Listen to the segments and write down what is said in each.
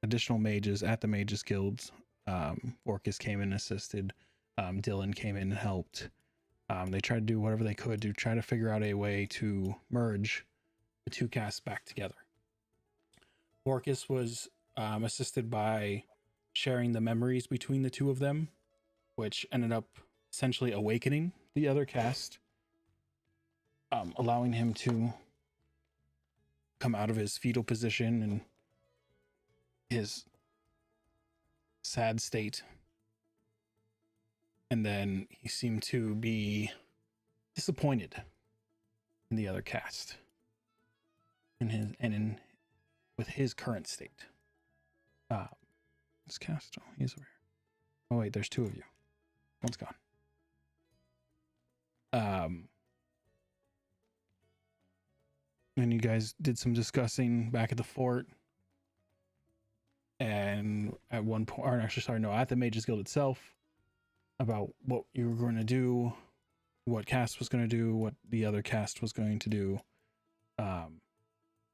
additional mages at the Mages Guilds. Orcus came in and assisted. Dylan came in and helped. They tried to do whatever they could to try to figure out a way to merge the two casts back together. Orcus was assisted by sharing the memories between the two of them, which ended up essentially awakening the other cast, allowing him to come out of his fetal position and his sad state. And then he seemed to be disappointed in the other cast with his current state. This cast, oh, he's over here. Oh wait, there's two of you. One's gone. And you guys did some discussing back at the fort. And at one point, or actually, sorry, no, at the Mages Guild itself, about what you were going to do, what cast was going to do, what the other cast was going to do.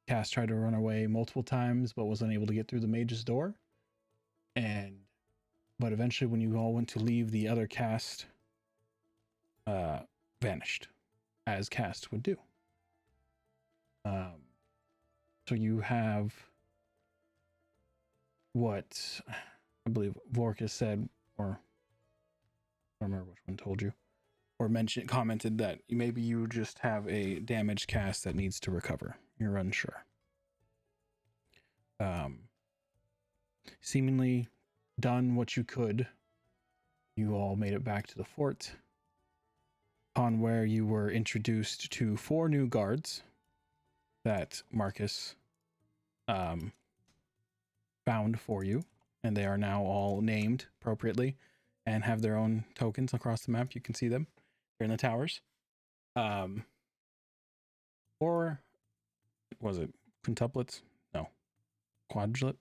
Cast tried to run away multiple times, but was unable to get through the mage's door. But eventually, when you all went to leave, the other cast vanished, as cast would do. So you have what I believe Vorkis said, or I don't remember which one told you, or commented that maybe you just have a damaged cast that needs to recover. You're unsure. Seemingly done what you could. You all made it back to the fort, on where you were introduced to 4 new guards that Marcus found for you, and they are now all named appropriately and have their own tokens across the map. You can see them. They're in the towers. Or was it quintuplets? No. Quadruplet?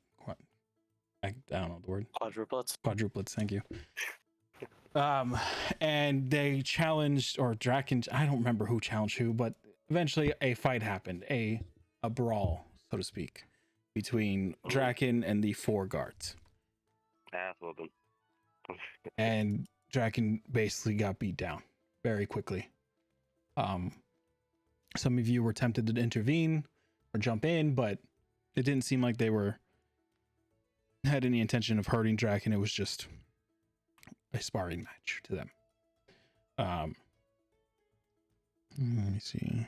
I don't know the word. Quadruplets, thank you. And they challenged, or Draken, I don't remember who challenged who, but eventually a fight happened, a brawl, so to speak, between Draken and the 4 guards. And Draken basically got beat down very quickly. Some of you were tempted to intervene or jump in, but it didn't seem like they had any intention of hurting Draken. It was just a sparring match to them. Let me see.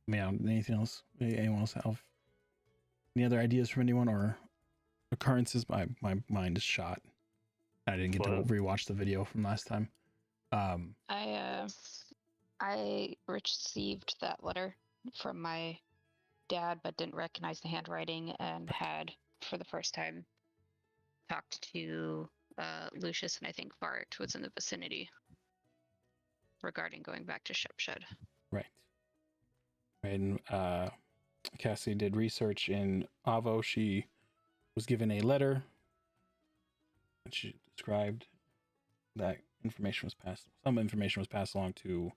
Yeah, anything else? Anyone else have any other ideas from anyone or occurrences? My mind is shot. I didn't get to rewatch the video from last time. I received that letter from my dad, but didn't recognize the handwriting, and had, for the first time, talked to Lucius, and I think Bart was in the vicinity regarding going back to Shepshed. Right. And Cassie did research in Avo. She was given a letter, and she described that some information was passed along to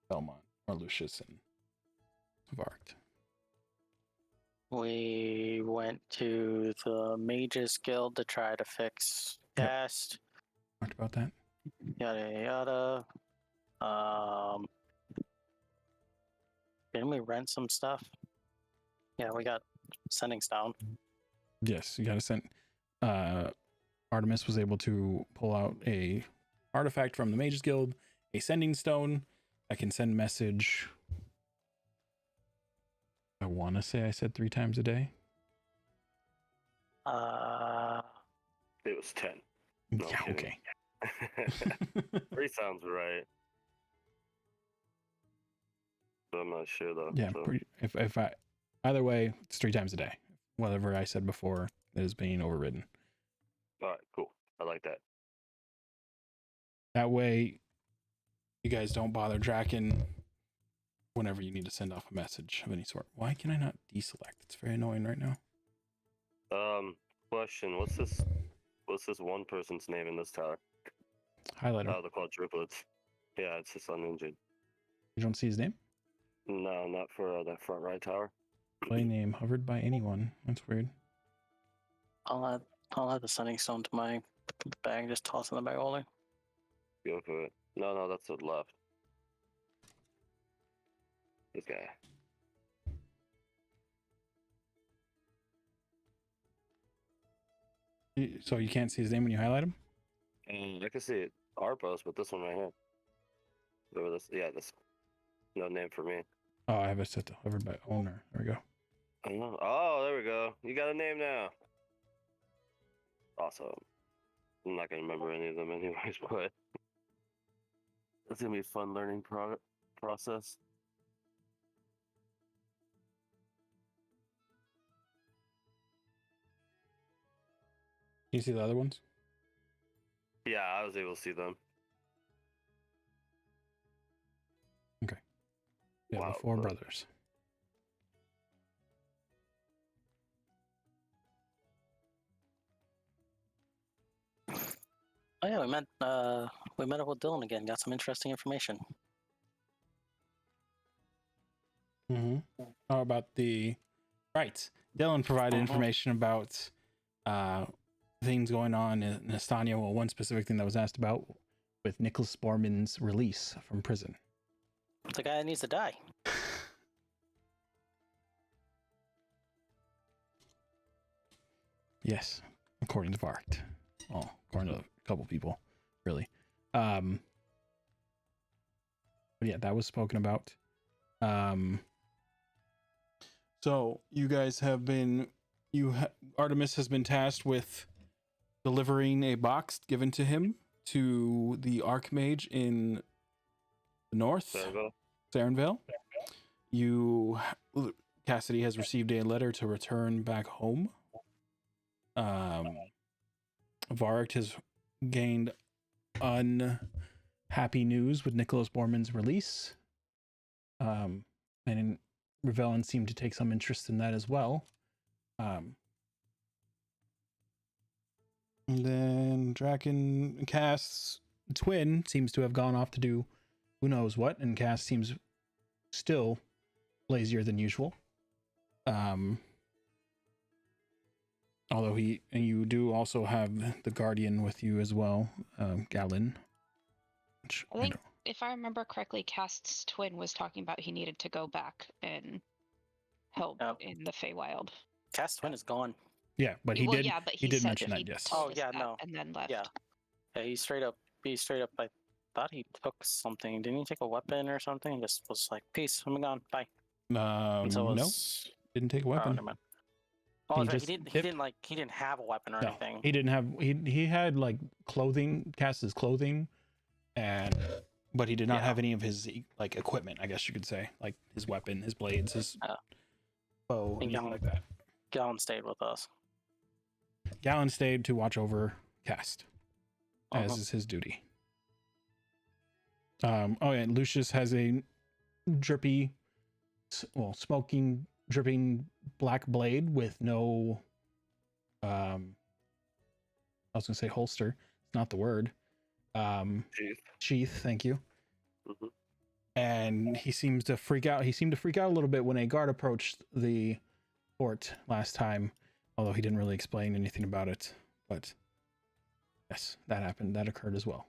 Belmont or Lucius and Vart. We went to the Mages Guild to try to fix cast. Talked about that. Yada yada. Didn't we rent some stuff? Yeah, we got sendings down. Yes, you got to send. Artemis was able to pull out a artifact from the Mages Guild, a sending stone that can send message. I want to say I said 3 times a day. It was 10. No, yeah, okay. 3 sounds right. But I'm not sure though. Yeah, so. if I either way, it's 3 times a day. Whatever I said before is being overridden. All right, cool. I like that. That way, you guys don't bother Draken whenever you need to send off a message of any sort. Why can I not deselect? It's very annoying right now. Question. What's this one person's name in this tower? Highlight him. Oh, the quadruplets. Yeah, it's just uninjured. You don't see his name? No, not for that front right tower. Play name hovered by anyone. That's weird. I'll add the sending stone to my bag. Just toss in the bag holder. Go for it. No, that's the left. This guy. So you can't see his name when you highlight him? I can see it. Our post, but this one right here. Whatever this. Yeah, this. No name for me. Oh, I have it set to hovered by owner. There we go. Oh, there we go. You got a name now. Awesome. I'm not gonna remember any of them anyways, but it's gonna be a fun learning process. You see the other ones? Yeah, I was able to see them. Yeah, Wow, the four cool. brothers. Oh yeah, we met up with Dylan again. Got some interesting information. Mm-hmm. Oh, about the right. Dylan provided Mhm. information about things going on in Estonia. Well, one specific thing that was asked about with Nicholas Borman's release from prison. The guy that needs to die. Yes, according to Varkt. Well, according to a couple people, really. But yeah, that was spoken about. So you guys have been, Artemis has been tasked with delivering a box given to him to the Archmage in the north, Sarahville? Sarenvale. Cassidy has received a letter to return back home. Varric has gained unhappy news with Nicholas Borman's release. And Revelin seemed to take some interest in that as well. And then Draken Cass's twin seems to have gone off to do who knows what, and Cass seems still lazier than usual. Although you do also have the Guardian with you as well, Galen. Which I think, if I remember correctly, Cast's twin was talking about he needed to go back and help Yep. in the Feywild. Cast twin is gone. yeah, but he Well, did. yeah, but he did said mention he that. Yes. told Oh, us yeah, that no. and then left. Yeah. Yeah, he straight up. I thought he took something. Didn't he take a weapon or something? And just was like, "Peace, I'm gone. Bye." And so No, was, didn't take a oh, weapon. never mind. Oh, He that's right, just he didn't he didn't have a weapon or No, anything. he didn't have. He had like clothing, Cass's clothing, but he did not Yeah. have any of his like equipment. I guess you could say, like his weapon, his blades, his bow, And anything like that. Galen stayed with us. Galen stayed to watch over Cast, as Uh-huh. is his duty. Oh yeah, Lucius has a smoking, dripping black blade with no, I was gonna say holster. It's not the word. Sheath. Thank you. Mm-hmm. And he seems to freak out. He seemed to freak out a little bit when a guard approached the fort last time, although he didn't really explain anything about it. But yes, that happened. That occurred as well.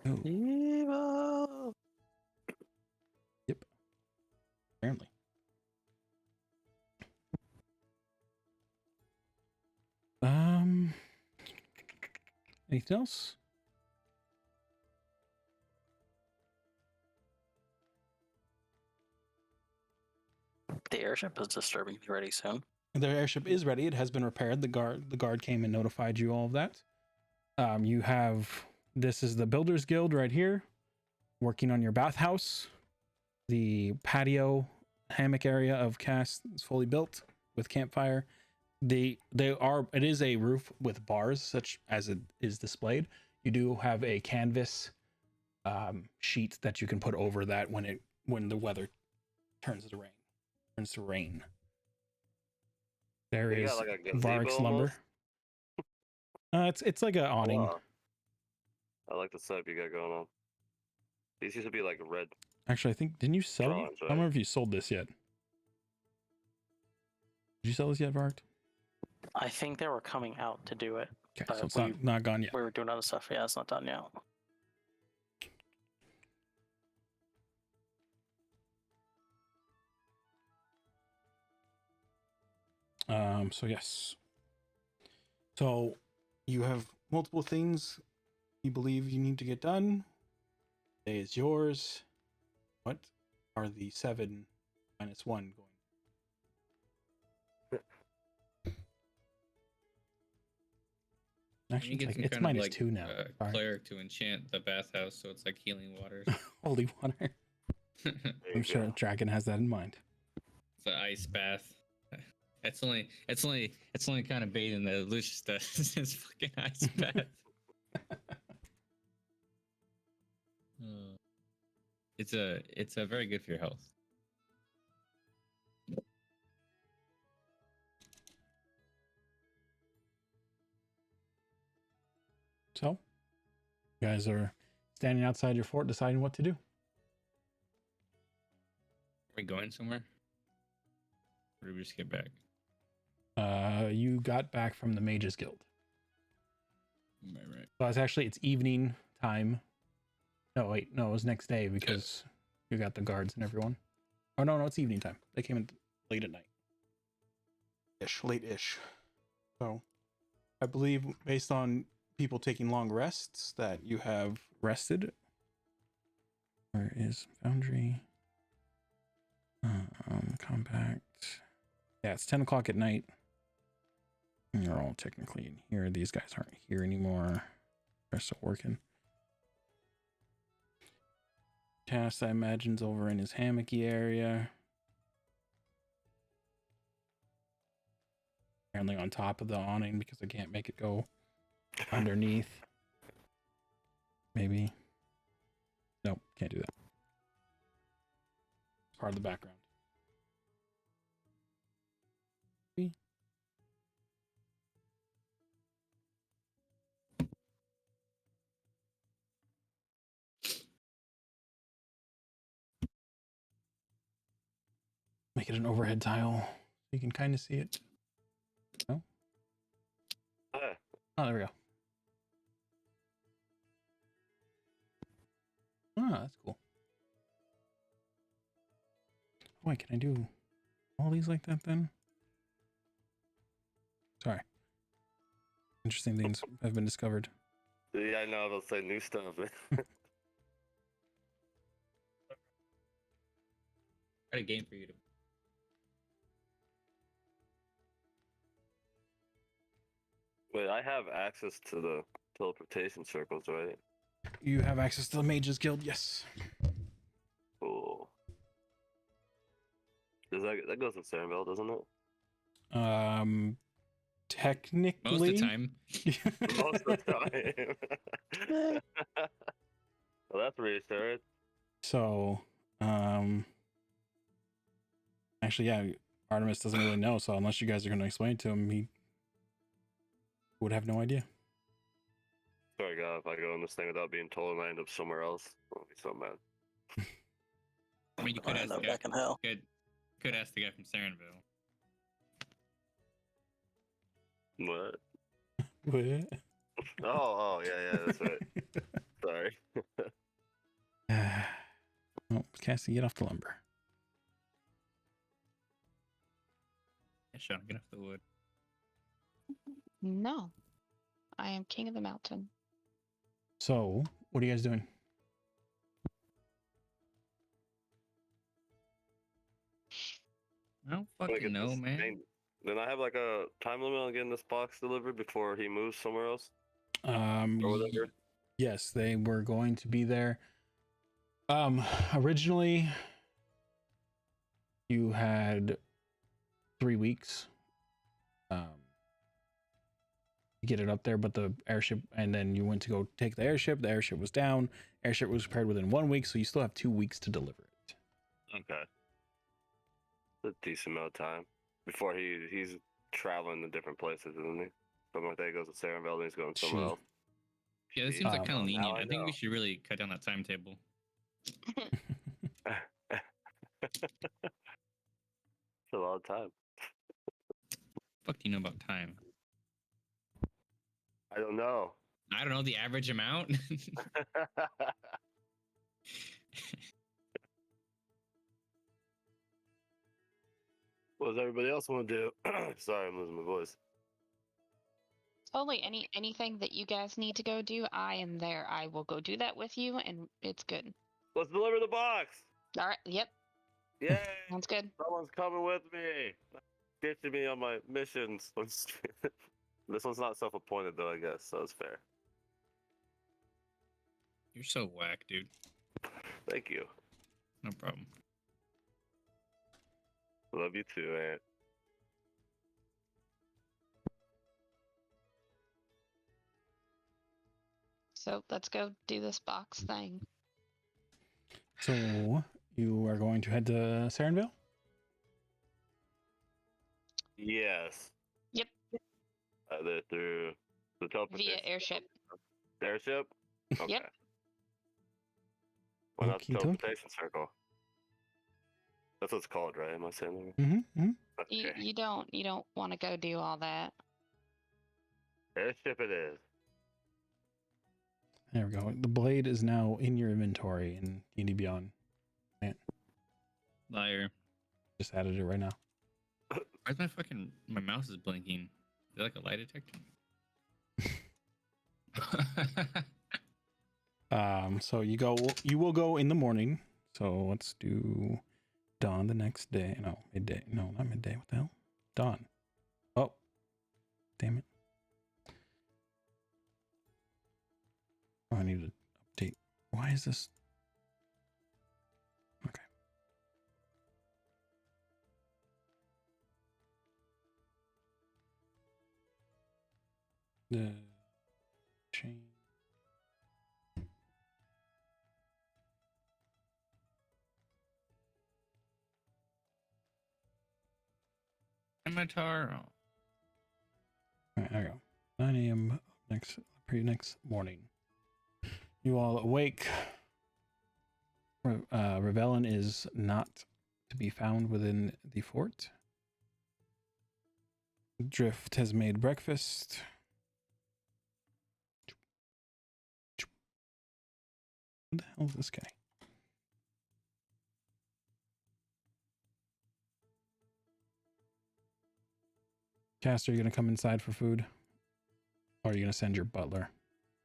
Ooh, Evil. apparently. Anything else? The airship is disturbing. Be ready soon. The airship is ready. It has been repaired. The guard came and notified you all of that. This is the Builders Guild right here, working on your bathhouse. The patio hammock area of Cass is fully built with campfire. It is a roof with bars, such as it is displayed. You do have a canvas sheet that you can put over that when the weather turns to rain. There You is got like a gazebo Varric lumber. almost? It's like an awning. Wow. I like the setup you got going on. These used to be like red Actually, I think didn't you sell? drawings, I right? don't remember if you sold this yet. Did you sell this yet, Varked? I think they were coming out to do it. Okay, But so it's not gone yet. We were doing other stuff. Yeah, it's not done yet. So yes. So you have multiple things you believe you need to get done. Day is yours. What are the 7 minus 1 going? You Actually, get some it's kind minus of like 2 now. Sorry. cleric to enchant the bathhouse, so it's like healing waters. Holy water. There I'm you sure go. Dragon has that in mind. It's an ice bath. It's only kind of bathing that Lucius does. It's fucking ice bath. It's a very good for your health. So, you guys are standing outside your fort deciding what to do. Are we going somewhere? Or did we just get back? You got back from the Mages Guild. Right. So it's evening time. No, wait, no, it was next day because you got the guards and everyone. Oh no, it's evening time. They came in late at night. Late-ish. So, I believe based on people taking long rests that you have rested. Where is Foundry? Compact. Yeah, it's 10 o'clock at night. And you're all technically in here. These guys aren't here anymore. They're still working. Cass, I imagine's over in his hammocky area. Apparently on top of the awning because I can't make it go underneath. Maybe. Nope, can't do that. It's part of the background. Make it an overhead tile so you can kind of see it. No? Ah, Oh, there we go. Ah, that's cool. Wait, can I do all these like that then? Sorry. Interesting things have been discovered. yeah, I know. They'll say new stuff. Got a game for you to. Wait, I have access to the teleportation circles, right? You have access to the Mages Guild, yes. Cool. Does that goes with Sarenville, doesn't it? Technically. Most of the time. Most of the time. Well, that's reassuring. So, actually, yeah, Artemis doesn't really know. So unless you guys are going to explain it to him, he would have no idea. Sorry, God, if I go on this thing without being told and I end up somewhere else, I'll be so mad. I mean, you could I ask know the guy. back in hell. Could ask the guy from Sarenville. What? What? Oh, yeah, that's right. Sorry. Oh, Cassie, get off the lumber. Yeah, Sean, get off the wood. No, I am king of the mountain. So, what are you guys doing? I don't When I fucking get know, this man. thing- Then I have like a time limit on getting this box delivered before he moves somewhere else or whatever. Yes, they were going to be there. Originally, you had 3 weeks to get it up there, but the airship, and then you went to go take the airship was down, airship was repaired within 1 week, so you still have 2 weeks to deliver it. Okay. A decent amount of time before he's traveling to different places, isn't he? Something like that. He goes to Sarenville and he's going somewhere She. else. Yeah, this seems like kind Well, of now lenient. I I think we know. should really cut down that timetable. It's a long time. Fuck do you know about time? I don't know. I don't know the average amount. What does everybody else want to do? Sorry, I'm losing my voice. Totally. Anything that you guys need to go do, I am there. I will go do that with you, and it's good. Let's deliver the box. All right. Yep. Yay! Sounds good. Someone's coming with me. Ditching me on my missions. This one's not self-appointed though, I guess, so it's fair. You're so whack, dude. Thank you. No problem. Love you too, Aunt. So let's go do this box thing. So you are going to head to Sarenville? Yes. Yep. Through the teleportation. Via airship. Airship? Okay. Yep. Why not the Okie dokie. teleportation circle? That's what it's called, right? Am I saying that? Mm-hmm. You Okay. you don't want to go do all that. Airship it is. There we go. The blade is now in your inventory in D&D Beyond. Liar. Just added it right now. Why's my mouse is blinking? Is that like a lie detector? So you will go in the morning. So let's do dawn the next day. No, midday. No, not midday. What the hell? Dawn. Oh, damn it. Oh, I need to update. Why is this? Okay. The chain. Scimitar. Oh. All right, there we go. 9 a.m. next morning. You all awake. Revelin is not to be found within the fort. Drift has made breakfast. Who the hell is this guy? Caster, are you going to come inside for food? Or are you going to send your butler?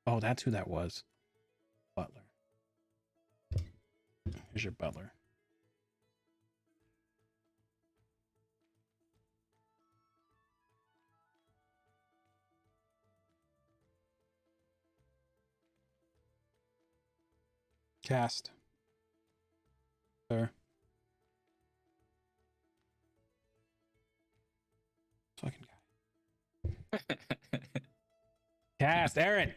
Oh, that's who that was. Butler. Here's your butler. Cast. Sir. Fucking guy. Cast, Aaron!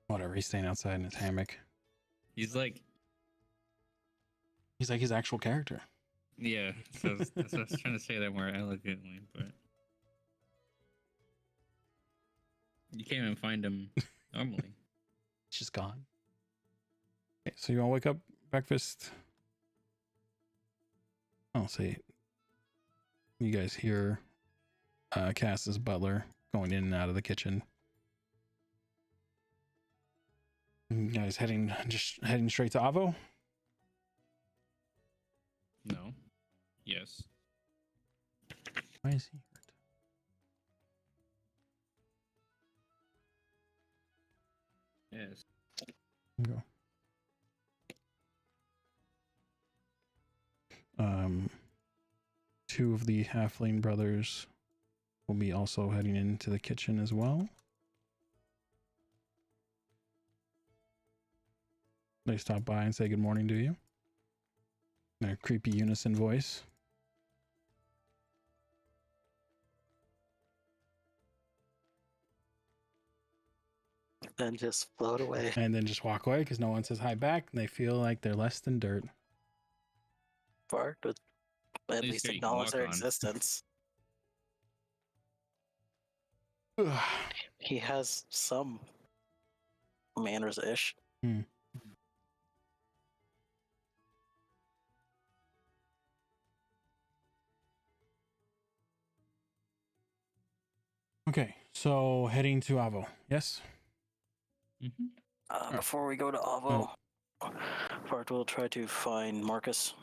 Whatever, he's staying outside in his hammock. He's like, He's like his actual character. yeah. So that's what I was trying to say that more elegantly, but you can't even find him normally. He's just gone. Okay, so you all wake up, breakfast. I'll say you guys hear Cass's butler going in and out of the kitchen. You guys heading straight to Avo? No. Yes. Why is he hurt? Yes. Go. Two of the halfling brothers will be also heading into the kitchen as well. They stop by and say good morning to you. In a creepy unison voice. Then just float away. And then just walk away because no one says hi back and they feel like they're less than dirt. Far to at least least there you can acknowledge walk their on. existence. He has some manners ish. Okay, so heading to Avo. Yes. Mm-hmm. Before we go to Avo, Bart will try to find Marcus.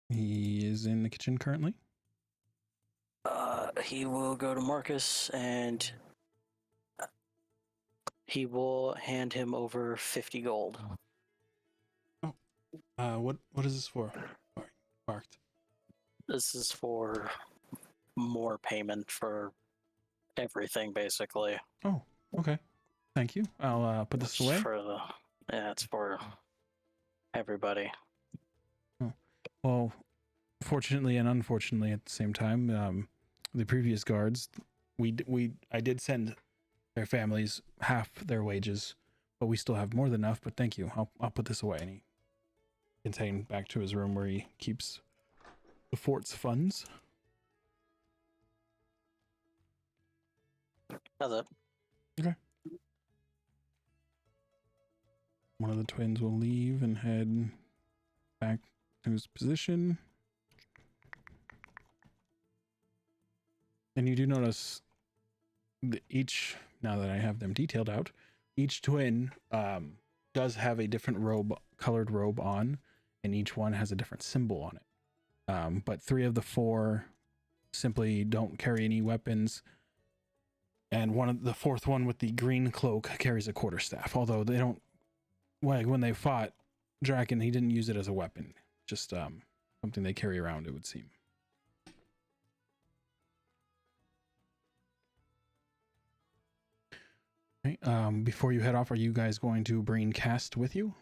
He is in the kitchen currently. He will go to Marcus and he will hand him over 50 gold. What is this for? Barked. This is for more payment for everything, basically. Oh, okay. Thank you. I'll put this It's away. for it's for everybody. Well, fortunately and unfortunately at the same time, the previous guards, I did send their families half their wages, but we still have more than enough. But thank you. I'll put this away. And he contain back to his room where he keeps the fort's funds. That's it. Okay. One of the twins will leave and head back to his position. And you do notice each, now that I have them detailed out, each twin does have a different colored robe on, and each one has a different symbol on it. But 3 of the 4 simply don't carry any weapons, and the 4th one with the green cloak carries a quarterstaff. Although they don't, when they fought Draken, he didn't use it as a weapon, just something they carry around, it would seem. Okay, before you head off, are you guys going to bring Cast with you?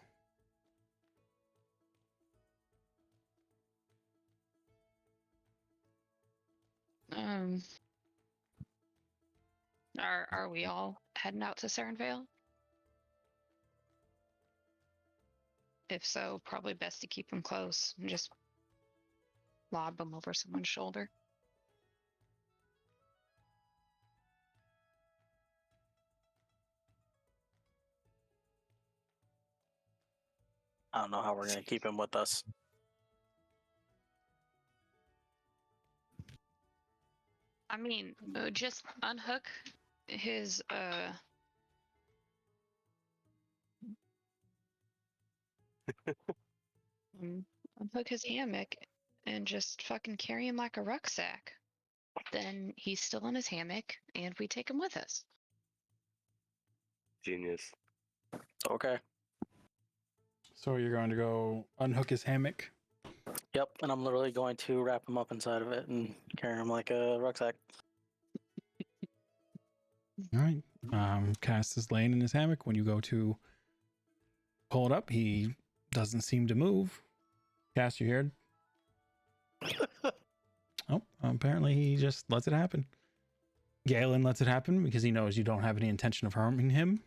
Are we all heading out to Sernvale? If so, probably best to keep him close and just lob him over someone's shoulder. I don't know how we're gonna keep him with us. I mean, just unhook his unhook his hammock and just fucking carry him like a rucksack. Then he's still in his hammock and we take him with us. Genius. Okay. So you're going to go unhook his hammock? Yep, and I'm literally going to wrap him up inside of it and carry him like a rucksack. All right. Cast is laying in his hammock. When you go to pull it up, he doesn't seem to move. Cast, you heard? Oh, apparently he just lets it happen. Galen lets it happen because he knows you don't have any intention of harming him.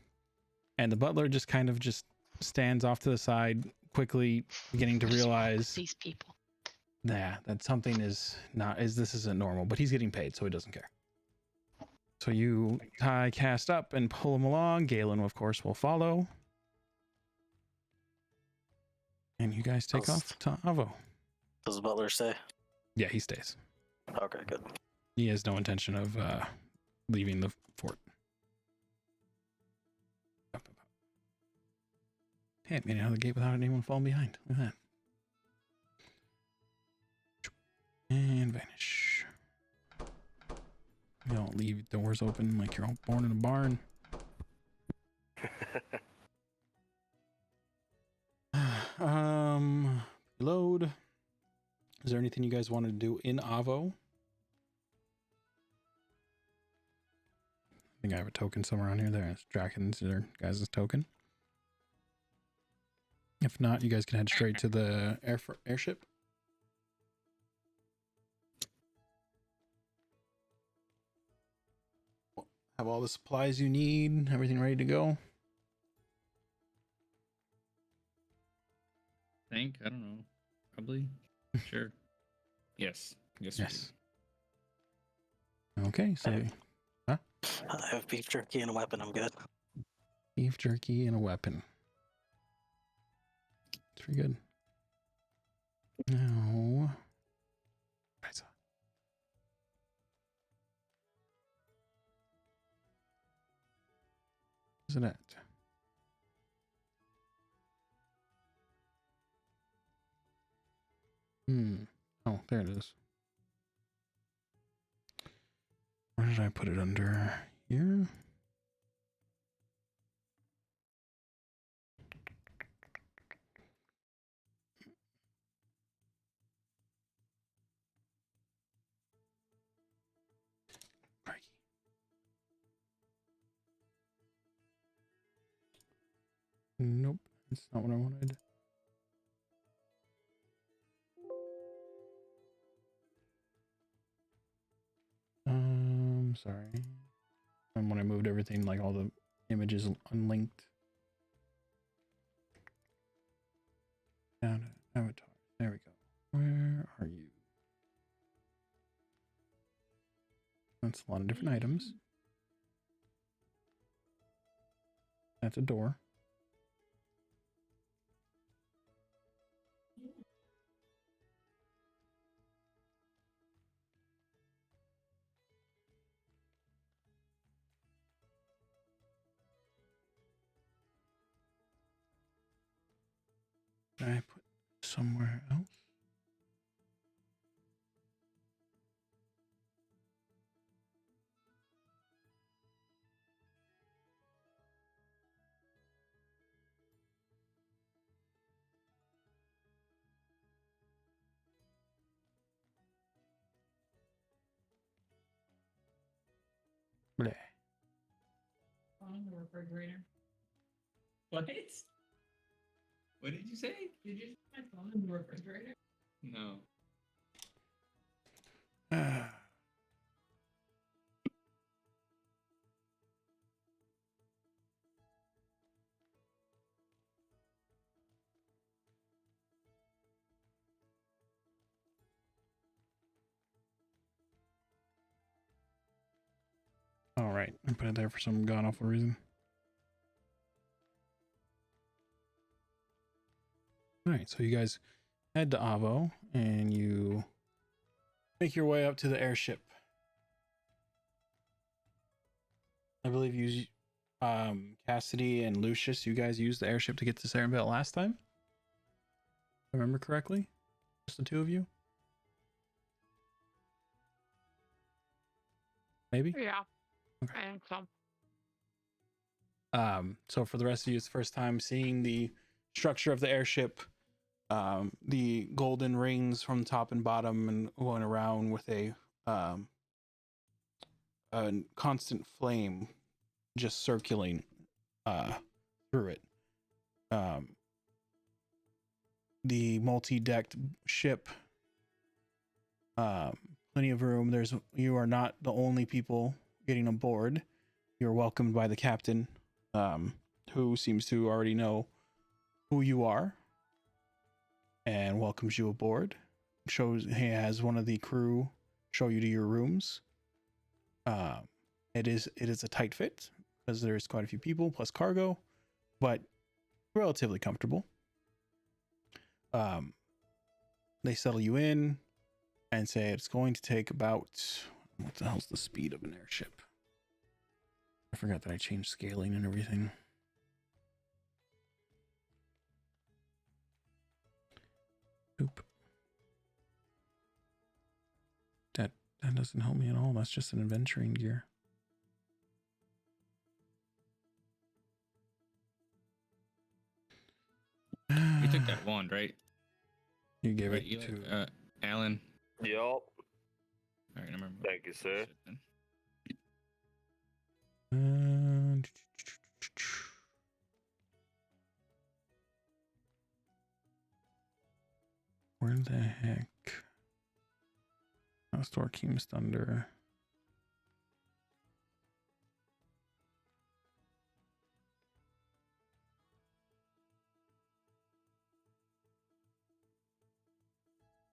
And the butler just kind of just stands off to the side, quickly beginning to What's wrong with realize, these people. that something this isn't normal, but he's getting paid, so he doesn't care. So you tie Cast up and pull him along. Galen, of course, will follow. And you guys take off to Avo. Does the butler stay? Yeah, he stays. Okay, good. He has no intention of leaving the fort. Hey, made it out of the gate without anyone falling behind. Look at that. And vanish. You don't leave doors open like you're all born in a barn. Load. Is there anything you guys wanted to do in Avo? I think I have a token somewhere on here. There's Draken's their guys' token. If not, you guys can head straight to the airship. Have all the supplies you need, everything ready to go. I don't know. Probably. Sure. Yes. Yes. Yes. Okay, so I have beef jerky and a weapon. I'm good. Beef jerky and a weapon. It's pretty good. No. Right. Where's it at? Oh, there it is. Where did I put it under? Here? Crikey. Nope, that's not what I wanted. Sorry. And when I moved everything, like all the images unlinked. Down to avatar. There we go. Where are you? That's a lot of different items. That's a door. Did I put somewhere else? Bleh. On the refrigerator. What? What did you say? Did you put my phone in the refrigerator? No. All right, I put it there for some god awful reason. All right, so you guys head to Avo and you make your way up to the airship. I believe you, Cassidy and Lucius, you guys used the airship to get to Sarenville last time. If I remember correctly, just the two of you. Maybe. Yeah. Okay. I think so. So for the rest of you, it's the first time seeing the structure of the airship, the golden rings from top and bottom, and going around with a constant flame just circling through it. The multi-decked ship, plenty of room. You are not the only people getting aboard. You're welcomed by the captain, who seems to already know who you are and welcomes you aboard. He has one of the crew show you to your rooms. It is a tight fit because there's quite a few people plus cargo, but relatively comfortable. They settle you in and say it's going to take about, what the hell's the speed of an airship? I forgot that I changed scaling and everything. Oop. That doesn't help me at all. That's just an adventuring gear. You took that wand, right? You gave Right, it you, to Alan. Yup. All right, I remember. Thank you, sir. Where the heck? Store Keem's Thunder.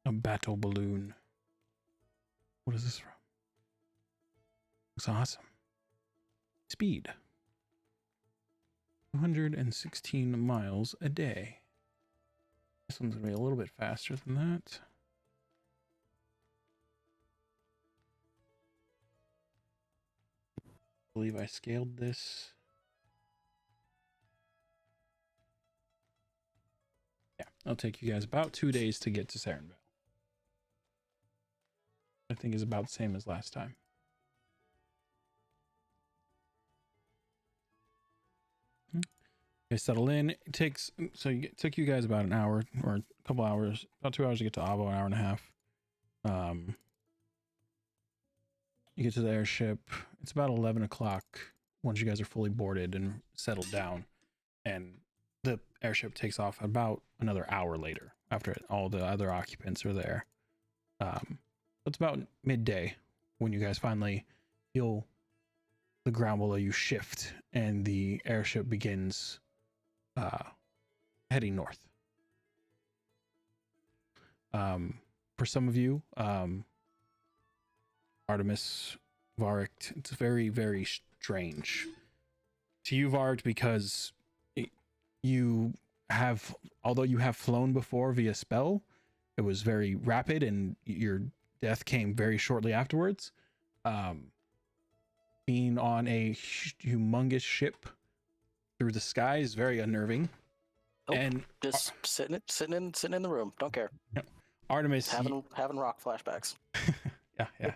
A battle balloon. What is this from? Looks awesome. speed. 216 miles a day. This one's gonna be a little bit faster than that. I believe I scaled this. Yeah, it'll take you guys about 2 days to get to Sarenvale. I think is about the same as last time. You guys settle in. It takes it took you guys about an hour or a couple hours, about 2 hours to get to Avo, an hour and a half. You get to the airship. It's about 11 o'clock once you guys are fully boarded and settled down, and the airship takes off about another hour later after all the other occupants are there. It's about midday when you guys finally feel the ground below you shift and the airship begins heading north. For some of you, Artemis, Varict, it's very, very strange to you, Varict, because although you have flown before via spell, it was very rapid and your death came very shortly afterwards. Being on a humongous ship through the sky is very unnerving. Oh, and just sitting in the room. Don't care. Artemis, having rock flashbacks. yeah.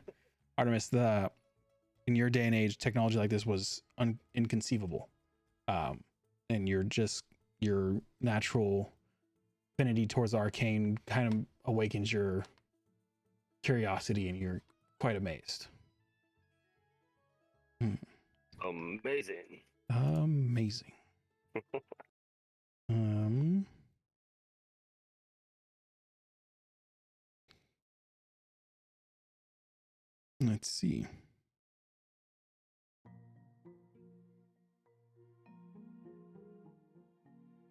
Artemis, in your day and age, technology like this was inconceivable. And your natural affinity towards the arcane kind of awakens your curiosity, and you're quite amazed. Amazing. Let's see.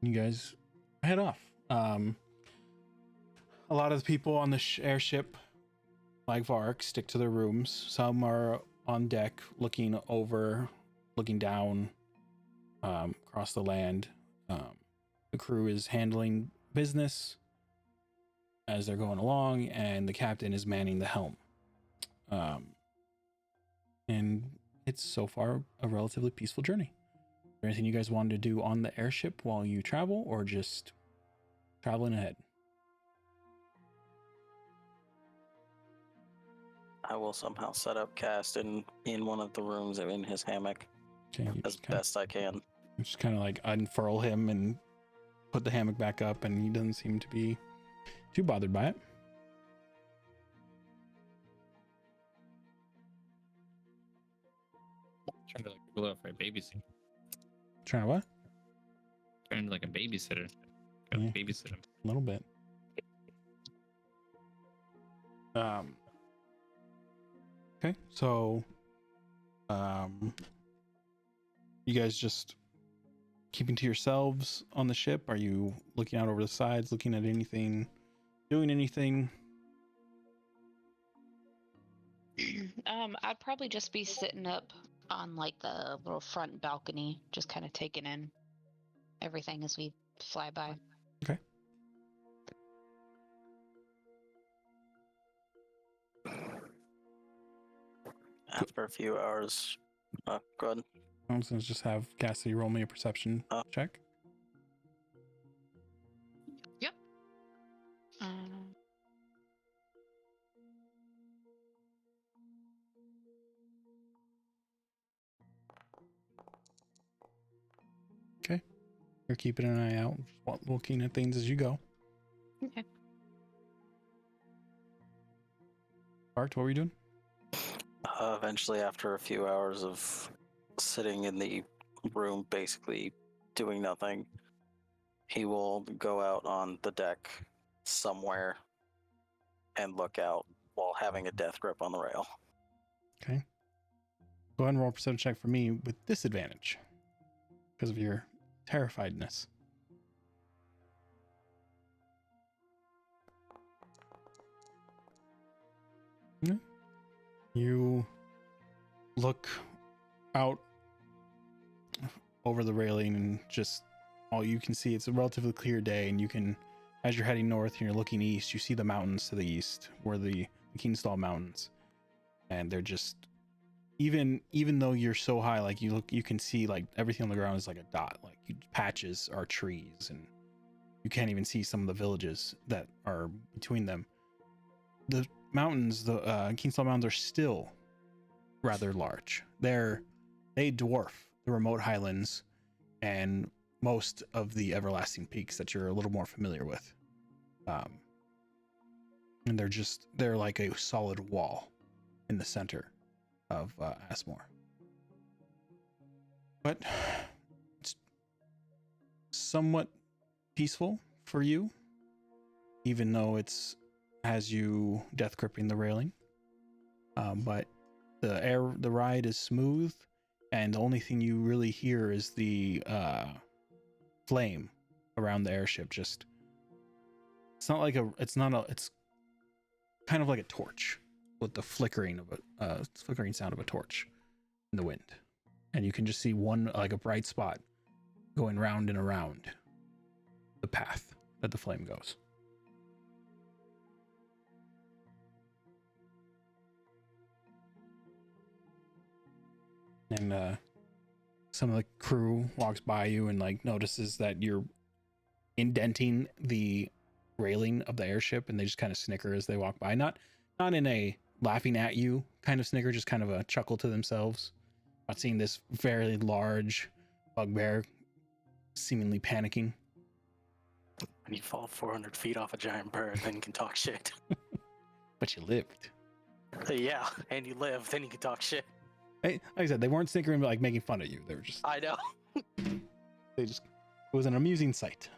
You guys head off. A lot of the people on the airship, like Vark, stick to their rooms. Some are on deck looking down across the land. The crew is handling business as they're going along, and the captain is manning the helm. And it's so far a relatively peaceful journey. Is there anything you guys wanted to do on the airship while you travel, or just traveling ahead? I will somehow set up Cast in one of the rooms in his hammock Okay, as best I can. Just kind of like unfurl him and put the hammock back up, and he doesn't seem to be too bothered by it. Trying to like glorify babysitter. Trying to what? Trying to like a babysitter. Gotta Yeah. babysit him. A little bit. Okay, so you guys just keeping to yourselves on the ship? Are you looking out over the sides, looking at anything, doing anything? I'd probably just be sitting up on like the little front balcony, just kind of taking in everything as we fly by. Okay. After a few hours, go ahead. I'm just gonna just have Cassidy roll me a perception check. Yep. Okay. You're keeping an eye out, looking at things as you go. Okay. Bart, what were you doing? Eventually, after a few hours of sitting in the room, basically doing nothing, he will go out on the deck somewhere and look out while having a death grip on the rail. Okay. Go ahead and roll a perception check for me with disadvantage because of your terrifiedness. You look out over the railing, and just all you can see, it's a relatively clear day, and you can, as you're heading north and you're looking east, you see the mountains to the east, where the Kingstall Mountains, and they're just, even though you're so high, like you can see like everything on the ground is like a dot, like patches are trees, and you can't even see some of the villages that are between them. The mountains, the Kingstall Mountains, are still rather large. They dwarf the remote highlands and most of the everlasting peaks that you're a little more familiar with. And they're like a solid wall in the center of Asmore. But it's somewhat peaceful for you, even though it's has you death gripping the railing. But the ride is smooth, and the only thing you really hear is the flame around the airship. Just it's kind of like a torch with the flickering sound of a torch in the wind, and you can just see one, like a bright spot going round and around the path that the flame goes. And some of the crew walks by you and like notices that you're indenting the railing of the airship, and they just kind of snicker as they walk by. Not in a laughing at you kind of snicker, just kind of a chuckle to themselves. Not seeing this very large bugbear seemingly panicking. When you fall 400 feet off a giant bird, then you can talk shit. But you lived. Yeah, and you live, then you can talk shit. Hey, like I said, they weren't snickering, but like making fun of you. They were just. I know. It was an amusing sight.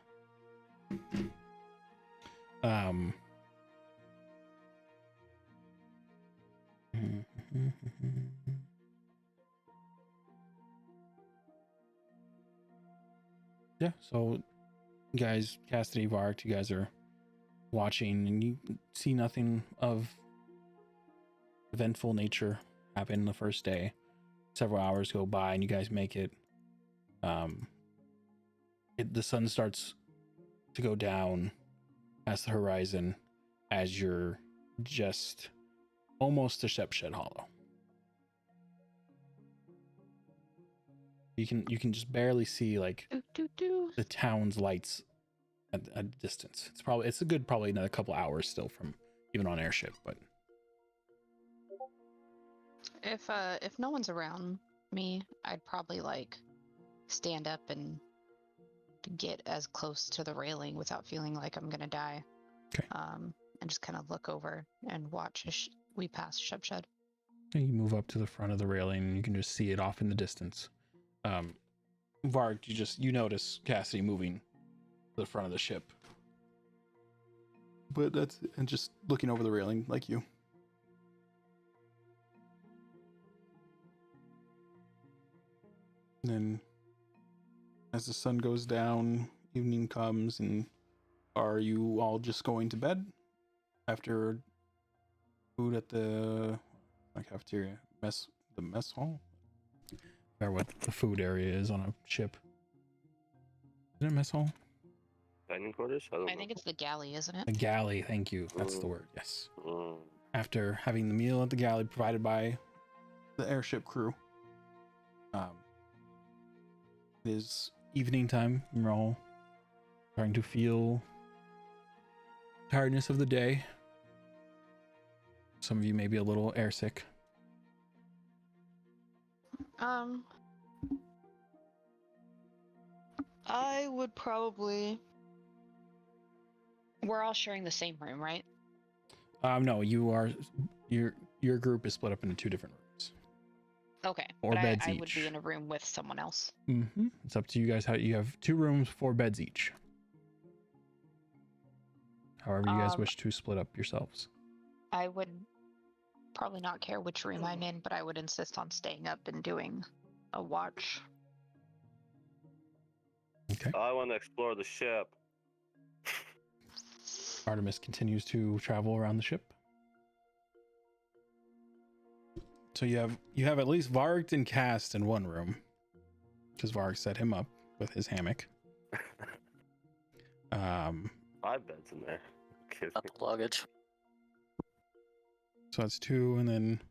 Yeah, so guys, Cassidy, Vark, you guys are watching, and you see nothing of eventful nature happen the first day. Several hours go by, and you guys make it. The sun starts to go down past the horizon as you're just almost to Shepshed Hollow. You can just barely see like the town's lights at a distance. It's a good probably another couple hours still from even on airship, but if no one's around me, I'd probably like stand up and get as close to the railing without feeling like I'm gonna die. Okay. And just kind of look over and watch as we pass Shepshed. you move up to the front of the railing, and you can just see it off in the distance. Varg, you notice Cassidy moving to the front of the ship, but and just looking over the railing like you. And then, as the sun goes down, evening comes, and are you all just going to bed after food at the cafeteria, the mess hall? Or what the food area is on a ship. Is it a mess hall? Dining quarters? I don't I know. think it's the galley, isn't it? The galley, thank you. That's the word, yes. Mm. After having the meal at the galley provided by the airship crew, it is evening time. You're all starting to feel tiredness of the day. Some of you may be a little airsick. I would probably. We're all sharing the same room, right? No, your group is split up into two different rooms. Okay. Four but beds I would each. be in a room with someone else. Mm-hmm. It's up to you guys. How you have 2 rooms, 4 beds each. However you guys wish to split up yourselves. I would probably not care which room I'm in, but I would insist on staying up and doing a watch. Okay. I want to explore the ship. Artemis continues to travel around the ship. So you have at least Varg and Cast in one room. because Varg set him up with his hammock. 5 beds in there. Kidding. Not the luggage. So that's 2, and then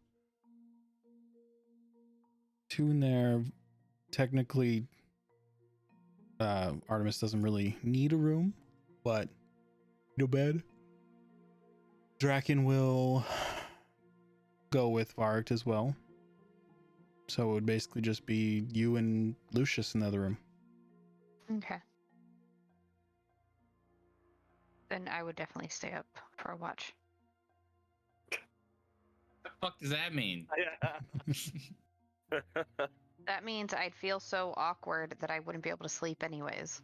2 in there. Technically, Artemis doesn't really need a room, but no bed. Draken will go with Varg as well. So it would basically just be you and Lucius in the other room. Okay. Then I would definitely stay up for a watch. The fuck does that mean? That means I'd feel so awkward that I wouldn't be able to sleep anyways.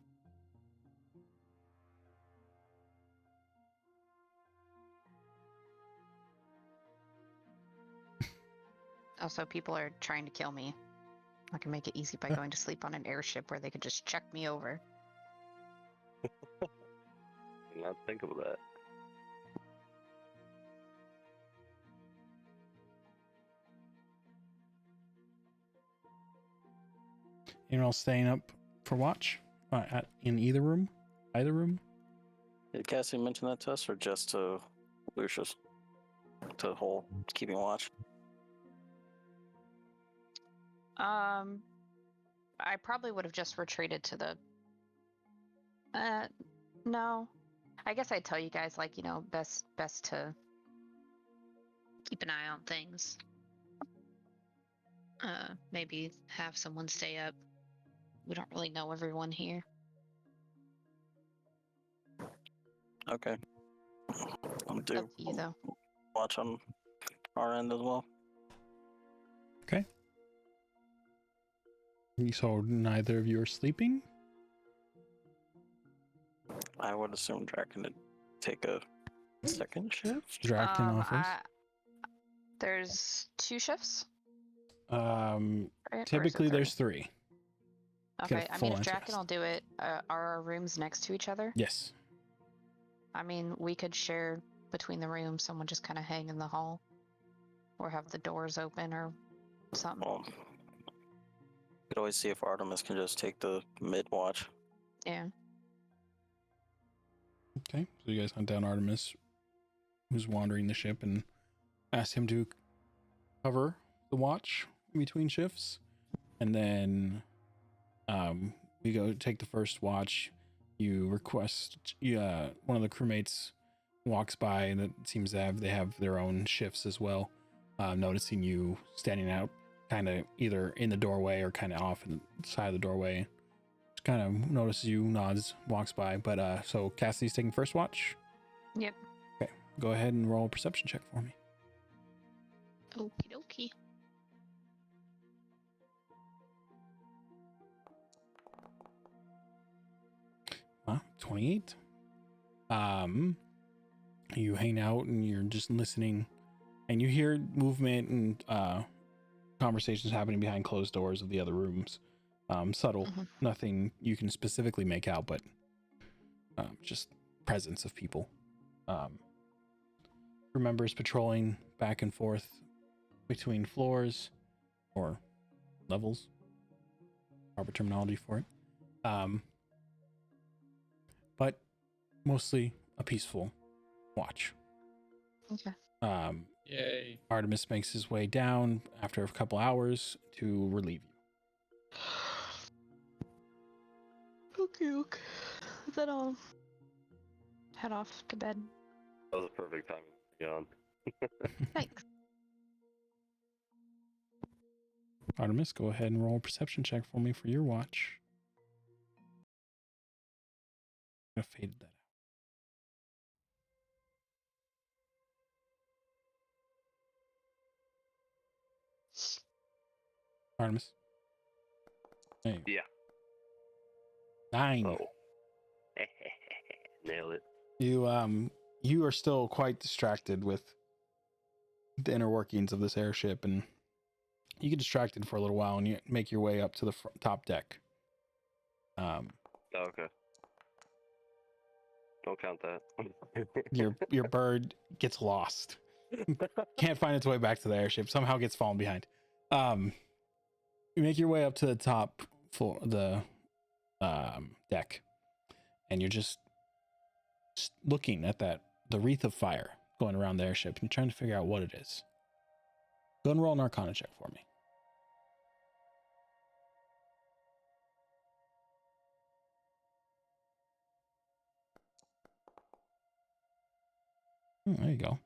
Also, people are trying to kill me. I can make it easy by going to sleep on an airship where they could just check me over. Did not think of that. Anyone else staying up for watch? In either room? Either room? Did Cassie mention that to us, or just to Lucius? To the whole keeping watch? I probably would have just retreated to the. No. I guess I'd tell you guys, like, you know, best to keep an eye on things. Maybe have someone stay up. We don't really know everyone here. Okay. I'll do Up to you, though. watch on our end as well. Okay. So neither of you are sleeping? I would assume Draken would take a second shift. Draken offers. There's 2 shifts? Um, Right? Or is it typically 3? there's 3. Get a Okay, I full mean, if night's Draken rest. will do it, are our rooms next to each other? Yes. I mean, we could share between the rooms, someone just kind of hang in the hall. Or have the doors open or something. Well, we could always see if Artemis can just take the mid watch. Yeah. Okay. So you guys hunt down Artemis, who's wandering the ship, and ask him to cover the watch in between shifts. And then we go take the first watch. You request one of the crewmates walks by, and it seems to they have their own shifts as well. Noticing you standing out kind of either in the doorway or kind of off in the side of the doorway. Just kind of notices you, nods, walks by. But so Cassie's taking first watch. Yep. Okay, go ahead and roll a perception check for me. Okie dokie. Huh? 28. You hang out and you're just listening, and you hear movement and conversations happening behind closed doors of the other rooms. Subtle, nothing you can specifically make out, but just presence of people. Remembers patrolling back and forth between floors or levels, proper terminology for it. But mostly a peaceful watch. Okay. Yay. Artemis makes his way down after a couple hours to relieve you. Okay. Then I'll head off to bed. That was a perfect timing to be on. Thanks. Artemis, go ahead and roll a perception check for me for your watch. I faded that out. Artemis. Hey. Yeah. 9. Oh. Nailed it. You are still quite distracted with the inner workings of this airship, and you get distracted for a little while, and you make your way up to the top deck. Oh, okay. Don't count that. Your bird gets lost. Can't find its way back to the airship. Somehow gets fallen behind. You make your way up to the top floor, the deck, and you're just looking at the wreath of fire going around the airship, and you're trying to figure out what it is. Go and roll an Arcana check for me. There you go.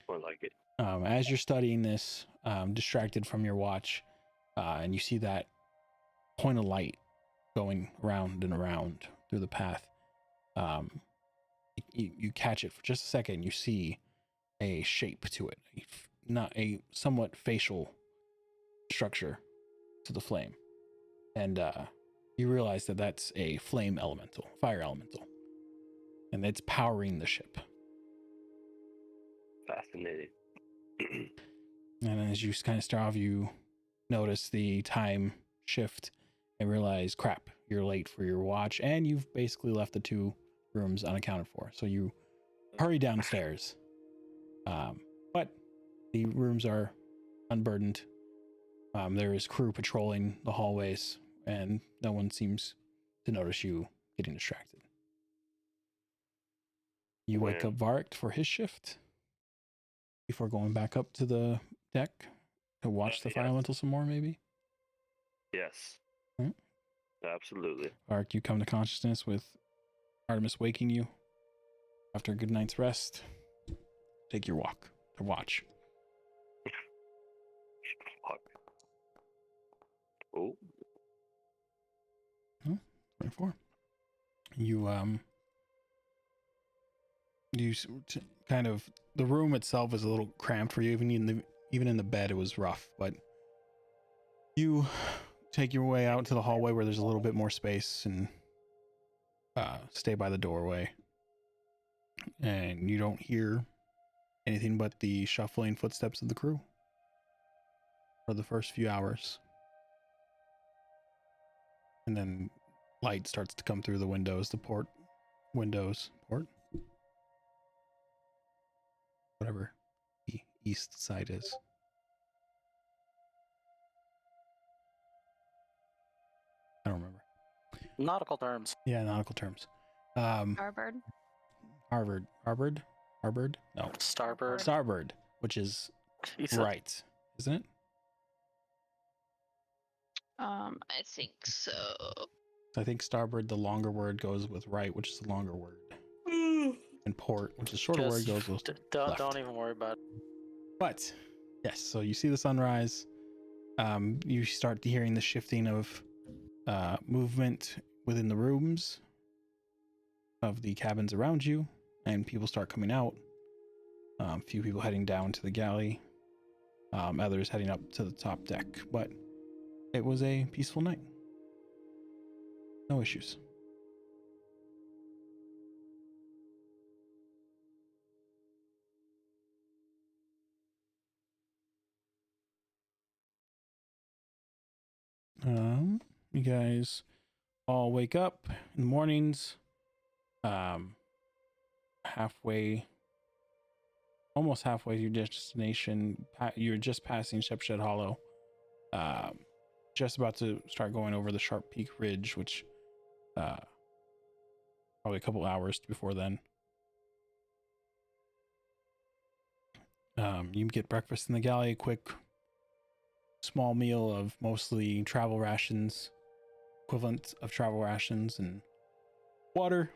More like it. As you're studying this, distracted from your watch, and you see that point of light going round and around through the path, you catch it for just a second. You see a shape to it, not a somewhat facial structure to the flame, and you realize that that's a flame elemental, fire elemental, and it's powering the ship. Fascinating. And as you kind of start off, you notice the time shift and realize, crap, you're late for your watch, and you've basically left the 2 rooms unaccounted for. So you hurry downstairs. But the rooms are unburdened. There is crew patrolling the hallways, and no one seems to notice you getting distracted. You wake up Varric for his shift before going back up to the deck to watch the fire elemental some more, maybe? Yes. Hmm? Absolutely. Varric, you come to consciousness with Artemis waking you after a good night's rest. Take your walk to watch. Oh. 24. You kind of, the room itself is a little cramped for you. Even in the bed, it was rough, but you take your way out to the hallway where there's a little bit more space and stay by the doorway, and you don't hear anything but the shuffling footsteps of the crew for the first few hours. And then light starts to come through the windows, the port, whatever the east side is. I don't remember. Nautical terms. Yeah, nautical terms. Harvard. Harvard? No. Starboard. Starboard, which is Jesus. right, isn't it? I think so. I think starboard, the longer word, goes with right, which is the longer word. And port, which is shorter word, goes with left. Don't even worry about it. But yes, so you see the sunrise. You start hearing the shifting of movement within the rooms of the cabins around you, and people start coming out. A few people heading down to the galley, others heading up to the top deck. But it was a peaceful night. No issues. You guys all wake up in the mornings. Almost halfway to your destination. You're just passing Shepshed Hollow. Just about to start going over the Sharp Peak Ridge, which probably a couple hours before then. You get breakfast in the galley, a quick small meal of mostly travel rations, equivalent of travel rations and water,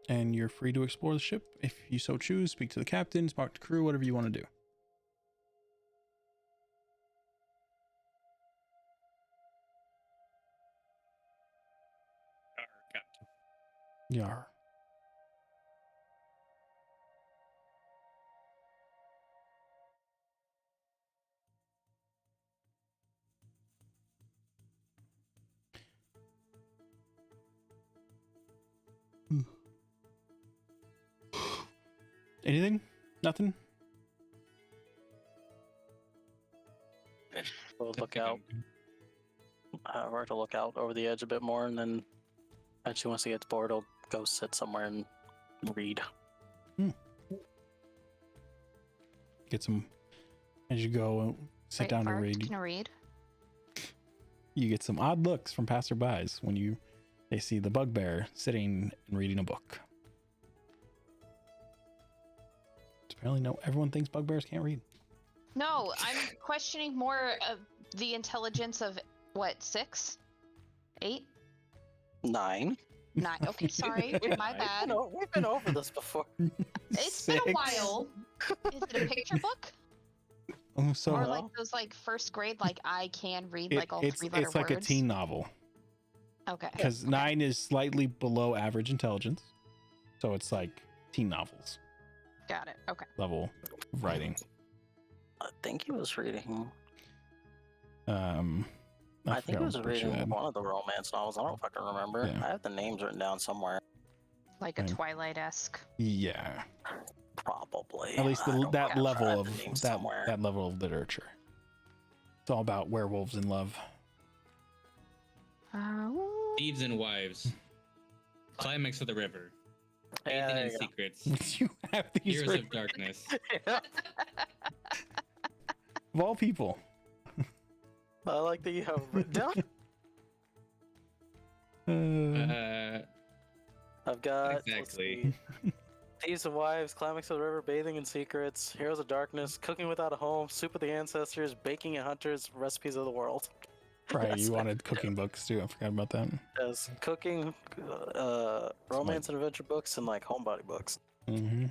and you're free to explore the ship if you so choose. Speak to the captain, speak to crew, whatever you want to do. Captain. Yar. Anything? Nothing? We'll look out. We're to look out over the edge a bit more, and then eventually once he gets bored, he'll go sit somewhere and read. Get some, as you go, sit Wait, down to Vark read. can read. you get some odd looks from passerbys when they see the bugbear sitting and reading a book. Apparently, no, everyone thinks bugbears can't read. No, I'm questioning more of the intelligence of what, 6? 8? 9. 9. Okay, sorry. My bad. No, we've been over this before. It's been a while. Is it a picture book? Oh, so Or like those like first grade, like I can read like all it's 3-letter it's like words? a teen novel Okay. because 9 is slightly below average intelligence, so it's like teen novels Got it. Okay. level of writing. I think he was reading. I I think forgot he was what book you reading had. one of the romance novels. I don't know if I can remember. Yeah. I have the names written down somewhere. Like a Same. Twilight-esque. Yeah, Probably. at least I don't that know. level I have of the names that somewhere. that level of literature. It's all about werewolves in love. Thieves and wives. Climax of the river. Yeah, Bathing there in you go. secrets. You have these Heroes written- of darkness. Yeah. of all people. I like that you have it written down. I've got let's Exactly. see, Thieves and Wives, Climax of the River, Bathing in Secrets, Heroes of Darkness, Cooking Without a Home, Soup of the Ancestors, Baking and Hunters, Recipes of the World. Right, That's you what wanted cooking books too. I forgot about that. There's cooking, romance and adventure books, and like homebody books. Mm-hmm.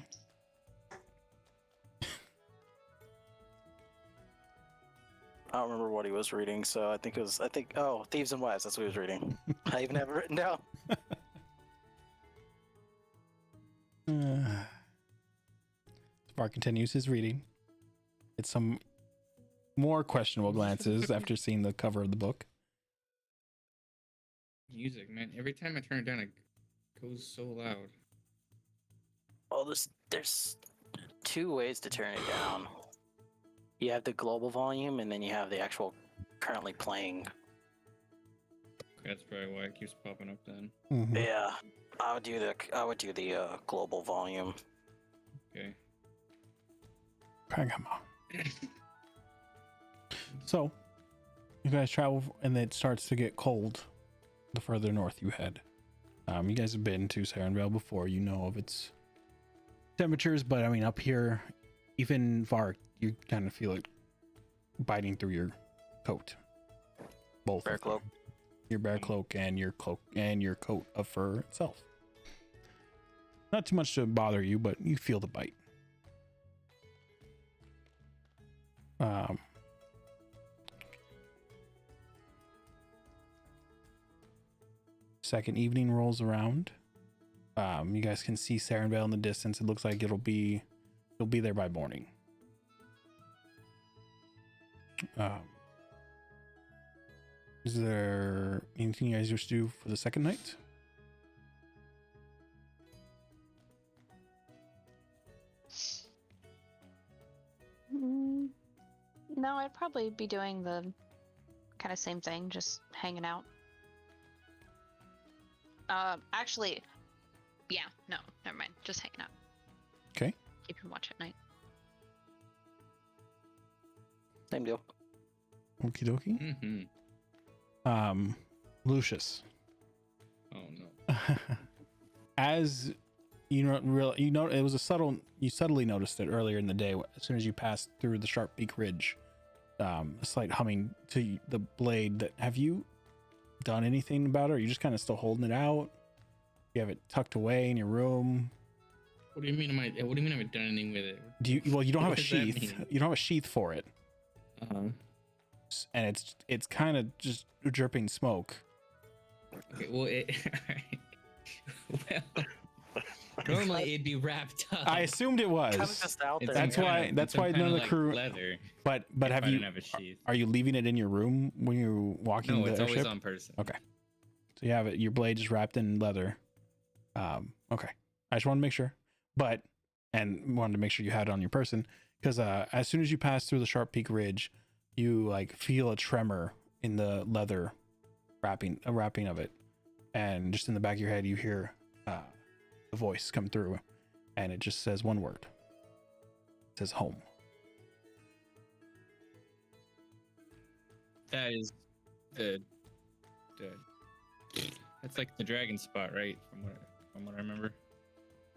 I don't remember what he was reading, so I think Thieves and Wives, that's what he was reading. I even have it written down. Spark continues his reading. It's some more questionable glances after seeing the cover of the book. Music, man. Every time I turn it down, it goes so loud. Well, there's 2 ways to turn it down. You have the global volume, and then you have the actual currently playing. That's probably why it keeps popping up then. Mhm. Yeah, I would do the global volume. Okay. Pragma. So, you guys travel, and it starts to get cold the further north you head. You guys have been to Sarenvale before. You know of its temperatures, but I mean, up here, even Vark, you kind of feel it biting through your coat. Both Bear of them. cloak. Your bear cloak and your coat of fur itself. Not too much to bother you, but you feel the bite. Second evening rolls around. You guys can see Sarenvale in the distance. It looks like you'll be there by morning. Is there anything you guys wish to do for the second night? No, I'd probably be doing the kind of same thing, just hanging out. Actually, yeah, no, never mind. Just hanging out. Okay. Keeping watch at night. Same deal. Okie dokie. Mm-hmm. Lucius. Oh no. As you know, it was you subtly noticed it earlier in the day as soon as you passed through the Sharp Peak Ridge. A slight humming to the blade. Have you done anything about it? Or are you just kind of still holding it out? You have it tucked away in your room. What do you mean? What do you mean I haven't done anything with it? You don't have a What does that sheath. mean? You don't have a sheath for it, and it's kind of just dripping smoke. Okay, well, normally it'd be wrapped up. I assumed it was. Kind of just out It's there. That's some why- kind of- that's it's some why kind none of of, the crew- leather. But if have I you? didn't have a sheath. Are you leaving it in your room when you're walking No, the it's always airship? on person. Okay. So you have it. Your blade is wrapped in leather. Okay. I just wanted to make sure, and wanted to make sure you had it on your person because as soon as you pass through the Sharp Peak Ridge, you like feel a tremor in the leather wrapping of it, and just in the back of your head you hear a voice come through, and it just says one word. It says home. That is the That's like the dragon spot, right? From what I remember.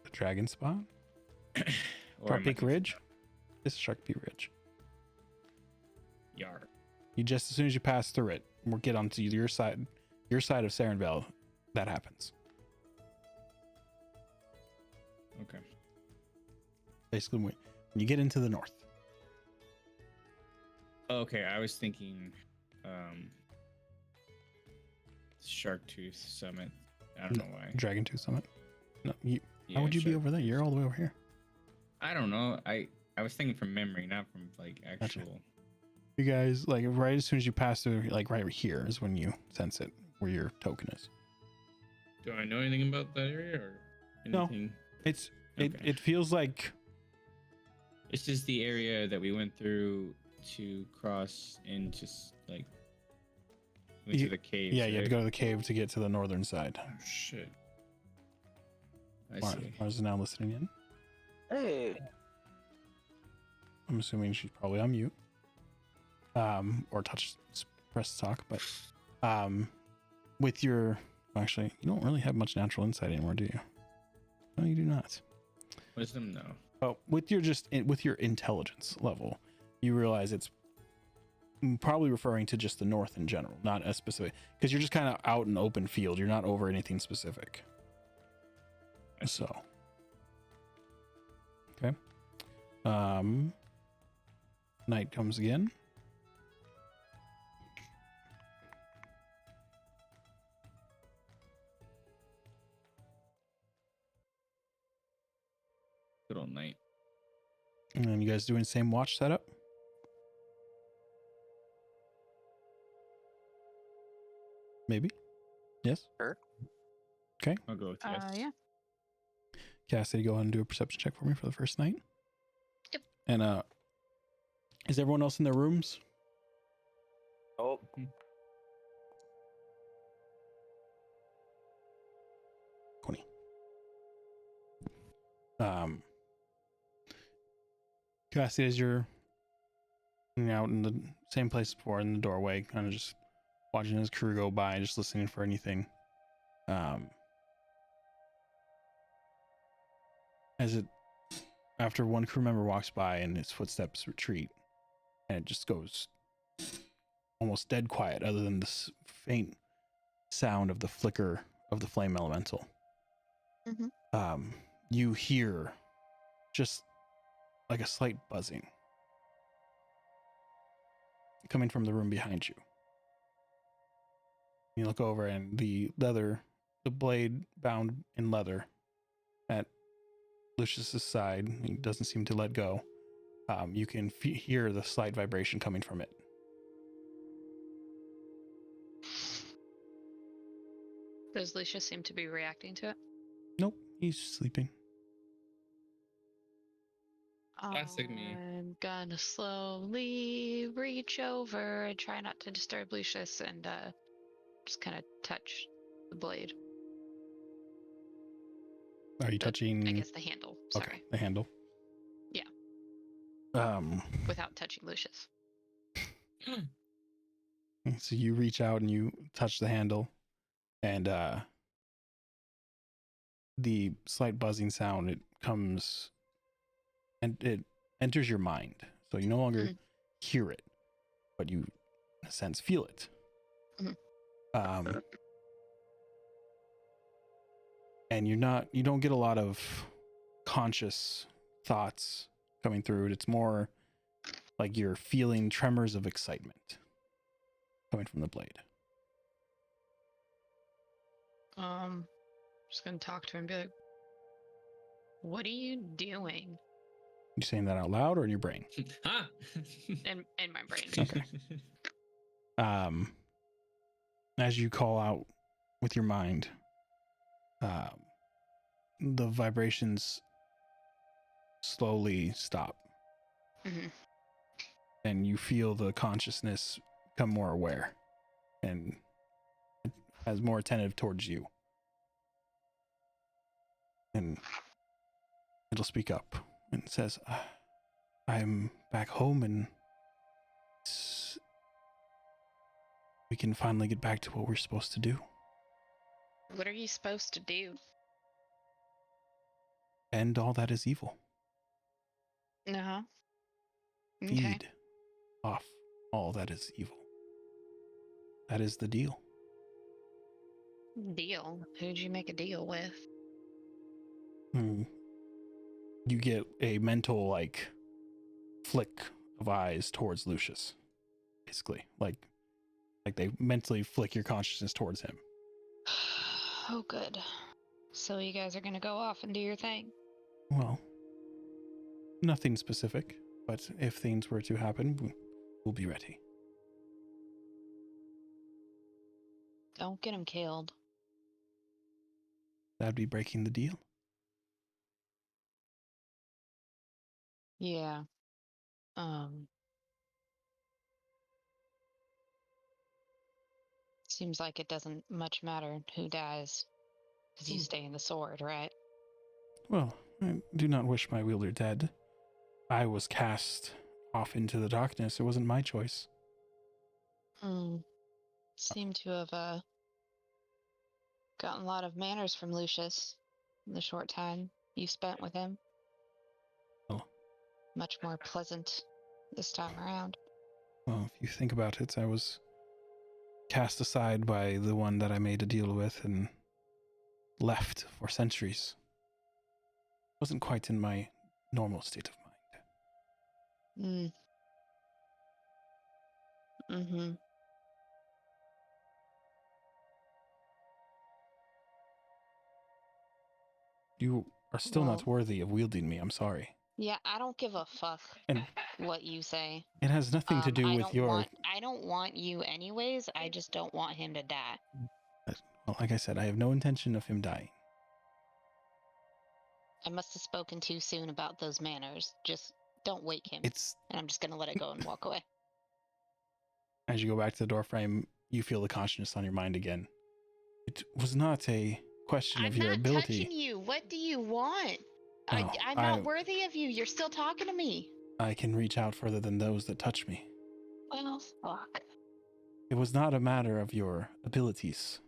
The dragon spot? Or Shark am I Peak thinking Ridge? about- This is Shark Peak Ridge. Yar. You just, as soon as you pass through it, we'll get onto your side of Sarenvale, that happens. Okay. Basically, when you get into the north. Okay, I was thinking Shark Tooth Summit. I don't know why. Dragon Tooth Summit. No, how Yeah, would you be Shark- over there? You're all the way over here. I don't know. I was thinking from memory, not from like Gotcha. actual. You guys, like, right as soon as you pass through, like, right here is when you sense it, where your token is. Do I know anything about that area or No. anything? It Okay. feels like It's just the area that we went through to cross into like went You- to the cave. you had to go to the cave to get to the northern side. Oh shit. I Mars see. is now listening in. Hey, I'm assuming she's probably on mute. Or press talk, but with your actually, you don't really have much natural insight anymore, do you? No, you do not. Wisdom, no. Oh, with your intelligence level, you realize it's probably referring to just the north in general, not a specific, because you're just kind of out in open field. You're not over anything specific. So, okay. Night comes again. Good old night. And then you guys doing the same watch setup? Maybe? Yes? I'll go with yes. Yeah. Cassidy, go ahead and do a perception check for me for the first night. Yep. And is everyone else in their rooms? oh, 20. Cassidy, as you're out in the same place before in the doorway, kind of just watching his crew go by, just listening for anything. After one crew member walks by and his footsteps retreat, and it just goes almost dead quiet, other than this faint sound of the flicker of the flame elemental. Mhm. You hear just like a slight buzzing coming from the room behind you. You look over, and the blade bound in leather at Lucius's side, he doesn't seem to let go. You can hear the slight vibration coming from it. Does Lucia seem to be reacting to it? Nope, he's sleeping. Classic me. I'm gonna slowly reach over and try not to disturb Lucius and just kind of touch the blade. Are you touching? I guess the handle. Sorry. Okay, the handle. Yeah. Without touching Lucius. So you reach out and you touch the handle, and the slight buzzing sound, it comes and it enters your mind. So you no longer hear it, but you, in a sense, feel it. And you don't get a lot of conscious thoughts coming through it. It's more like you're feeling tremors of excitement coming from the blade. Just gonna talk to him and be like, "What are you doing?" You saying that out loud or in your brain? Huh? In my brain. Okay. As you call out with your mind, the vibrations slowly stop, and you feel the consciousness become more aware and as more attentive towards you. And it'll speak up and says, "I'm back home, and we can finally get back to what we're supposed to do. What are you supposed to do? End all that is evil. Uh-huh. Okay. Feed off all that is evil. That is the deal. Deal? Who'd you make a deal with? You get a mental, like, flick of eyes towards Lucius. Basically. Like they mentally flick your consciousness towards him. Oh, good. So you guys are gonna go off and do your thing? Well, nothing specific, but if things were to happen, we'll be ready. Don't get him killed. That'd be breaking the deal. Yeah. Seems like it doesn't much matter who dies, because you stay in the sword, right? Well, I do not wish my wielder dead. I was cast off into the darkness. It wasn't my choice. Seem to have gotten a lot of manners from Lucius in the short time you spent with him. Well, Much more pleasant this time around. well, if you think about it, I was cast aside by the one that I made a deal with and left for centuries. Wasn't quite in my normal state of mind. Mm-hmm. You are still not Well- worthy of wielding me. I'm sorry. Yeah, I don't give a fuck And what you say. it has nothing to do with your... I don't want you anyways. I just don't want him to die. Well, like I said, I have no intention of him dying. I must have spoken too soon about those manners. Just don't wake him. It's... And I'm just gonna let it go and walk away. As you go back to the doorframe, you feel the consciousness on your mind again. It was not a question of your ability. I'm not touching you. What do you want? Oh, I'm not worthy of you. You're still talking to me. I can reach out further than those that touch me. Well, fuck. It was not a matter of your abilities.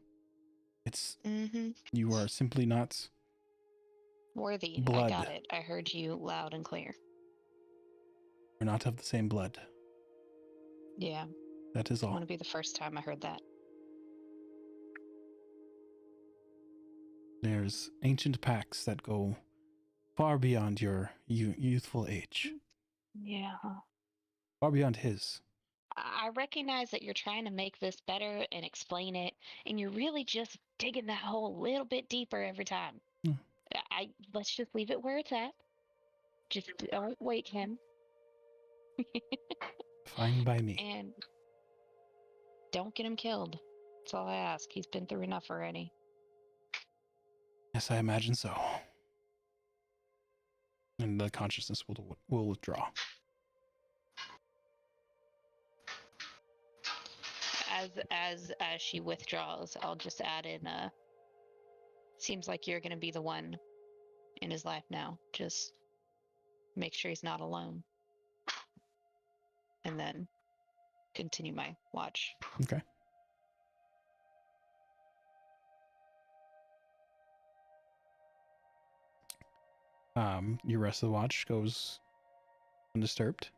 It's... You are simply not... Worthy. Blood. I got it. I heard you loud and clear. We're not of the same blood. Yeah. That is I all. want to be the first time I heard that. There's ancient pacts that go far beyond your youthful age. Yeah. Far beyond his. I recognize that you're trying to make this better and explain it, and you're really just digging that hole a little bit deeper every time. Let's just leave it where it's at. Just don't wake him. Fine by me. And don't get him killed. That's all I ask. He's been through enough already. Yes, I imagine so. And the consciousness will withdraw. As she withdraws, I'll just add in seems like you're gonna be the one in his life now. Just make sure he's not alone. And then continue my watch. Okay. Your rest of the watch goes undisturbed,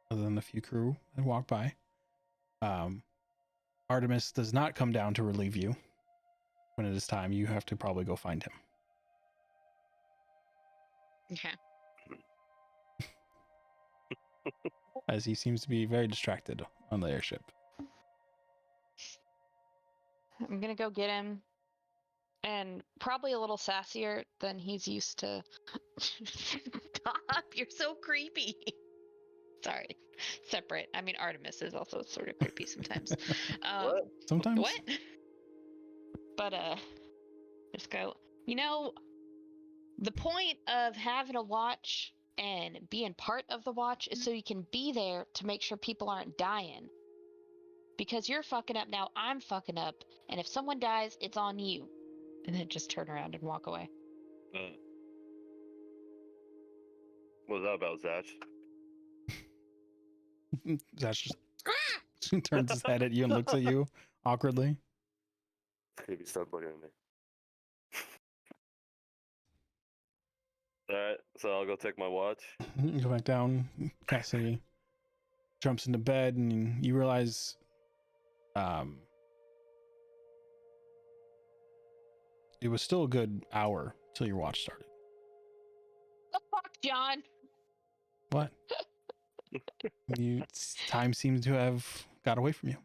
other than a few crew that walk by. Artemis does not come down to relieve you. When it is time, you have to probably go find him. Okay. As he seems to be very distracted on the airship. I'm gonna go get him. And probably a little sassier than he's used to. Stop! You're so creepy. Sorry. Separate. I mean, Artemis is also sort of creepy sometimes. What? Sometimes? What? But, just go. You know, the point of having a watch and being part of the watch is so you can be there to make sure people aren't dying. Because you're fucking up now, I'm fucking up. And if someone dies, it's on you. And then just turn around and walk away. What was that about, Zach? Zach just turns his head at you and looks at you awkwardly. Maybe stop looking at me. Alright, so I'll go take my watch. You go back down. Cassidy jumps into bed, and you realize it was still a good hour till your watch started. The fuck, John? What? Time seems to have got away from you.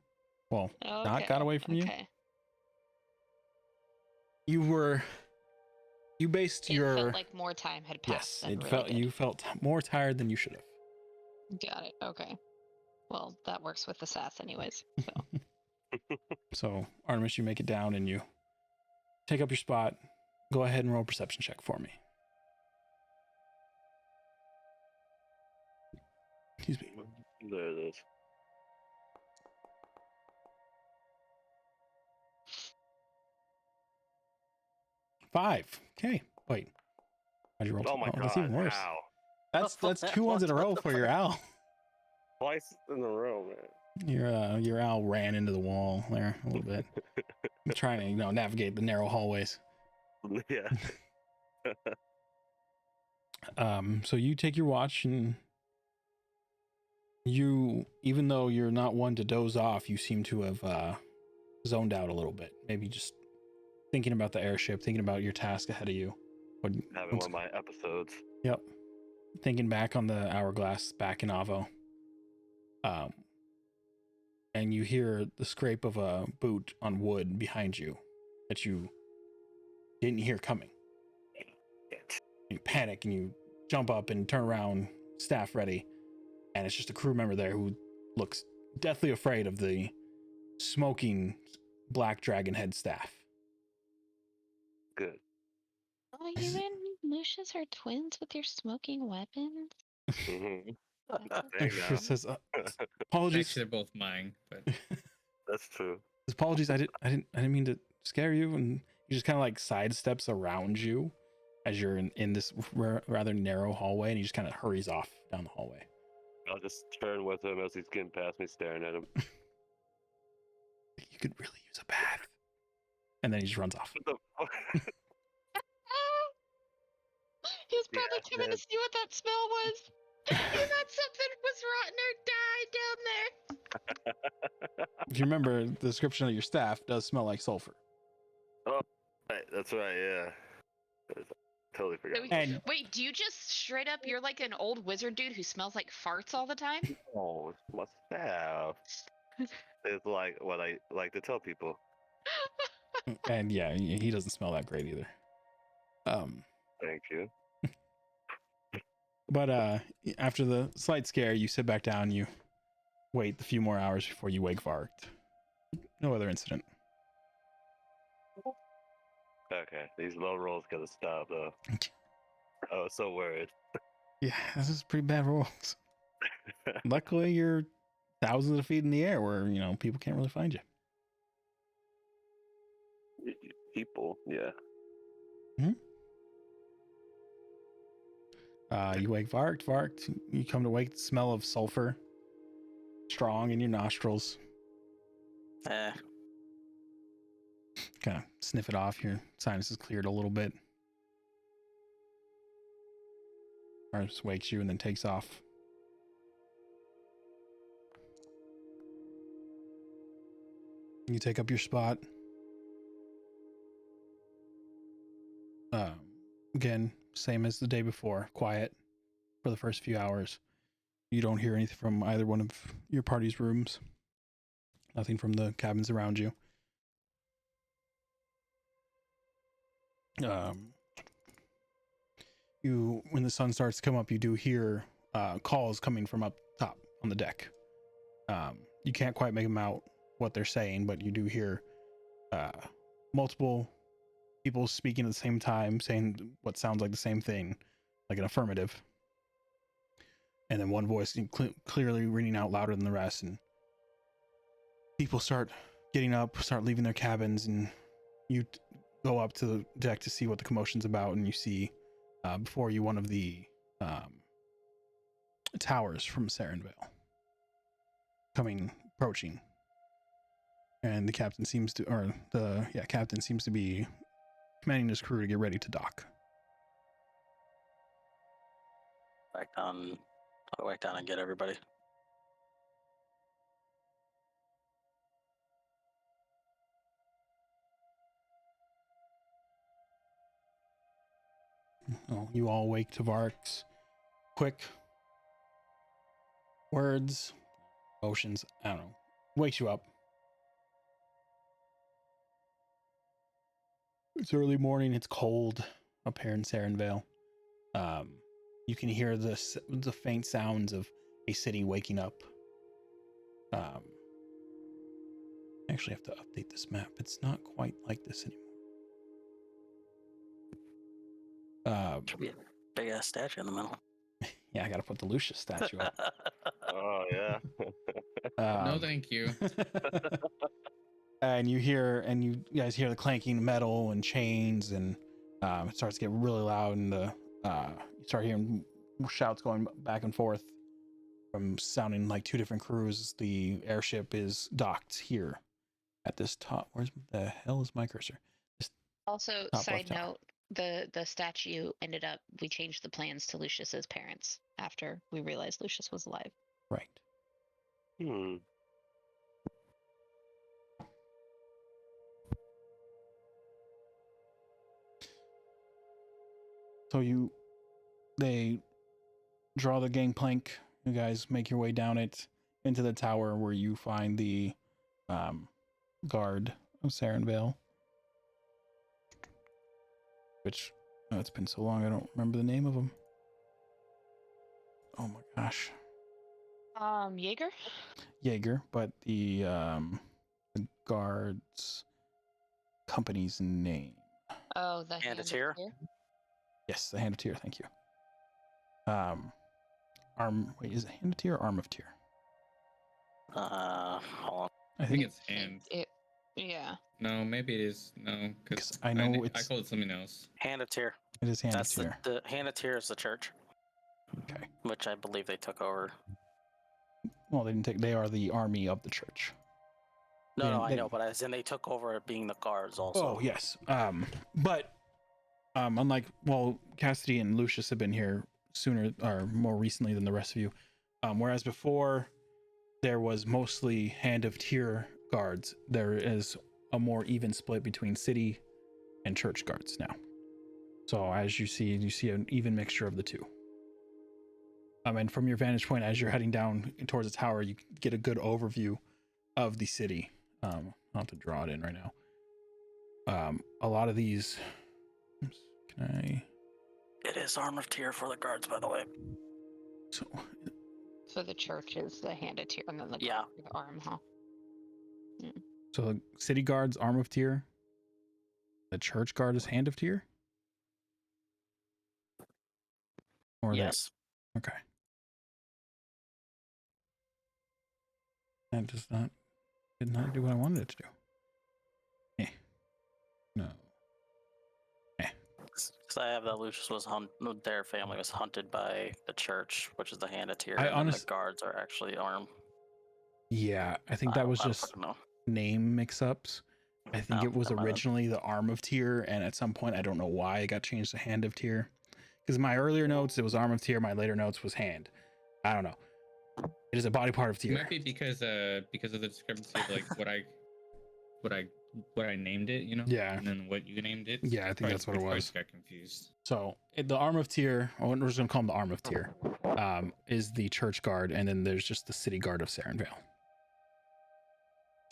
Well, not got away from you. Okay. You based It your felt like more time had passed. yes. Than It really felt did. you felt more tired than you should have. Got it. Okay. Well, that works with the sass, anyways. So. So, Artemis, you make it down and you take up your spot. Go ahead and roll a perception check for me. Excuse me. There it is. Five. Okay. Wait. How'd you roll? Oh my god! That's even worse. How? That's 2 ones in a row for your owl. Twice in a row, man. Your owl ran into the wall there a little bit. I'm trying to navigate the narrow hallways. Yeah. So you take your watch, and you, even though you're not one to doze off, you seem to have zoned out a little bit. Maybe just thinking about the airship, thinking about your task ahead of you. Having one of my episodes. Yep. Thinking back on the hourglass back in Avo. And you hear the scrape of a boot on wood behind you that you didn't hear coming. You panic and you jump up and turn around, staff ready, and it's just a crew member there who looks deathly afraid of the smoking black dragon head staff. Good. Oh, you and Lucius are twins with your smoking weapons? Mm-hmm. And she says, apologies. Actually, they're both mine, but That's true. Apologies, I didn't mean to scare you. And he just kind of like sidesteps around you as you're in this rather narrow hallway, and he just kind of hurries off down the hallway. I'll just turn with him as he's getting past me, staring at him. You could really use a bath. And then he just runs off. What the fuck? He was probably Yeah, coming man. to see what that smell was. He thought something was rotten or died down there. If you remember, the description of your staff does smell like sulfur. Right, that's right, yeah. Totally forgot. And Wait, do you just straight up, you're like an old wizard dude who smells like farts all the time? Oh, it's my staff. It's like what I like to tell people. yeah, he doesn't smell that great either. Thank you. But after the slight scare, you sit back down, you wait a few more hours before you wake Vark. No other incident. Okay, these low rolls gotta stop though. I was so worried. Yeah, this is pretty bad rolls. Luckily, you're thousands of feet in the air where, people can't really find you. People, yeah. You wake Vark. Vark, you come to wake the smell of sulfur strong in your nostrils. Eh. Kind of sniff it off. Your sinuses cleared a little bit. Artemis wakes you and then takes off. You take up your spot. Again, same as the day before. Quiet for the first few hours. You don't hear anything from either one of your party's rooms. Nothing from the cabins around you. When the sun starts to come up, you do hear calls coming from up top on the deck. You can't quite make them out what they're saying, but you do hear multiple people speaking at the same time, saying what sounds like the same thing, like an affirmative. And then one voice clearly ringing out louder than the rest, and people start getting up, start leaving their cabins, and you go up to the deck to see what the commotion's about, and you see before you one of the towers from Sarenvale approaching. And the captain seems to, captain seems to be commanding his crew to get ready to dock. Back down. I'll go back down and get everybody. Oh, you all wake Tavarek's quick words, motions, I don't know, wakes you up. It's early morning. It's cold up here in Sarenvale. You can hear the faint sounds of a city waking up. I actually have to update this map. It's not quite like this anymore. Should be a big ass statue in the middle. Yeah, I got to put the Lucius statue up. Oh yeah. No, thank you. And you guys hear the clanking metal and chains, and it starts to get really loud, and you start hearing shouts going back and forth from sounding like two different crews. The airship is docked here at this top. Where's the hell is my cursor? Also, Top side left tower. note, the statue ended up, we changed the plans to Lucius's parents after we realized Lucius was alive. Right. Hmm. So they draw the gangplank. You guys make your way down it into the tower where you find the guard of Sarenvale. Which, it's been so long I don't remember the name of them. Oh my gosh. Jaeger? Jaeger, but the guard's company's name. Oh, the Hand of Tyr? Yes, the Hand of Tyr, thank you. Is it Hand of Tyr or Arm of Tyr? Hold on. I think it's hand. Yeah. No, maybe it is. No, because I know I call it something else. Hand of Tyr. It is Hand That's of Tyr. the Hand of Tyr is the church. Okay. Which I believe they took over. Well, they didn't take. They are the army of the church. No, I know, but as in they took over being the guards also. Oh yes. But unlike, Cassidy and Lucius have been here sooner or more recently than the rest of you. Whereas before there was mostly Hand of Tyr guards, there is a more even split between city and church guards now. So as you see an even mixture of the two. And from your vantage point, as you're heading down towards the tower, you get a good overview of the city. I'll have to draw it in right now. A lot of these. It is Arm of Tyr for the guards, by the way. So the church is the Hand of Tyr, and then the arm, huh? So the city guard's Arm of Tyr. The church guard is Hand of Tyr. Or yes. Okay. That did not do what I wanted it to do. No. Because I have that Lucius their family was hunted by the church, which is the Hand of Tyr, and the guards are actually armed. Yeah, I think that was just name mix-ups. I think it was originally the Arm of Tyr, and at some point, I don't know why it got changed to Hand of Tyr. Because my earlier notes, it was Arm of Tyr. My later notes was Hand. I don't know. It is a body part of Tyr. It might be because of the discrepancy of like what I named it, Yeah. and then what you named it. Yeah, I think that's what it was. Got confused. So the Arm of Tyr, or we're just gonna call him the Arm of Tyr, is the church guard, and then there's just the city guard of Sarenvale.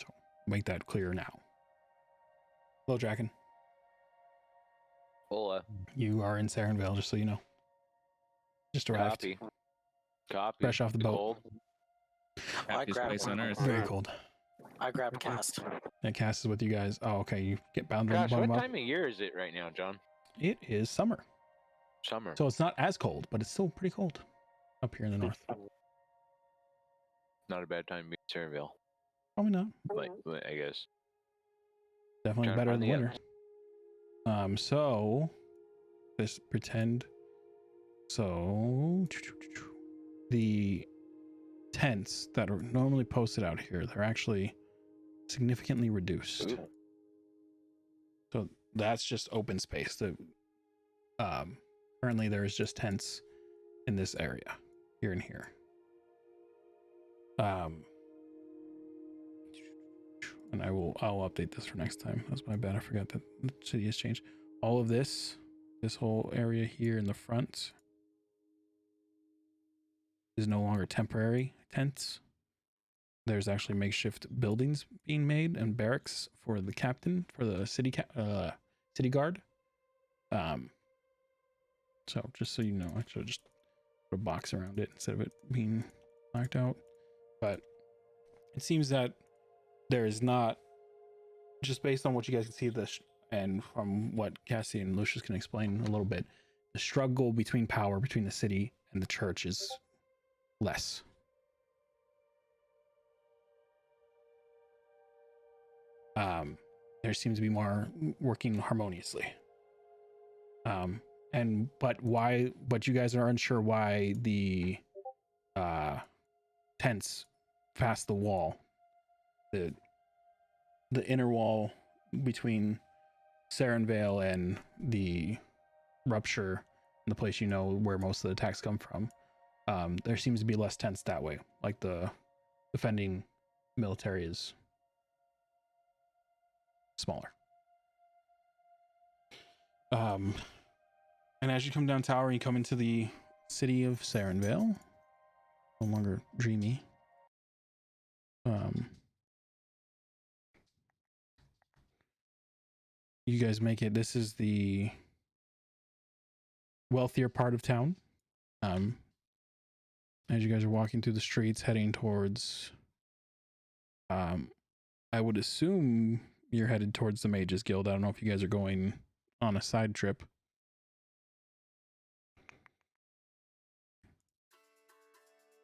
So make that clear now. Hello, Draken. Hola. You are in Sarenvale, just so you know. Just arrived. Copy. Fresh off the boat. Cold. Happiest place on earth. Very cold. I grabbed Cast. And Cass is with you guys. Oh, okay. You get bound Gosh, on what up. time of year is it right now, John? It is summer. Summer. So it's not as cold, but it's still pretty cold up here in the north. Not a bad time to be in Sarenville. Probably not. But I guess. Definitely Trying to better find in the the winter. So let's pretend. So the tents that are normally posted out here, they're actually significantly reduced. Ooh. So that's just open space. Currently there is just tents in this area, here and here. And I'll update this for next time. That's my bad. I forgot that the city has changed. All of this whole area here in the front is no longer temporary tents. There's actually makeshift buildings being made and barracks for the captain, for the city guard. So just so you know, I should just put a box around it instead of it being knocked out. But it seems that there is not, just based on what you guys can see and from what Cassie and Lucius can explain a little bit, the struggle between power between the city and the church is less. There seems to be more working harmoniously. But you guys are unsure why the tents past the wall, the inner wall between Sarenvale and the rupture, the place you know where most of the attacks come from. There seems to be less tents that way, like the defending military is smaller. And as you come down tower, you come into the city of Sarenvale, no longer dreamy. You guys make it. This is the wealthier part of town. As you guys are walking through the streets, heading towards, I would assume you're headed towards the Mages Guild. I don't know if you guys are going on a side trip.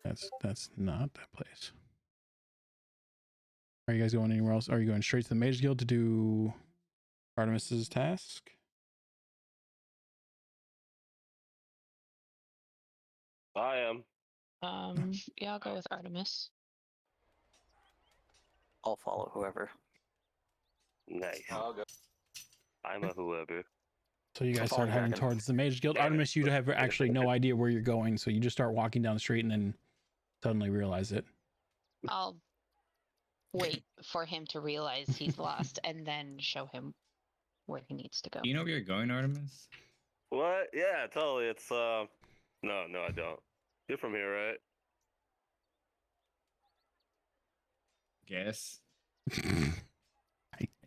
That's not that place. Are you guys going anywhere else? Are you going straight to the Mages Guild to do Artemis's task? I am. Yeah, I'll go with Artemis. I'll follow whoever. Nice. I'll go. I'm a whoever. So you guys So start far, heading Dragon. towards the Mages Guild. Damn it. Artemis, you have actually no idea where you're going, so you just start walking down the street and then suddenly realize it. I'll wait for him to realize he's lost and then show him where he needs to go. Do you know where you're going, Artemis? What? Yeah, totally. It's no, I don't. You're from here, right? Guess. I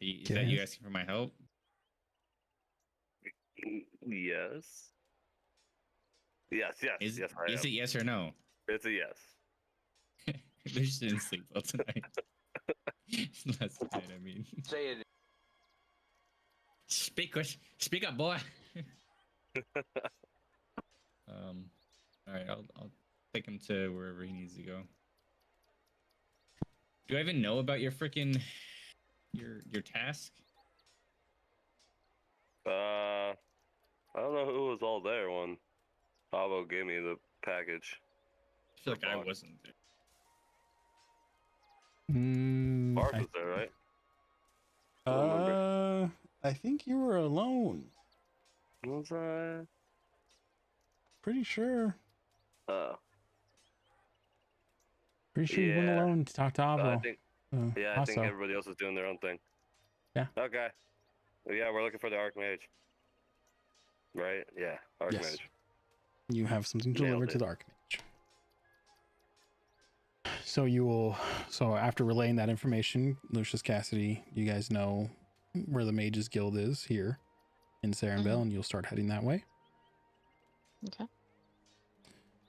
Is that you guess. asking for my help? Yes. Yes, Is I am. it yes or no? It's a yes. Lucius didn't sleep well tonight. Last night, I mean. Say it. Speak up, boy. All right, I'll take him to wherever he needs to go. Do I even know about your freaking your task? I don't know who was all there when Pavo gave me the package. I feel like I Fuck. wasn't there. Mark was there, right? I think you were alone. Was I? Pretty sure. Pretty sure you went Yeah. alone to talk to I Avo. think. Yeah, I think everybody else is doing their own thing. Yeah. Okay. Well, yeah, we're looking for the Archmage. Right? Yeah, Archmage. Yes. You have something Nailed delivered to it. the Archmage. So after relaying that information, Lucius, Cassidy, you guys know where the Mages Guild is here in Sarenvale, and you'll start heading that way. Okay.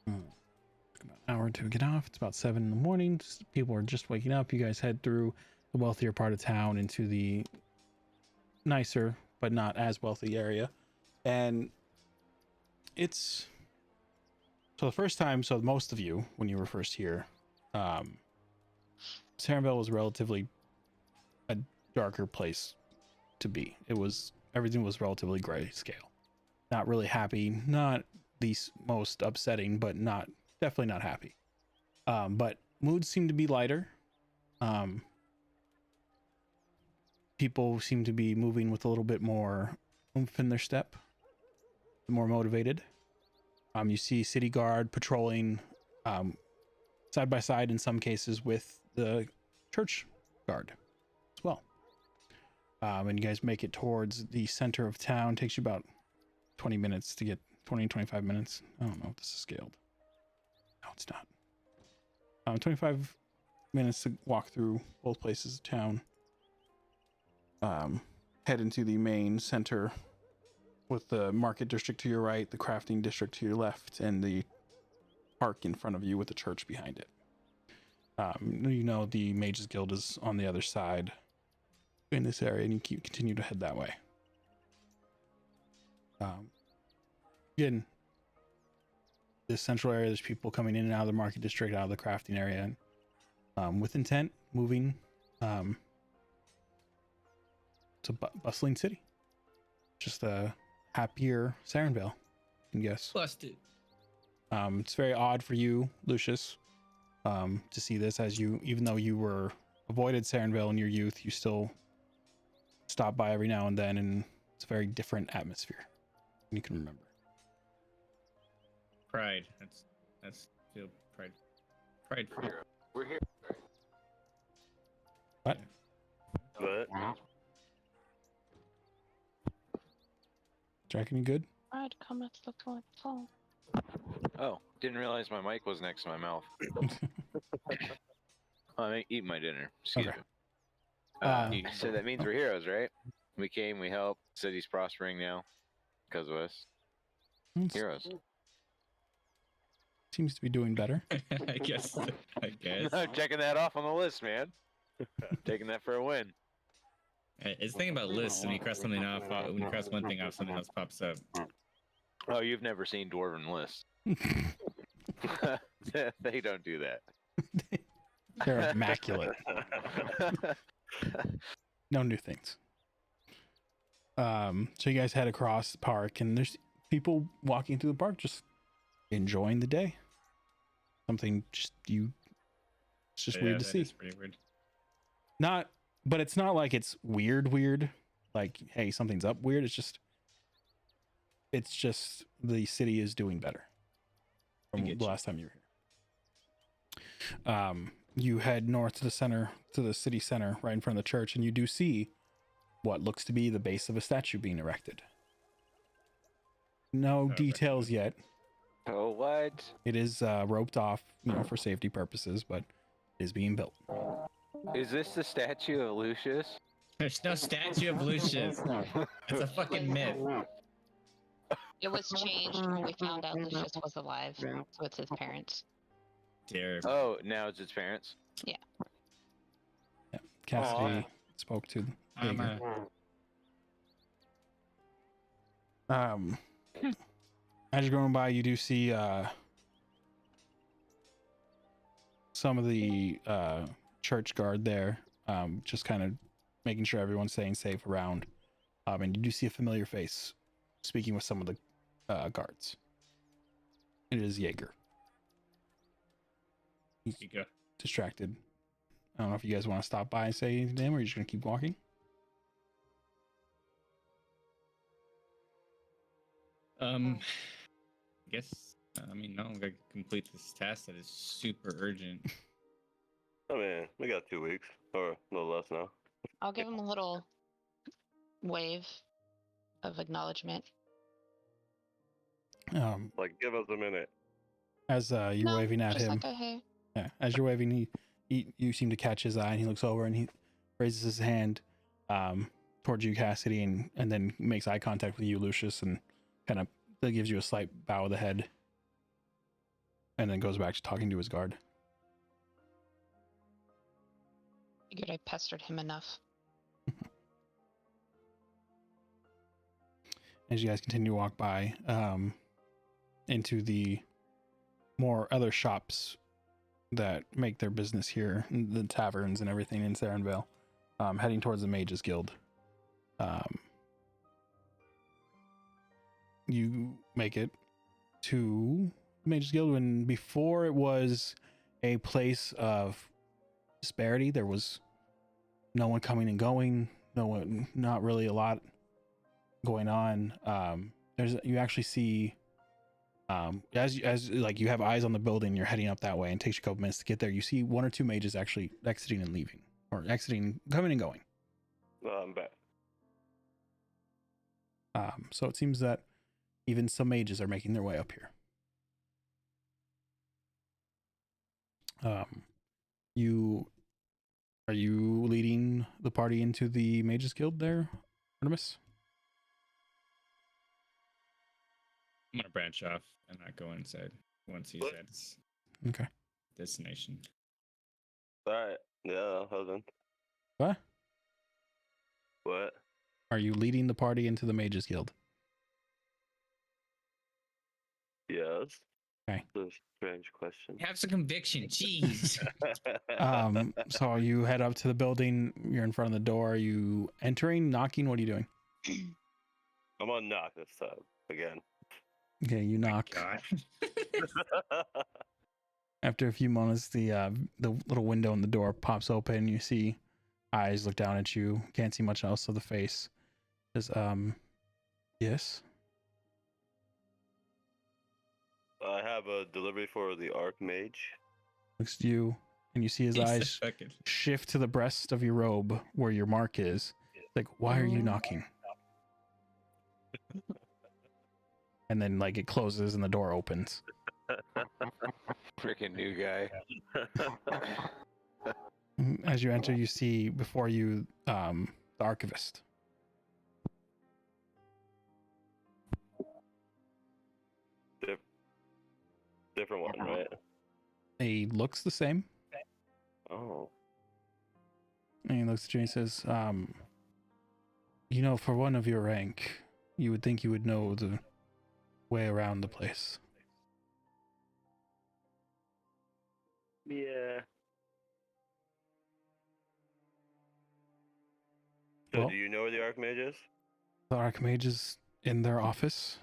About an hour to get off. It's about 7 in the morning. People are just waking up. You guys head through the wealthier part of town into the nicer but not as wealthy area, and it's so the first time. So most of you, when you were first here, Sarenvale was relatively a darker place to be. Everything was relatively grayscale. Not really happy. Not the most upsetting, but definitely not happy. But moods seem to be lighter. people seem to be moving with a little bit more oomph in their step, more motivated. You see city guard patrolling side by side in some cases with the church guard as well. And you guys make it towards the center of town. Takes you about 20 minutes to get 25 minutes. I don't know if this is scaled. No, it's not. 25 minutes to walk through both places of town. Head into the main center with the market district to your right, the crafting district to your left, and the park in front of you with the church behind it. You know the Mages Guild is on the other side in this area, and you continue to head that way. Again, this central area, there's people coming in and out of the market district, out of the crafting area, and with intent, moving. It's a bustling city. Just a happier Sarenvale, you can guess. Busted. It's very odd for you, Lucius, to see this, as you, even though you were avoided Sarenvale in your youth, you still stop by every now and then, and it's a very different atmosphere than you can remember. Pride. That's feel pride. Pride. We're here. What? But Jack, any good? Pride cometh before the fall. Oh, didn't realize my mic was next to my mouth. I'm eating my dinner. Excuse Okay. me. So that means we're heroes, right? We came, we helped. City's prospering now because of us. Heroes. Seems to be doing better. I guess. I'm checking that off on the list, man. Taking that for a win. It's the thing about lists. When you cross something off, when you cross one thing off, something else pops up. Oh, you've never seen Dwarven lists. They don't do that. They're immaculate. No new things. So you guys head across the park, and there's people walking through the park just enjoying the day. Something it's just weird to see. It's pretty weird. But it's not like it's weird. Like, hey, something's up weird. It's just the city is doing better from the last time you were here. You head north to the center, to the city center, right in front of the church, and you do see what looks to be the base of a statue being erected. No details yet. Oh, what? It is roped off, for safety purposes, but it is being built. Is this the statue of Lucius? There's no statue of Lucius. It's a fucking myth. It was changed when we found out Lucius was alive, so it's his parents. Dear. Oh, now it's its parents? Yeah. Cassidy spoke to Jaeger. As you're going by, you do see some of the church guard there, just kind of making sure everyone's staying safe around. And you do see a familiar face speaking with some of the guards. It is Jaeger. He's You go. distracted. I don't know if you guys want to stop by and say anything to him, or you're just gonna keep walking. I guess. No, I'm gonna complete this task that is super urgent. I mean, we got 2 weeks or a little less now. I'll give him a little wave of acknowledgement. Like, give us a minute. As you're No, waving at just him, like a hey. yeah, as you're waving, you seem to catch his eye, and he looks over and he raises his hand towards you, Cassidy, and then makes eye contact with you, Lucius, and kind of gives you a slight bow of the head, and then goes back to talking to his guard. Figured I pestered him enough. As you guys continue to walk by into the more other shops that make their business here, the taverns and everything in Sarenvale, heading towards the Mages Guild. You make it to the Mages Guild, and before it was a place of disparity. There was no one coming and going, not really a lot going on. You actually see, as like you have eyes on the building, you're heading up that way, and it takes you a couple minutes to get there. You see one or two mages actually exiting and leaving, or exiting, coming and going. I'm back. So it seems that even some mages are making their way up here. Are you leading the party into the Mages Guild there, Artemis? I'm gonna branch off and not go inside once he says Okay. destination. All right. Yeah, hold on. What? What? Are you leading the party into the Mages Guild? Yes. Okay. That's a strange question. Have some conviction, jeez. So you head up to the building. You're in front of the door. Are you entering, knocking? What are you doing? I'm gonna knock this time again. Okay, you knock. God. After a few moments, the little window in the door pops open. You see eyes look down at you. Can't see much else of the face. Says, yes. I have a delivery for the Archmage. Looks at you, and you see his eyes shift to the breast of your robe where your mark is. Like, why are you knocking? And then, like, it closes and the door opens. Freaking new guy. As you enter, you see before you the archivist. Different one, right? He looks the same. Oh. And he looks at you and he says, you know, for one of your rank, you would think you would know the way around the place. Yeah. So Well, do you know where the Archmage is? the Archmage is in their office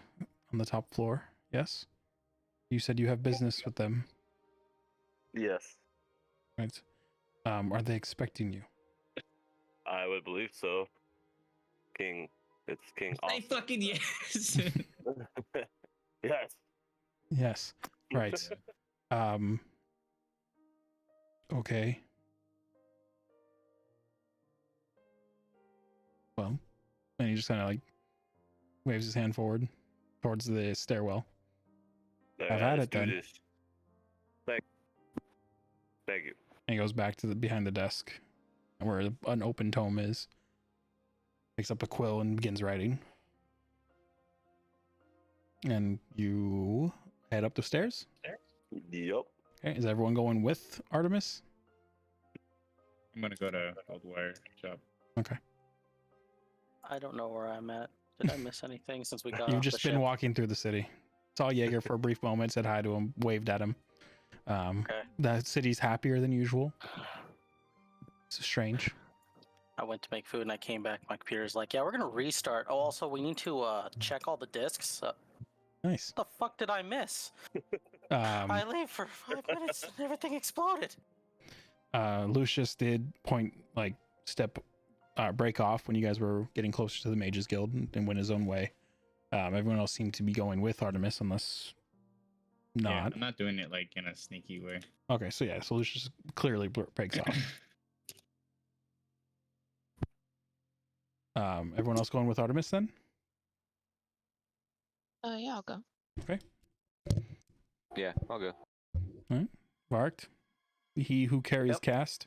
on the top floor, yes? You said you have business with them, Yes. right? Are they expecting you? I would believe so. It's King Say Austin. fucking yes. Yes. Yes, right. Okay. Well, and he just kind of like waves his hand forward towards the stairwell. I've had let's it do then. this. Thank you. And he goes back to behind the desk where an open tome is. Picks up a quill and begins writing. And you head up the stairs? Yep. Okay, is everyone going with Artemis? I'm gonna go to Goldwire shop. Okay. I don't know where I'm at. Did I miss anything since we got You've off just the been ship? walking through the city. Saw Jaeger for a brief moment, said hi to him, waved at him. Okay. The city's happier than usual. It's strange. I went to make food and I came back. My computer's like, yeah, we're gonna restart. Oh, also, we need to check all the discs. Nice. What the fuck did I miss? I leave for 5 minutes and everything exploded. Lucius did break off when you guys were getting closer to the Mages Guild and went his own way. Everyone else seemed to be going with Artemis, unless not. Yeah, I'm not doing it like in a sneaky way. Okay, so yeah, so Lucius clearly breaks off. Everyone else going with Artemis then? Yeah, I'll go. Yeah, I'll go. Marked. He who carries cast.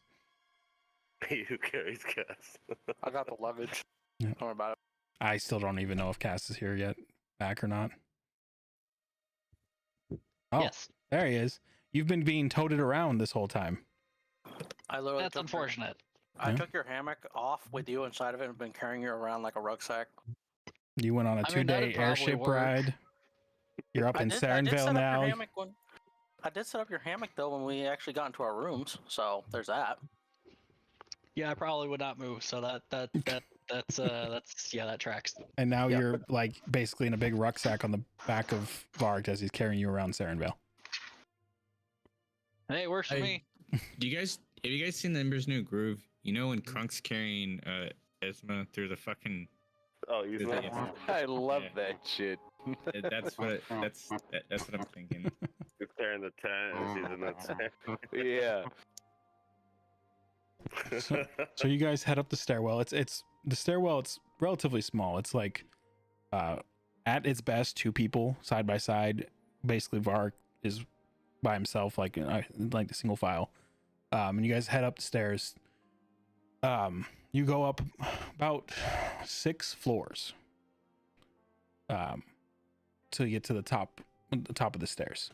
He who carries gas. I got the luggage. Yeah. Don't worry about it. I still don't even know if Cass is here yet, back or not. Oh, Yes, there he is. You've been being toted around this whole time. I literally that's unfortunate. I Yeah. took your hammock off with you inside of it and been carrying you around like a rucksack. You went on a I mean, that'd 2-day probably airship work. ride. You're up in I did Sarenville set up now. your hammock I did set up your hammock though when we actually got into our rooms, so there's that. Yeah, I probably would not move. So that's that tracks. And now Yep. you're like basically in a big rucksack on the back of Varg as he's carrying you around Sarenville. Hey, works for Hey. me. Have you guys seen the Ember's New Groove? You know when Krunk's carrying charisma through the fucking. Oh, you through know? the- I love Yeah. that shit. That's what I'm thinking. You're clearing the tent and she's in the Yeah. So, so you guys head up the stairwell. It's the stairwell. It's relatively small. It's like, at its best, two people side by side. Basically, Vark is by himself, like the single file. And you guys head up the stairs. You go up about 6 floors. Till you get to the top of the stairs.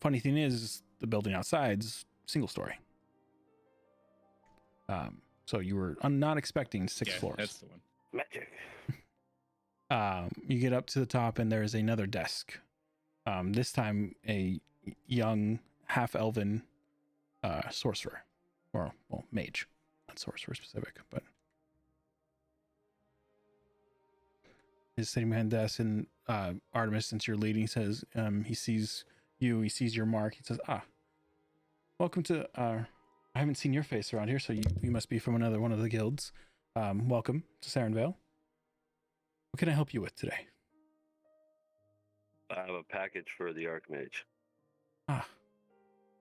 Funny thing is, the building outside's single story. So you were not expecting 6 floors. That's the one. Magic. You get up to the top and there is another desk. This time a young half-elven sorcerer, or well, mage, not sorcerer specific, but is sitting behind the desk. And Artemis, since you're leading, says he sees you, he sees your mark. He says, welcome to. I haven't seen your face around here, so you must be from another one of the guilds. Welcome to Sarenvale. What can I help you with today? I have a package for the Archmage.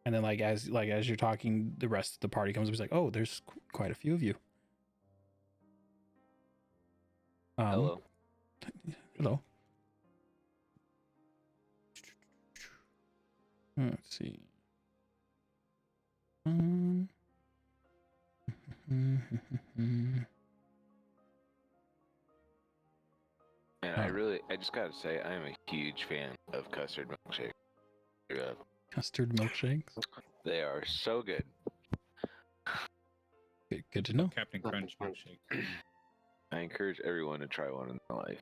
And then as you're talking, the rest of the party comes up. He's like, oh, there's quite a few of you. Hello. Hello. Let's see. And I just gotta say, I am a huge fan of custard milkshake. Custard milkshakes. They are so good. Good to know. Captain Crunch milkshake. I encourage everyone to try one in their life.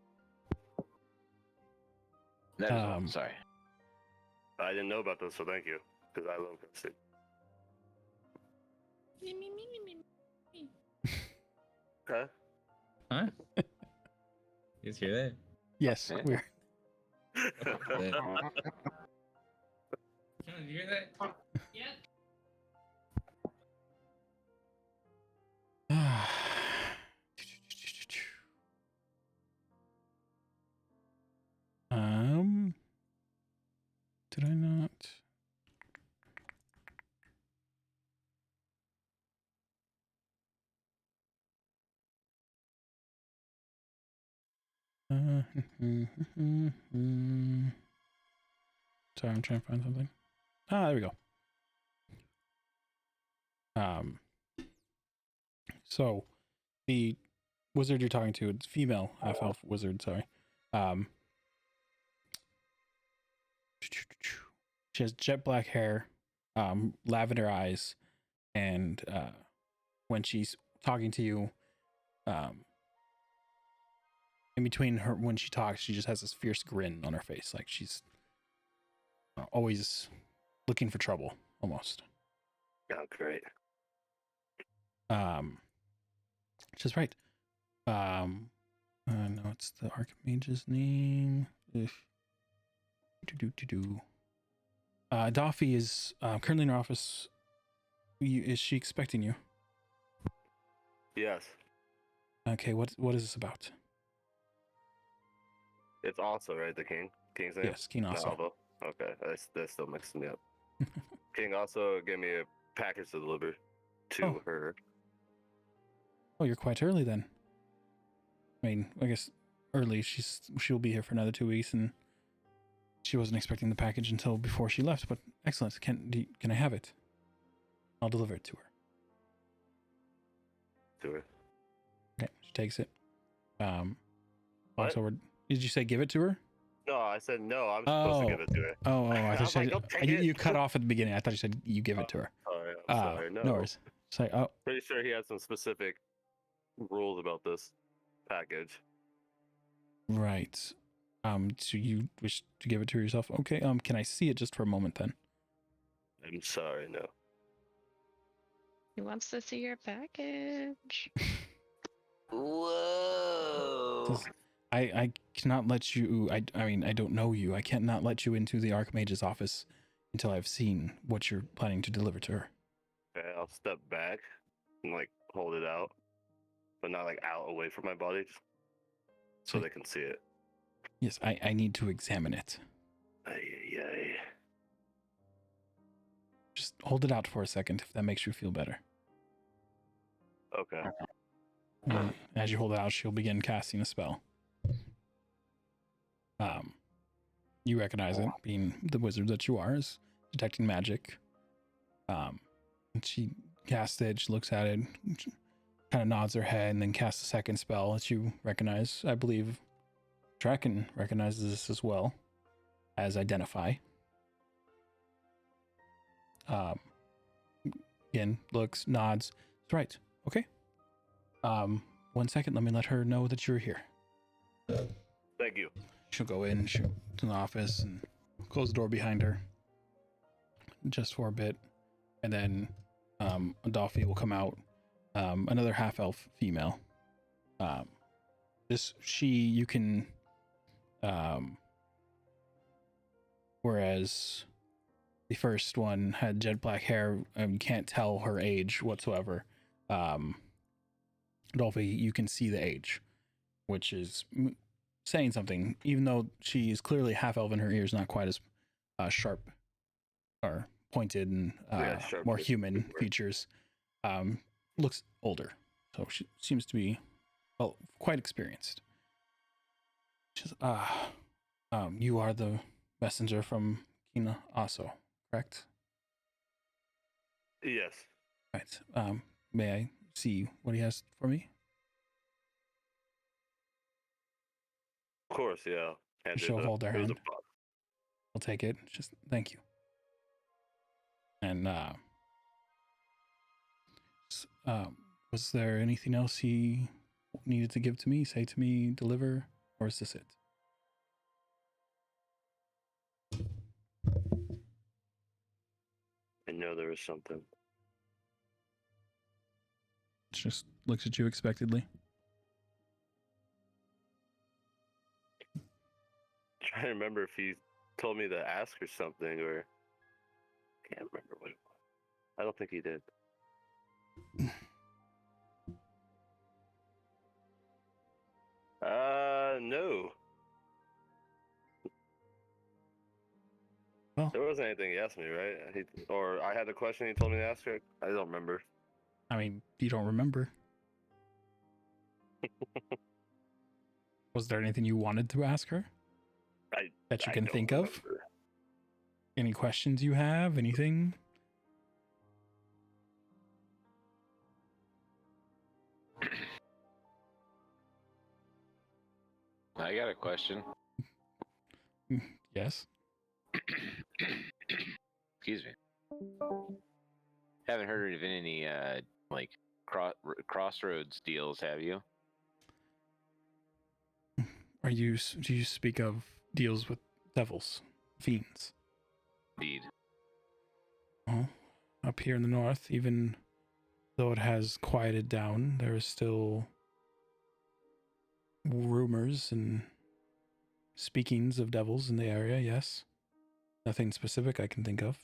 That is all. Sorry. I didn't know about this, so thank you, because I love custard. Okay. Huh? You guys hear that? Yes, Yeah. we're. John, you hear that? Yeah. Did I not? Sorry, I'm trying to find something. There we go. So the wizard you're talking to, it's female half-elf wizard, sorry. She has jet black hair, lavender eyes, and when she's talking to you, in between her, when she talks, she just has this fierce grin on her face, like she's always looking for trouble, almost. Oh, great. She's right. No, it's the Archmage's name. Daffy is currently in her office. Is she expecting you? Yes. Okay, what is this about? It's also, right, the king? King's name? Yes, King also. Alva. Okay, that still mixes me up. King also gave me a package to deliver to her. Oh, you're quite early then. I mean, I guess early. She'll be here for another 2 weeks, and she wasn't expecting the package until before she left. But excellent. Can I have it? I'll deliver it to her. To her. Okay, she takes it. What? Also, did you say give it to her? No, I said no. I'm supposed to give it to her. I thought was like, "Don't take it." you cut off at the beginning. I thought you said you give it to her. Sorry, I'm sorry. No. No worries. It's like, Pretty sure he had some specific rules about this package. right. So you wish to give it to her yourself? Okay. Can I see it just for a moment then? I'm sorry, no. He wants to see your package. Whoa. 'Cause I cannot let you. I mean, I don't know you. I can't not let you into the Archmage's office until I've seen what you're planning to deliver to her. Okay, I'll step back and hold it out. but not like out away from my body, just so they can see it. Yes, I need to examine it. Ay. Just hold it out for a second if that makes you feel better. Okay. And as you hold it out, she'll begin casting a spell. You recognize it, being the wizard that you are, as detecting magic. And she casts it, she looks at it, kind of nods her head, and then casts a second spell that you recognize. I believe Draken recognizes this as well as Identify. Again, looks, nods. That's right. Okay. 1 second, let me let her know that you're here. Thank you. She'll go in to the office and close the door behind her just for a bit. And then Adolphe will come out, another half-elf female. You can, whereas the first one had jet black hair, and you can't tell her age whatsoever. Adolphe, you can see the age, which is saying something, even though she is clearly half-elf and her ears not quite as sharp or pointed and more human features. Looks older, so she seems to be quite experienced. She's you are the messenger from Kina Aso, correct? Yes. Right. May I see what he has for me? Of course, yeah. She'll hold her hand. I'll take it. Just thank you. And was there anything else he needed to give to me, say to me, deliver, or is this it? I know there was something. Just looks at you expectantly. Trying to remember if he told me to ask her something, or can't remember what it was. I don't think he did. No. Well, there wasn't anything he asked me, right? Or I had a question he told me to ask her. I don't remember. I mean, you don't remember. Was there anything you wanted to ask her that you can think of? Any questions you have? Anything? I got a question. Yes. Excuse me. Haven't heard of any like crossroads deals, have you? Do you speak of deals with devils, fiends? Indeed. Oh, up here in the north, even though it has quieted down, there is still rumors and speakings of devils in the area, yes. Nothing specific I can think of.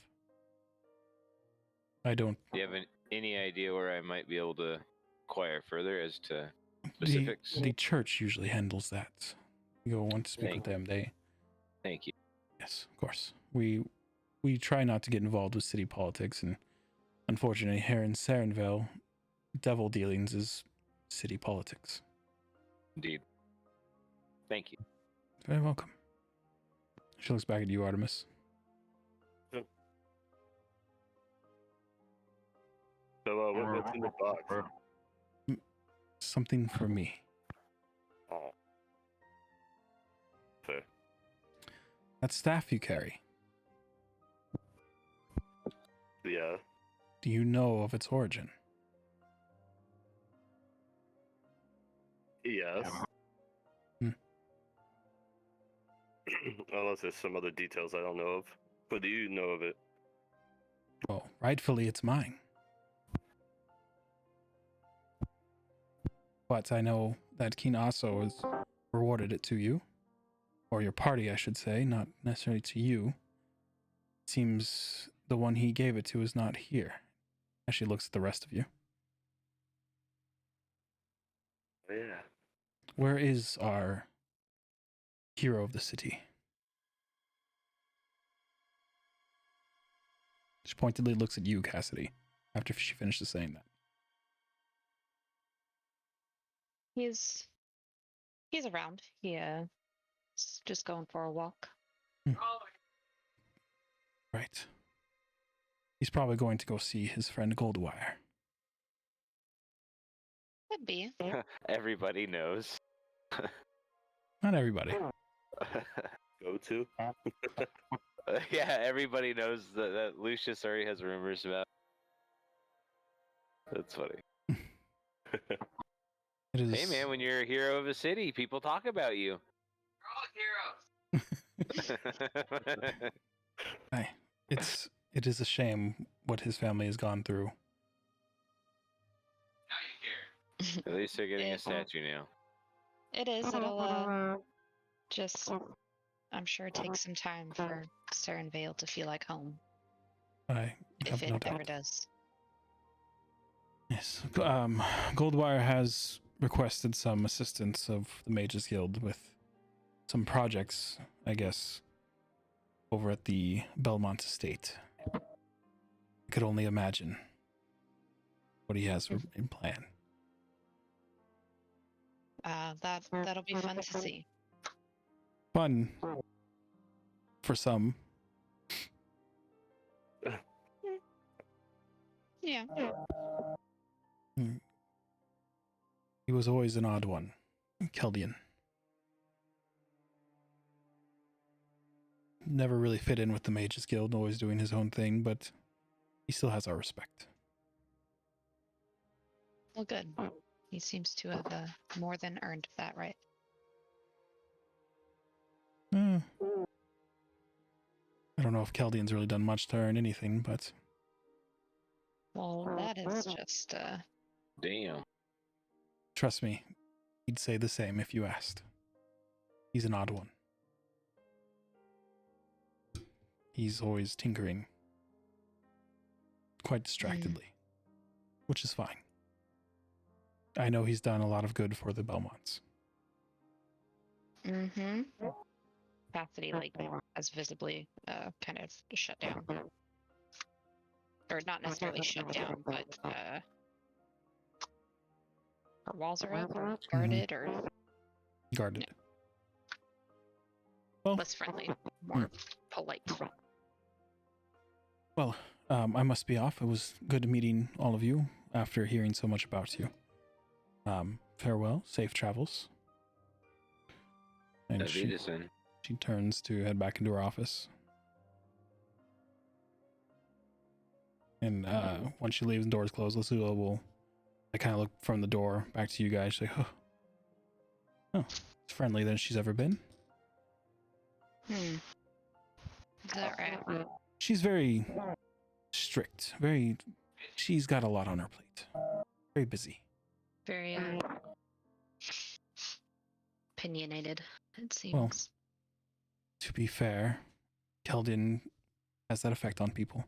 I don't... Do you have any idea where I might be able to inquire further as to specifics? The church usually handles that. You'll want to speak with them. Thank you. Yes, of course. We try not to get involved with city politics, and unfortunately here in Sarenville, devil dealings is city politics. Indeed. Thank you. Very welcome. She looks back at you, Artemis. So, what's in the box? Something for me. Oh. Fair. That staff you carry. Yeah. Do you know of its origin? Yes. Unless there's some other details I don't know of. But do you know of it? Well, rightfully it's mine. But I know that King Aso has rewarded it to you. Or your party, I should say, not necessarily to you. It seems the one he gave it to is not here. As she looks at the rest of you. Oh, yeah. Where is our hero of the city? She pointedly looks at you, Cassidy, after she finishes saying that. He's around. Is just going for a walk. Right. He's probably going to go see his friend Goldwire. Could be. Everybody knows. Not everybody. Go to. Yeah, everybody knows that Lucius already has rumors about. That's funny. It is. Hey man, when you're a hero of a city, people talk about you. We're all heroes. It is a shame what his family has gone through. Now you care. At least they're getting a It- statue now. It is. It'll just, I'm sure, take some time for Vale to feel like home, I have if it no ever doubt. does. Yes. Goldwire has requested some assistance of the Mages Guild with some projects, I guess, over at the Belmont estate. I could only imagine what he has in plan. That'll be fun to see. Fun for some. Yeah. He was always an odd one. Keldian. Never really fit in with the Mages Guild, always doing his own thing, but he still has our respect. Well, good. He seems to have more than earned that right. I don't know if Keldian's really done much to earn anything, but Well, that is just Damn. trust me, he'd say the same if you asked. He's an odd one. He's always tinkering quite distractedly, which is fine. I know he's done a lot of good for the Belmonts. Mm-hmm. Cassidy, has visibly kind of shut down. Or not necessarily shut down, but her walls are up or guarded or Guarded. Well, less friendly, more polite. Well, I must be off. It was good meeting all of you after hearing so much about you. Farewell, safe travels. And she turns to head back into her office. And once she leaves and doors close, Lucilla will kind of look from the door back to you guys. She's like, oh, it's friendlier than she's ever been. Is that right? She's very strict. She's got a lot on her plate. Very busy. Very opinionated, it seems. Well, to be fair, Keldin has that effect on people.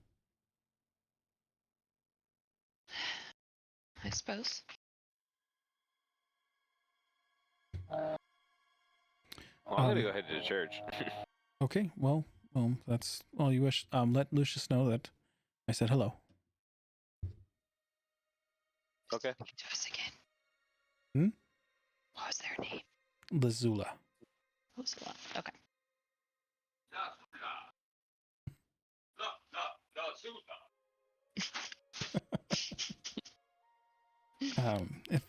I suppose. Well, I'm gonna go head to the church. Okay, well, that's all you wish. Let Lucius know that I said hello. Okay. To us again. Hmm? What was their name? Lazula. Ursula. Okay.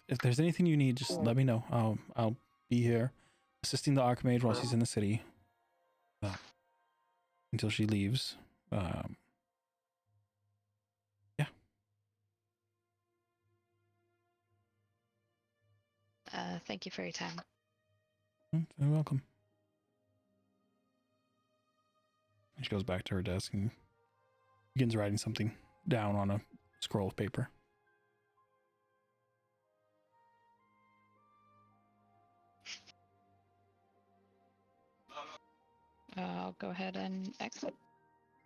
If there's anything you need, just let me know. I'll be here assisting the Archmage while she's in the city until she leaves. Yeah. Thank you for your time. You're welcome. And she goes back to her desk and begins writing something down on a scroll of paper. I'll go ahead and exit.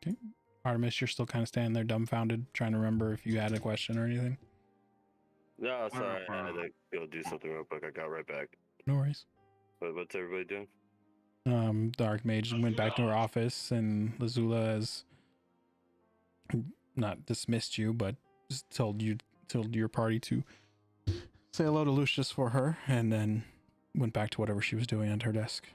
Okay. Artemis, you're still kind of standing there dumbfounded, trying to remember if you had a question or anything. No, sorry, I had to go do something real quick. I got right back. No worries. But what's everybody doing? The Archmage went back to her office, and Lazula has not dismissed you, but just told your party to say hello to Lucius for her, and then went back to whatever she was doing at her desk.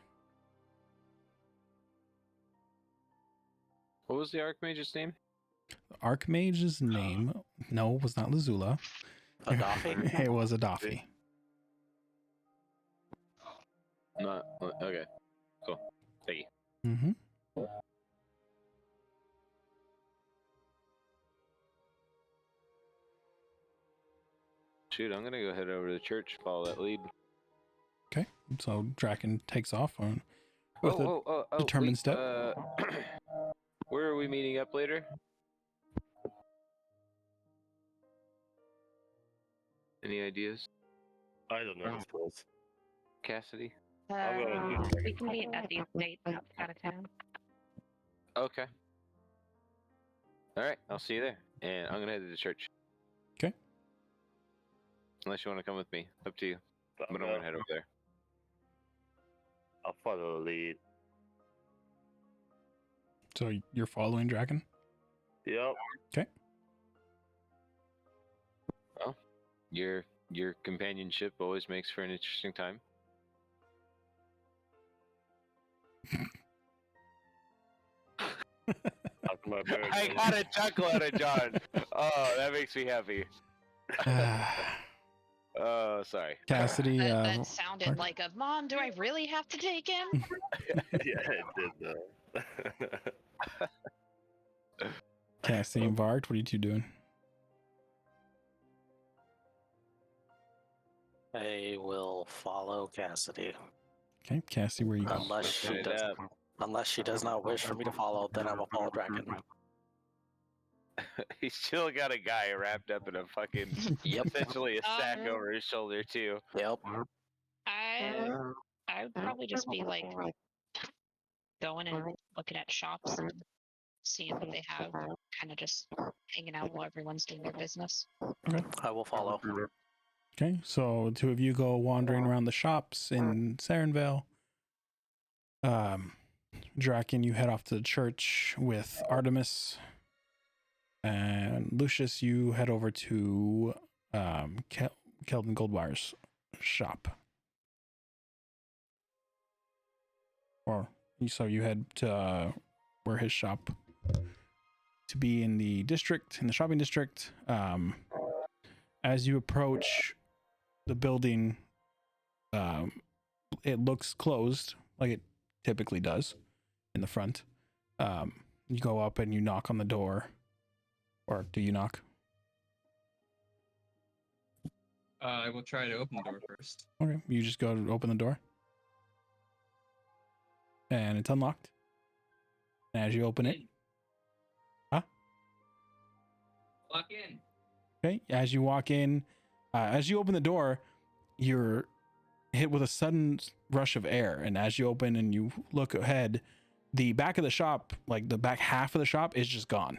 What was the Archmage's name? The Archmage's name, no, was not Lazula. Adafi? It was Adafi. Not okay. Cool. Thank you. Mm-hmm. Shoot, I'm gonna go head over to the church, follow that lead. Okay, so Draken takes off on with a determined wait, step. Where are we meeting up later? Any ideas, I don't know this place. Cassidy? We can meet at the estate out of town. Okay. All right, I'll see you there, and I'm gonna head to the church. Okay. Unless you want to come with me, up to you. But I'm I'll gonna head over there. I'll follow the lead. So you're following Draken? Yep. Well, your companionship always makes for an interesting time. I got a chuckle out of John. Oh, that makes me happy. Oh, sorry. Cassidy, That sounded Mark? like a mom. Do I really have to take him? Yeah, it did though. Cassidy and Vart, what are you two doing? I will follow Cassidy. Okay, Cassidy, where are you going? Unless she does not wish for me to follow, then I will follow Draken. He's still got a guy wrapped up in a fucking, essentially a sack over his shoulder too. Yep. I would probably just be like going and looking at shops and seeing what they have, kind of just hanging out while everyone's doing their business. Okay. I will follow. Okay, so the two of you go wandering around the shops in Sarenvale. Draken, you head off to the church with Artemis. And Lucius, you head over to Keldon Goldwire's shop. Or so you head to where his shop to be in the district, in the shopping district. As you approach the building, it looks closed like it typically does in the front. You go up and you knock on the door. Or do you knock? I will try to open the door first. Okay, you just go to open the door. And it's unlocked. And as you open it... Huh? Walk in. Okay, as you walk in, as you open the door, you're hit with a sudden rush of air. And as you open and you look ahead, the back of the shop, like the back half of the shop, is just gone.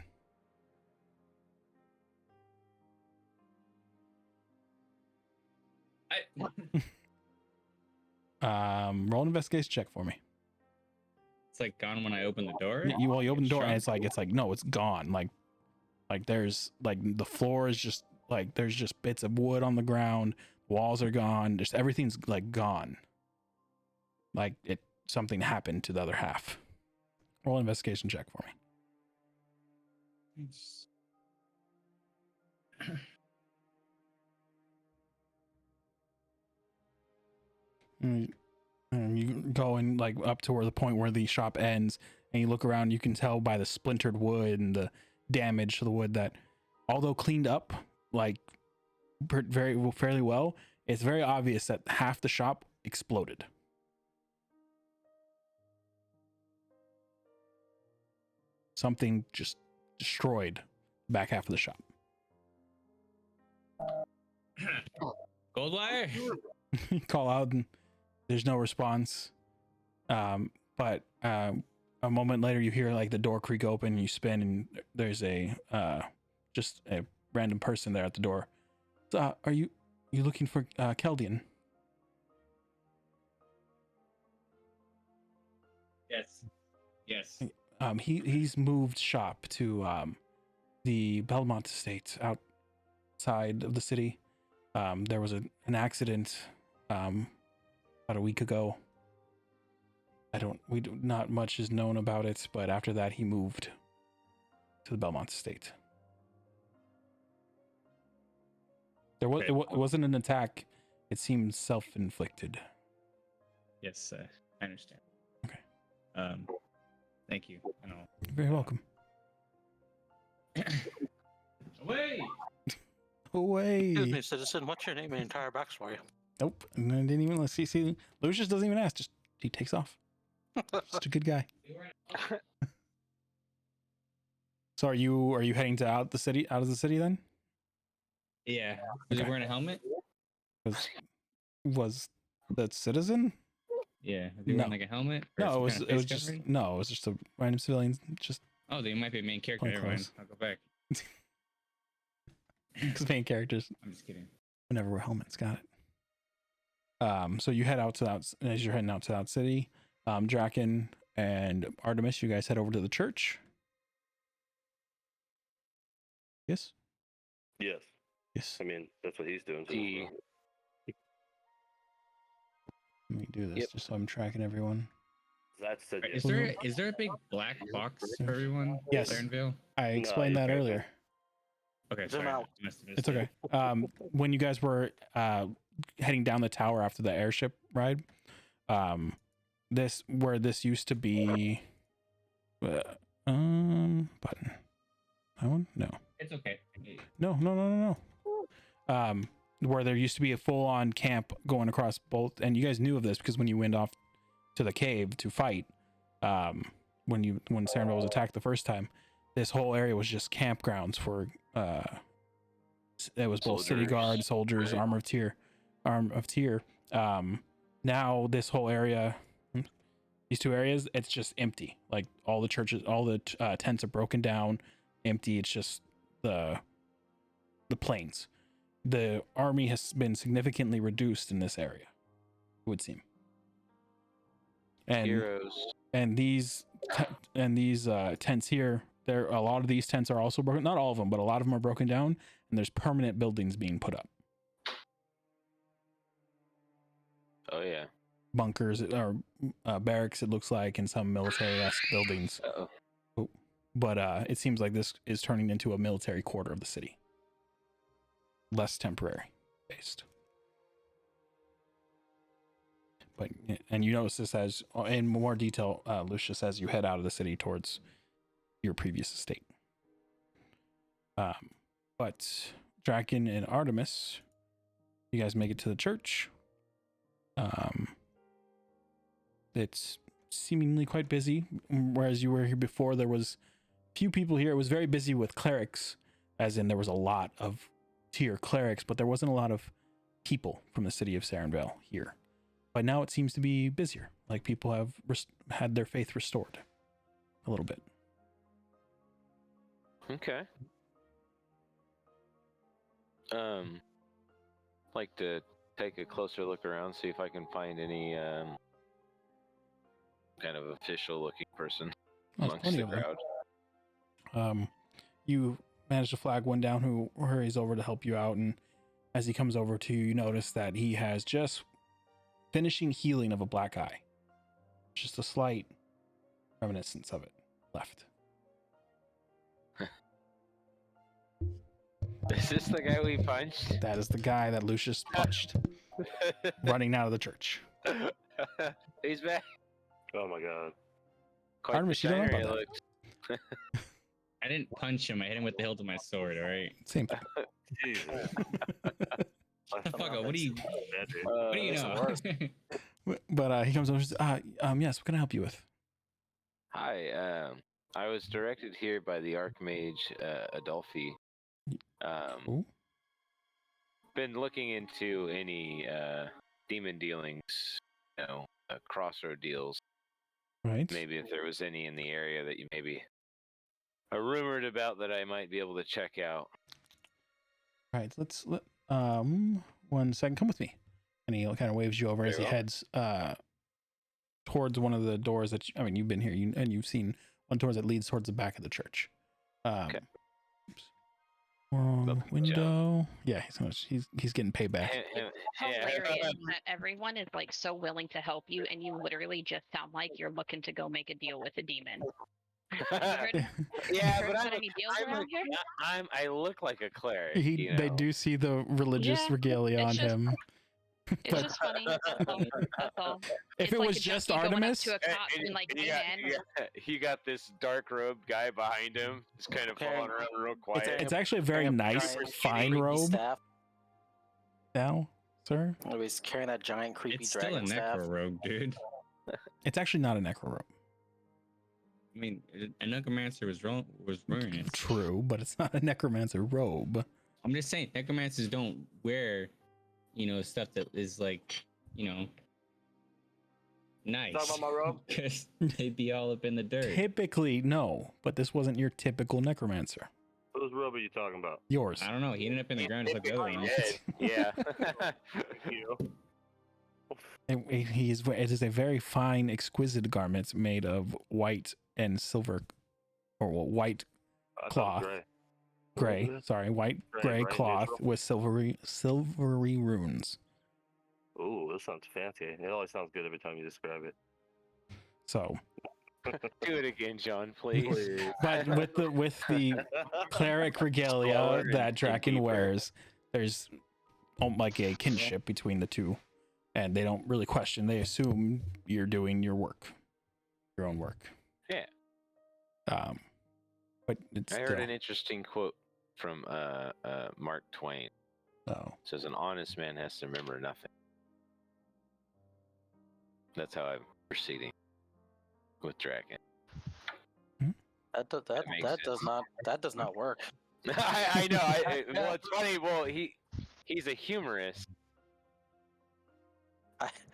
Roll an investigation check for me. It's like gone when I open the door. You open the door and it's like no, it's gone. Like there's like the floor is just like there's just bits of wood on the ground. Walls are gone. Just everything's like gone. Like something happened to the other half. Roll an investigation check for me. And you go in like up to where the point where the shop ends, and you look around. You can tell by the splintered wood and the damage to the wood that, although cleaned up like fairly well, it's very obvious that half the shop exploded. Something just destroyed the back half of the shop. Goldwire. You call out and there's no response. But a moment later you hear like the door creak open, you spin, and there's just a random person there at the door. Are you looking for Keldian? Yes. Yes. He's moved shop to the Belmont estate outside of the city. There was an accident about a week ago. Not much is known about it, but after that he moved to the Belmont estate. It wasn't an attack. It seemed self-inflicted. Yes, I understand. Okay. Thank you. And all. You're very welcome. Away! Away. Excuse me, citizen. What's your name and entire backstory? Nope. And I didn't even see. Lucius doesn't even ask. Just he takes off. Just a good guy. So are you heading out of the city then? Yeah. Was he Okay. wearing a helmet? Was that citizen? Yeah. Was he wearing like a helmet? Or No, some it kind was of face just covering? no, it was just a random civilian. Just Oh, they might be a main character. Plain Never mind. clothes. I'll go back. because main characters I'm just kidding. never wear helmets. Got it. So you head out to as you're heading out to that city. Draken and Artemis, you guys head over to the church. Yes. Yes. Yes. I mean, that's what he's doing. The- Let me do this Yep. just so I'm tracking everyone. That's the. Is there a big black box for everyone? Yes. Larenville? I explained that okay. earlier. Okay, Zoom sorry. out. I must have missed It's it. okay. When you guys were heading down the tower after the airship ride, this used to be, button. That one? No. It's okay. No. Where there used to be a full-on camp going across both, and you guys knew of this because when you went off to the cave to fight, when Sarenville was attacked the first time, this whole area was just campgrounds for it was both city guard, soldiers, right? arm of tier. Now this whole area, these two areas, it's just empty. Like all the churches, all the tents are broken down, empty. It's just the plains. The army has been significantly reduced in this area, it would seem. And Heroes. and these tents here, a lot of these tents are also broken. Not all of them, but a lot of them are broken down, and there's permanent buildings being put up. Oh yeah. Bunkers or barracks, it looks like, and some military-esque buildings. Uh-oh. But it seems like this is turning into a military quarter of the city. Less temporary based. But, and you notice this as, in more detail, Lucius, as you head out of the city towards your previous estate. But Draken and Artemis, you guys make it to the church. It's seemingly quite busy, whereas you were here before, there was few people here. It was very busy with clerics, as in there was a lot of tier clerics, but there wasn't a lot of people from the city of Sarenville here. But now it seems to be busier. Like people have had their faith restored a little bit. Okay. Like to take a closer look around, see if I can find any kind of official looking person There's amongst plenty the of them. crowd. You manage to flag one down who hurries over to help you out, and as he comes over to you, you notice that he has just finishing healing of a black eye. Just a slight reminiscence of it left. Is this the guy we punched? That is the guy that Lucius punched running out of the church. He's back. Oh my god. Quite the Artemis, you don't know shiner about he that. looked. I didn't punch him. I hit him with the hilt of my sword. All right. Same thing. Jesus. Fuck up. What do you? Yeah, dude. What do you Makes it know? worse. But he comes over and says, yes, what can I help you with? Hi, I was directed here by the Archmage Adolphi. Ooh. Been looking into any demon dealings, crossroad deals. Right. Maybe if there was any in the area that you maybe are rumored about that I might be able to check out. Right. 1 second. Come with me. And he kind of waves you over as he Very well. heads towards one of the doors that you've been here, and you've seen one door that leads towards the back of the church. Okay. Oops. Wrong Welcome, window. Yeah, he's getting payback. Hilarious that everyone is like so willing to help you, and you literally just sound like you're looking to go make a deal with a demon. Yeah, Heard but about I'm, any deals I'm around here? I look like a cleric. They do see the religious Yeah, regalia it's on just- him. It's But- just funny. That's all. That's all. If It's it like was a just junkie going up Artemis, to a cop and like, you hey got, man, you got this dark robed guy behind him, just kind of Okay. following around real quiet. it's actually a very Carrying nice, giant fine creepy robe Staff. now, sir. Oh, he's carrying that giant creepy It's still a dragon staff. necro rogue, dude. It's actually not a necro robe. I mean, a necromancer was wearing it. True, but it's not a necromancer robe. I'm just saying, necromancers don't wear, stuff that is like, nice. Talking about my robe? Because they'd be all up in the dirt. Typically, no, but this wasn't your typical necromancer. Whose robe are you talking about? Yours. I don't know. He ended up in the ground just like the other one. Yeah. You. It is a very fine, exquisite garment made of white and silver, white I thought Cloth. it was gray. Sorry, white Gray, gray right, cloth neutral. with silvery runes. Ooh, this sounds fancy. It always sounds good every time you describe it. So, Do it again, John, please. but with the cleric regalia Slower that and Draken deeper. wears, there's like a kinship between the two, and they don't really question. They assume you're doing your own work. Yeah. But it's I still, heard an interesting quote from Mark Twain. oh, It says, "An honest man has to remember nothing." That's how I'm proceeding with Draken. That does not work. I know. Well, it's funny. Well, he's a humorist.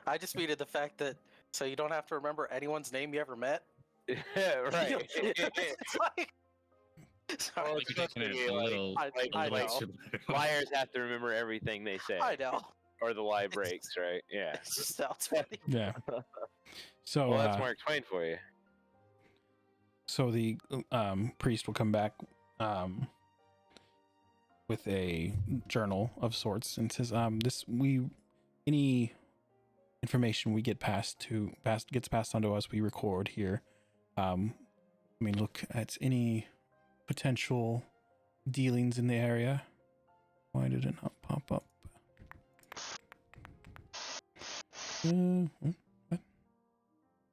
I just tweeted the fact that so you don't have to remember anyone's name you ever met. Right. It's like, sorry, Well, Like you're taking it a little, I a little know. extra- Liars have to remember everything they say, I know. or the lie breaks. Right? Yeah. It just sounds funny. yeah. So Well, that's Mark Twain for you. So the priest will come back with a journal of sorts and says, any information we get gets passed on to us, we record here. Let me look at any potential dealings in the area. Why did it not pop up? What?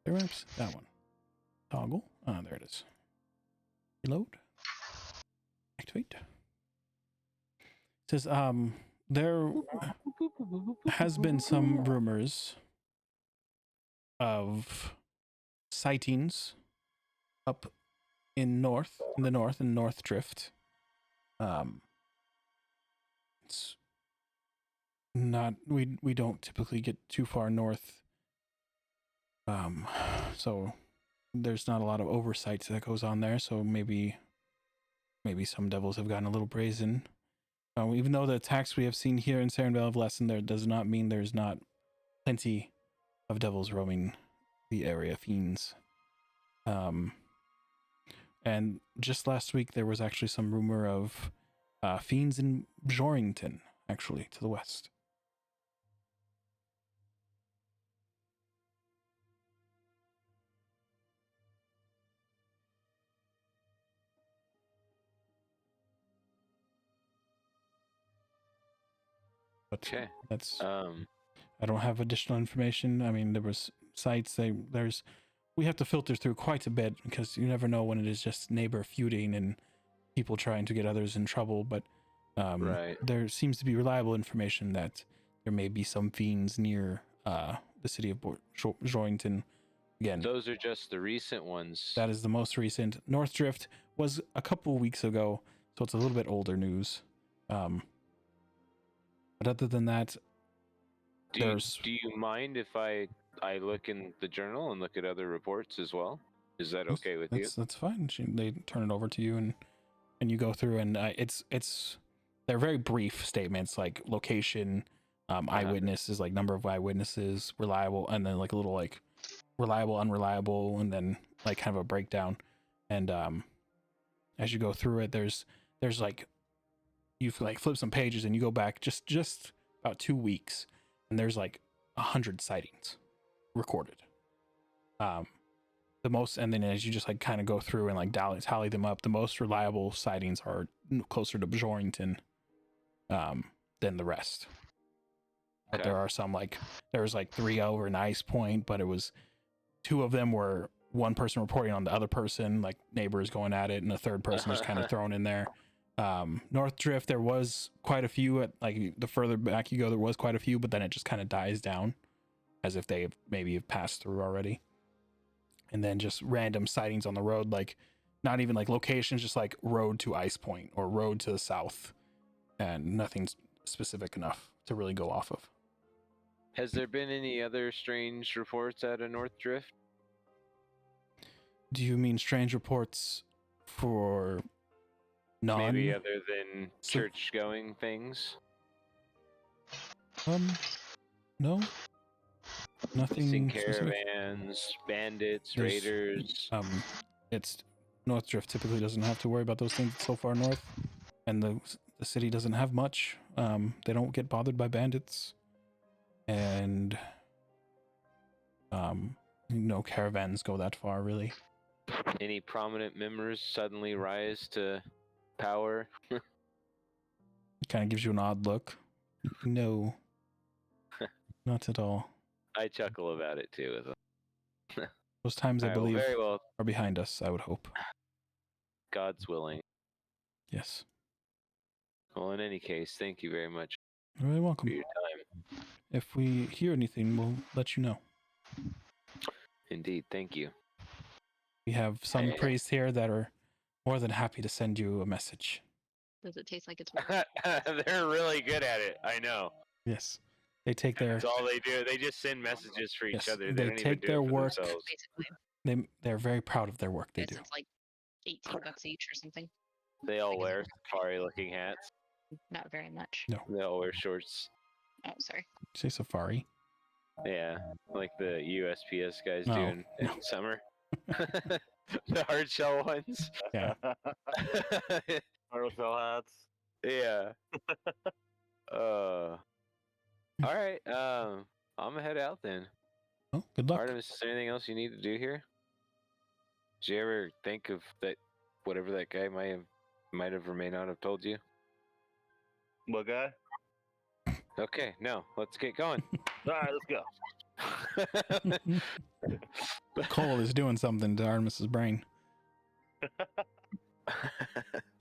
Beraxin, that one. Toggle. Ah, there it is. Reload. Activate. It says, there has been some rumors of sightings up in the North Drift. It's not, we don't typically get too far north. So there's not a lot of oversight that goes on there, so maybe some devils have gotten a little brazen. Even though the attacks we have seen here in Saren Vale of Lesson, there does not mean there's not plenty of devils roaming the area, fiends. And just last week there was actually some rumor of fiends in Bjorington, actually, to the west. But Okay. that's I don't have additional information. I mean, there was sites. We have to filter through quite a bit because you never know when it is just neighbor feuding and people trying to get others in trouble. But Right. there seems to be reliable information that there may be some fiends near the city of Jorrington. Again, Those are just the recent ones. that is the most recent. North Drift was a couple weeks ago, so it's a little bit older news. But other than that, Do you mind if I look in the journal and look at other reports as well? Is that okay with you? That's fine. They turn it over to you, and you go through, and it's they're very brief statements, like location, eyewitnesses, like number of eyewitnesses, reliable, and then like a little like reliable, unreliable, and then like kind of a breakdown. And as you go through it, there's like you like flip some pages and you go back just about 2 weeks, and there's like 100 sightings recorded. The most, and then as you just like kind of go through and like tally them up, the most reliable sightings are closer to Bjorrington than the rest. But Okay. there are some, like there's like 3 over in Ice Point, but it was 2 of them were one person reporting on the other person, like neighbors going at it, and the third person was kind of thrown in there. North Drift, there was quite a few. At like the further back you go, there was quite a few, but then it just kind of dies down, as if they have maybe have passed through already. And then just random sightings on the road, like not even like locations, just like road to Ice Point or road to the south, and nothing's specific enough to really go off of. Has there been any other strange reports out of North Drift? Do you mean strange reports for non? Maybe other than church-going things? No. Nothing Seen specific. caravans, bandits, There's- raiders. It's North Drift typically doesn't have to worry about those things. It's so far north, and the city doesn't have much. They don't get bothered by bandits, and no caravans go that far really. Any prominent members suddenly rise to power? It kind of gives you an odd look. No, not at all. I chuckle about it too. Those times I Alright, well, believe very well. are behind us. I would hope. God's willing. Yes. Well, in any case, thank you very much You're very for welcome. your time. If we hear anything, we'll let you know. Indeed, thank you. We have some Hey. priests here that are more than happy to send you a message. Does it taste like it's They're really good at it. I know. Yes. They take their That's all they do. They just send messages for each Yes, other. they They don't even take do their it for work- themselves. basically? they're very proud of their work they do. It's like $18 each or something. They all wear safari-looking hats. Not very much. No. They all wear shorts. Oh, sorry. Say safari. Yeah, like the USPS guys Oh, do in no. summer. The hard shell ones. Yeah. Hard shell hats. Yeah. All right. I'm gonna head out then. Oh, good luck. Artemis, is there anything else you need to do here? Did you ever think of that? Whatever that guy might have or may not have told you. What guy? Okay, no, let's get going. All right, let's go. Cole is doing something to Artemis's brain.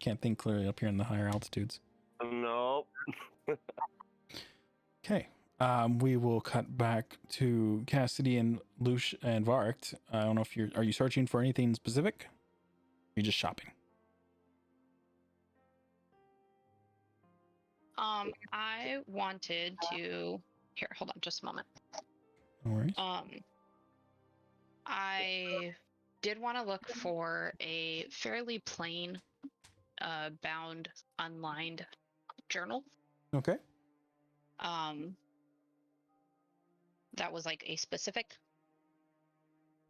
Can't think clearly up here in the higher altitudes. Nope. Okay. We will cut back to Cassidy and Lush and Varkt. I don't know if are you searching for anything specific? Or are you just shopping? I wanted to here, hold on just a moment. No worries. I did want to look for a fairly plain bound unlined journal. Okay. That was like a specific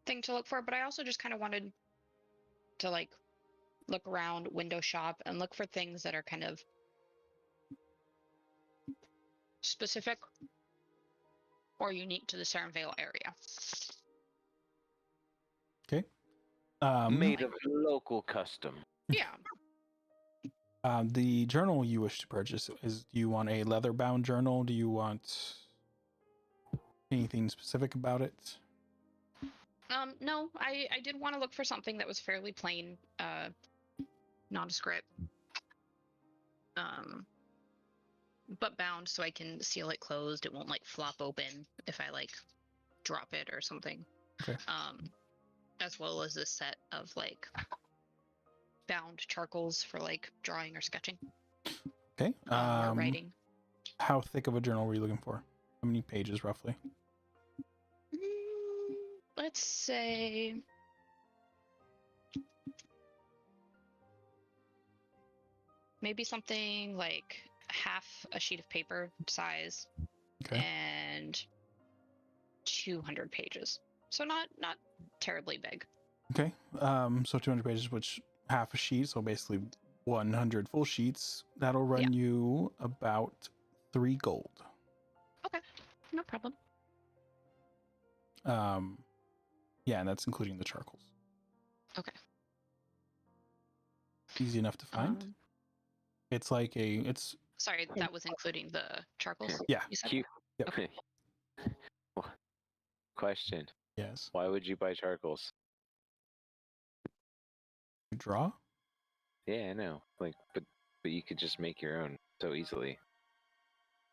thing to look for, but I also just kind of wanted to like look around, window shop, and look for things that are kind of specific or unique to the Sarenvale area. Okay. Made of local custom. Yeah. The journal you wish to purchase is, do you want a leather bound journal? Do you want anything specific about it? No, I did want to look for something that was fairly plain, nondescript, but bound so I can seal it closed. It won't like flop open if I like drop it or something. Okay. As well as a set of like bound charcoals for like drawing or sketching. Okay. Or writing. How thick of a journal were you looking for? How many pages roughly? Let's say maybe something like half a sheet of paper size Okay. and 200 pages. So not terribly big. Okay. So 200 pages, which half a sheet, so basically 100 full sheets. That'll run you about 3 gold. Okay, no problem. Yeah, and that's including the charcoals. Okay. Easy enough to find. It's like it's. Sorry, that was including the charcoals. Yeah. You said? Yep. Question. Yes. Why would you buy charcoals? Draw. Yeah, I know. Like, but you could just make your own so easily.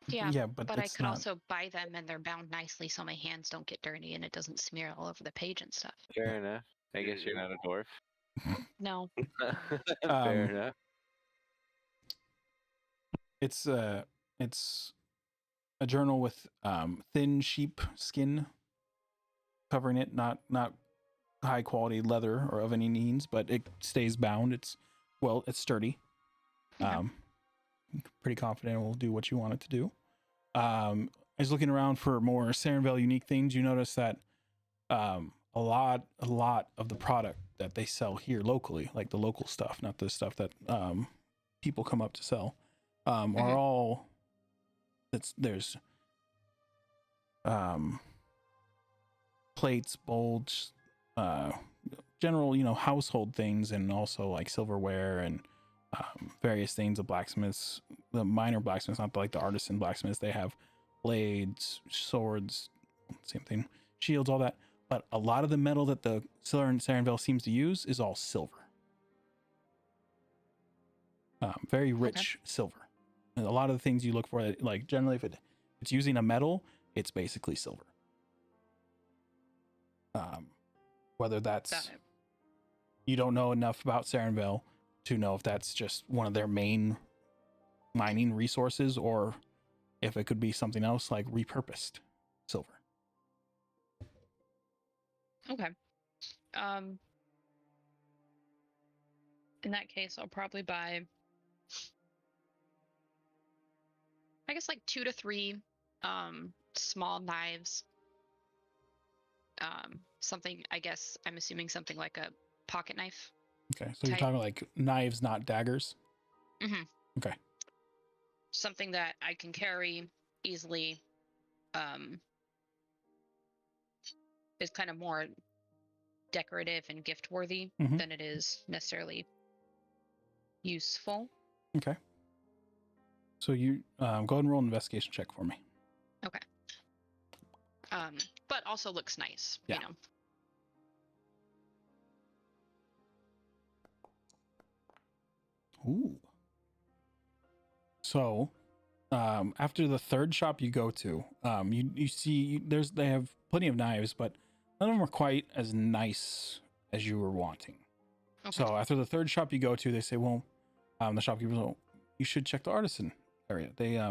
Yeah, Yeah, but I it's could not. also buy them and they're bound nicely so my hands don't get dirty and it doesn't smear all over the page and stuff. Fair enough. I guess you're not a dwarf. No. Fair enough. It's a journal with thin sheep skin covering it, not high quality leather or of any means, but it stays bound. It's sturdy. Okay. Pretty confident it will do what you want it to do. I was looking around for more Sarenvale unique things. You notice that a lot of the product that they sell here locally, like the local stuff, not the stuff that people come up to sell, are all there's plates, bowls, general, household things, and also like silverware and various things of blacksmiths, the minor blacksmiths, not like the artisan blacksmiths. They have blades, swords, same thing, shields, all that. But a lot of the metal that the Sarenvale seems to use is all silver. Very rich silver. And a lot of the things you look for, like generally if it's using a metal, it's basically silver. Whether that's, you don't know enough about Sarenvale to know if that's just one of their main mining resources or if it could be something else like repurposed silver. Okay. In that case, I'll probably buy, I guess, like 2 to 3 small knives. Something, I guess, I'm assuming something like a pocket knife. Okay, so you're talking like knives, not daggers? Mm-hmm. Okay. Something that I can carry easily. Is kind of more decorative and gift worthy than it is necessarily useful. Okay. So you go ahead and roll an investigation check for me. Okay. But also looks nice, yeah. you know. Ooh. So, after the third shop you go to, you see they have plenty of knives, but none of them are quite as nice as you were wanting. Okay. So after the third shop you go to, they say, well, the shopkeepers, well, you should check the artisan area. They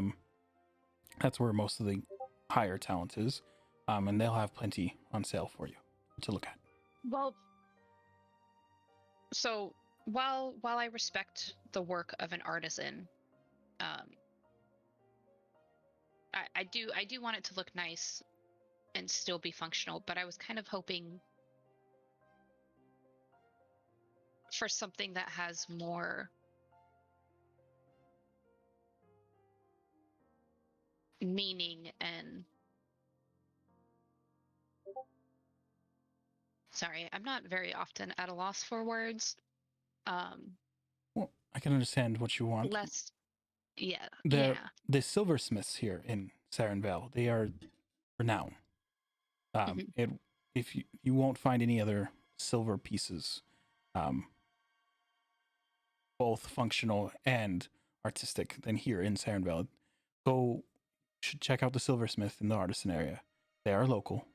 that's where most of the higher talent is, and they'll have plenty on sale for you to look at. Well, so while I respect the work of an artisan, I do want it to look nice and still be functional, but I was kind of hoping for something that has more meaning and sorry, I'm not very often at a loss for words. Well, I can understand what you want. Less, yeah. The silversmiths here in Sarenvale, they are renowned. If you won't find any other silver pieces, both functional and artistic, than here in Sarenvale. You should check out the silversmith in the artisan area. They are local,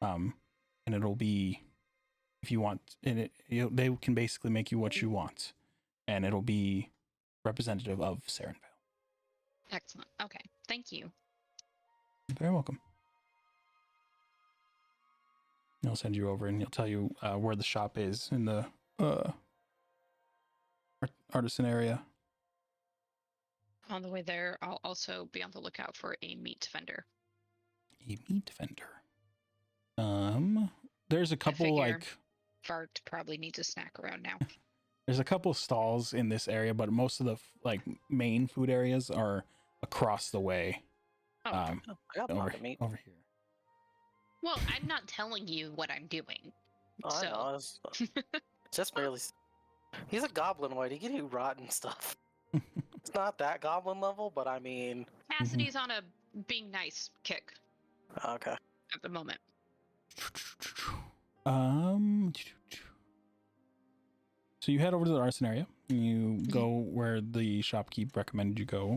and it'll be, if you want, they can basically make you what you want, and it'll be representative of Sarenvale. Excellent. Okay, thank you. You're very welcome. He'll send you over and he'll tell you where the shop is in the artisan area. On the way there, I'll also be on the lookout for a meat vendor. A meat vendor. There's a I couple figure like Fart probably needs a snack around now. there's a couple stalls in this area, but most of the like main food areas are across the way. Oh. I got Over, pocket meat. over here. Well, I'm not telling you what I'm doing. Oh, I know. It's just barely. He's a goblinoid. He can eat rotten stuff. It's not that goblin level, but I mean. Cassidy's on a being nice kick Okay. at the moment. So you head over to the arson area. You go where the shopkeep recommended you go,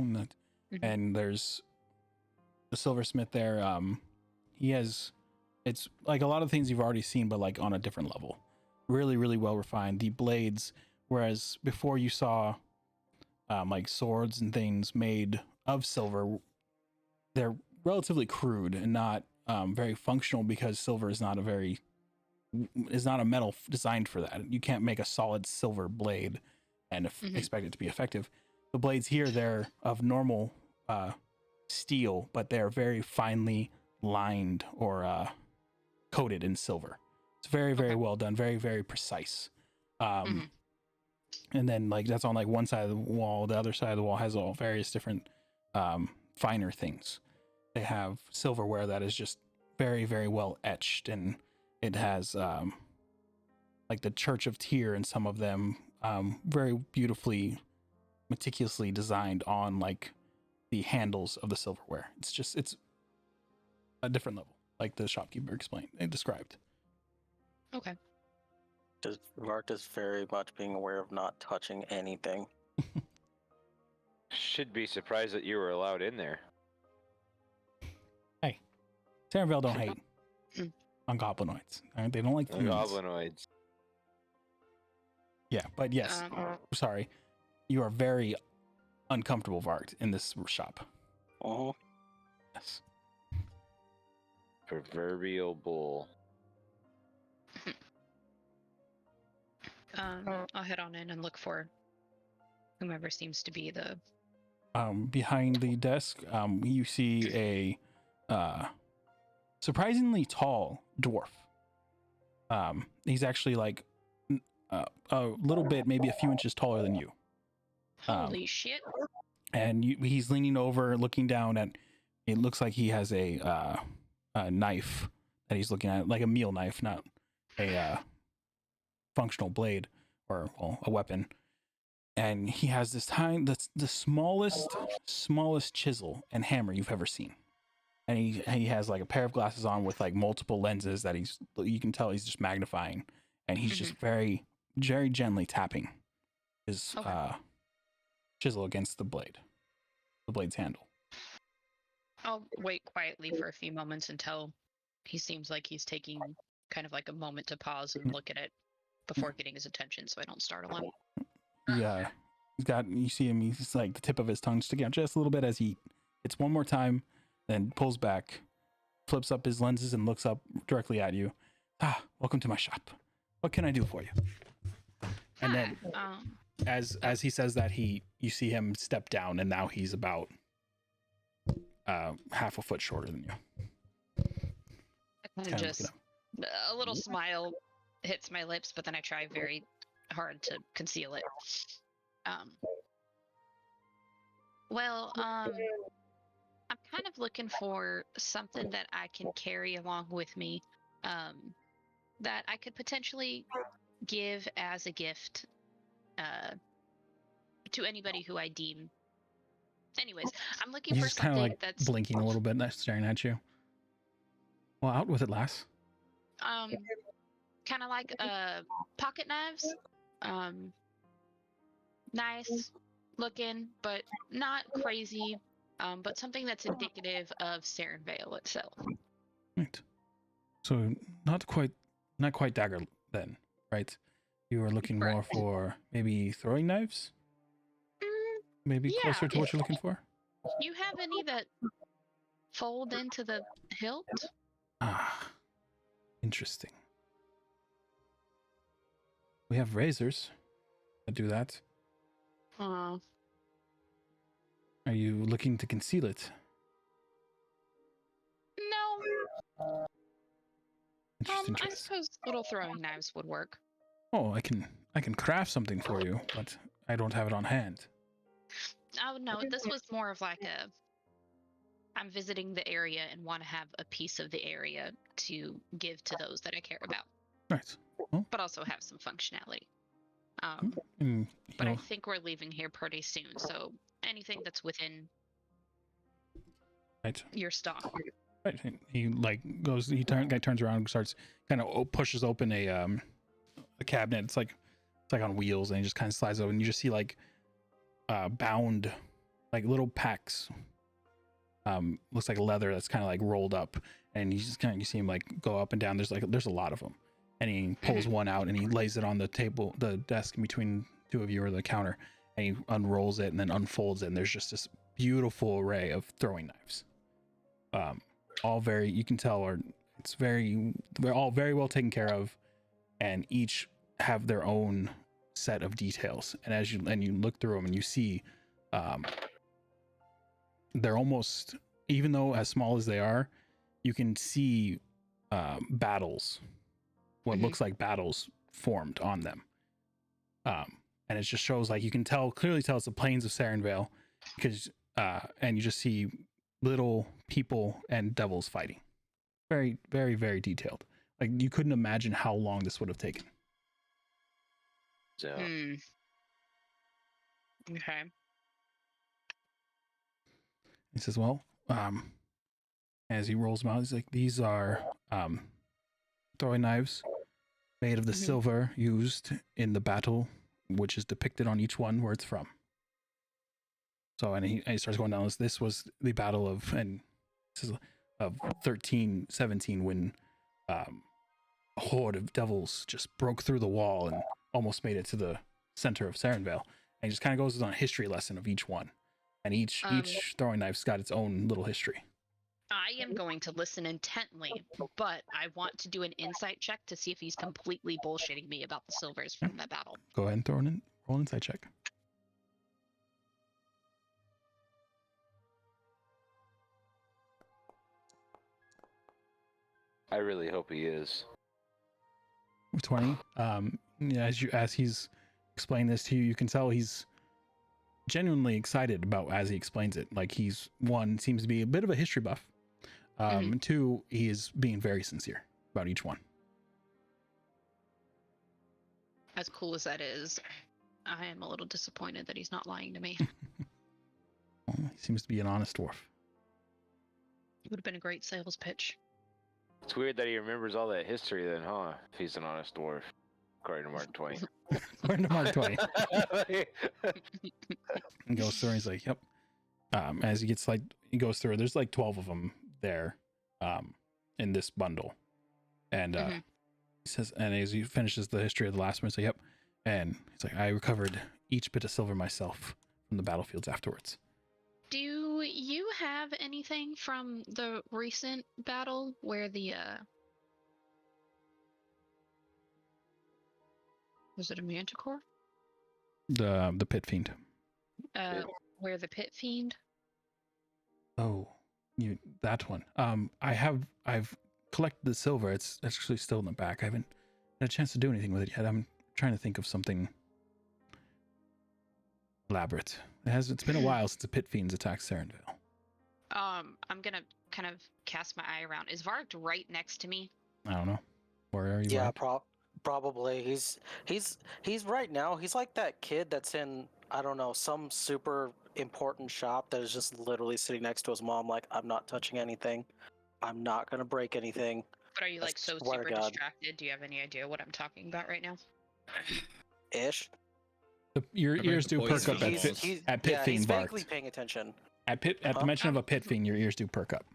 and there's the silversmith there. He has, it's like a lot of things you've already seen, but like on a different level. Really, really well refined. The blades, whereas before you saw like swords and things made of silver, they're relatively crude and not very functional because silver is not a metal designed for that. You can't make a solid silver blade and expect it to be effective. The blades here, they're of normal steel, but they're very finely lined or coated in silver. It's very, very well done, very, very precise. And then like that's on like one side of the wall. The other side of the wall has all various different finer things. They have silverware that is just very, very well etched, and it has like the Church of Tyr and some of them very beautifully, meticulously designed on like the handles of the silverware. It's a different level, like the shopkeeper explained and described. Okay. Just Vart is very much being aware of not touching anything. Should be surprised that you were allowed in there. Hey, Sarenvale don't hate on goblinoids. They don't like humans. Goblinoids. Yeah, but yes, sorry. You are very uncomfortable, Vart, in this shop. Oh. Yes. Proverbial bull. I'll head on in and look for whomever seems to be the. Behind the desk, you see a surprisingly tall dwarf. He's actually like a little bit, maybe a few inches taller than you. Holy shit! And he's leaning over, looking down at. It looks like he has a knife that he's looking at, like a meal knife, not a functional blade or a weapon. And he has this the smallest chisel and hammer you've ever seen. And he has like a pair of glasses on with like multiple lenses that you can tell he's just magnifying, and he's just very, very gently tapping his chisel against the blade's handle. I'll wait quietly for a few moments until he seems like he's taking kind of like a moment to pause and look at it before getting his attention, so I don't startle him. Yeah, you see him, he's like the tip of his tongue sticking out just a little bit as he hits one more time, then pulls back, flips up his lenses and looks up directly at you. Welcome to my shop. What can I do for you? And then as he says that, you see him step down, and now he's about half a foot shorter than you. I kind of just a little smile hits my lips, but then I try very hard to conceal it. I'm kind of looking for something that I can carry along with me, that I could potentially give as a gift to anybody who I deem. Anyways, I'm looking for something like that's blinking a little bit, staring at you. Well, out with it, lass. kind of like pocket knives. Nice looking, but not crazy. But something that's indicative of Sarenvale itself. Right. So not quite dagger then, right? You were looking more for maybe throwing knives? Maybe closer to what you're looking for? You have any that fold into the hilt? Interesting. We have razors that do that. Are you looking to conceal it? No. Interesting I choice. suppose little throwing knives would work. Oh, I can craft something for you, but I don't have it on hand. Oh no, this was more of like a. I'm visiting the area and want to have a piece of the area to give to those that I care about, Right. but also have some functionality. And, But I think we're leaving here pretty soon, so anything that's within right. your stock. Right. He like goes. Guy turns around and starts kind of pushes open a cabinet. It's like on wheels, and he just kind of slides open. You just see like bound like little packs. Looks like leather that's kind of like rolled up, and you see him like go up and down. There's a lot of them, and he pulls one out and he lays it on the table, the desk in between two of you or the counter, and he unrolls it and then unfolds it. And there's just this beautiful array of throwing knives. All very, you can tell, they're all very well taken care of, and each have their own set of details. And as you look through them and you see, they're almost, even though as small as they are, you can see battles, what looks like battles formed on them. And it just shows, like, you can clearly tell it's the plains of Sarenvale, because and you just see little people and devils fighting. Very, very, very detailed. Like, you couldn't imagine how long this would have taken. So Okay. He says, well, as he rolls them out, he's like, these are throwing knives made of the silver used in the battle, which is depicted on each one where it's from. So, and he starts going down this was the battle of 1317, when a horde of devils just broke through the wall and almost made it to the center of Sarenvale. And he just kind of goes on a history lesson of each one. And each throwing knife's got its own little history. I am going to listen intently, but I want to do an insight check to see if he's completely bullshitting me about the silvers from the battle. Go ahead and roll an insight check. I really hope he is. 20. Yeah, as he's explaining this to you, you can tell he's genuinely excited about as he explains it. Like, he's, one, seems to be a bit of a history buff. And two, he is being very sincere about each one. As cool as that is, I am a little disappointed that he's not lying to me. Well, he seems to be an honest dwarf. It would have been a great sales pitch. It's weird that he remembers all that history then, huh? If he's an honest dwarf, according to Mark Twain. According to Mark Twain. And goes through and he's like, yep. As he gets, like, he goes through, there's like 12 of them there in this bundle. And he says, and as he finishes the history of the last one, he's like, yep. And he's like, I recovered each bit of silver myself from the battlefields afterwards. Do you have anything from the recent battle where the was it a manticore? The pit fiend. Where the pit fiend? Oh, that one. I've collected the silver. It's actually still in the back. I haven't had a chance to do anything with it yet. I'm trying to think of something elaborate. It's been a while since the pit fiends attacked Sarenvale. I'm gonna kind of cast my eye around. Is Varg right next to me? I don't know. Where are you? Yeah, Varg? probably. He's right now. He's like that kid that's in, I don't know, some super important shop that is just literally sitting next to his mom. Like, I'm not touching anything. I'm not gonna break anything. But are you like so swear super to God. distracted? Do you have any idea what I'm talking about right now? Ish. Your ears do perk up at pit He's fiend vaguely barked. paying attention. At the mention of a pit fiend, your ears do perk up.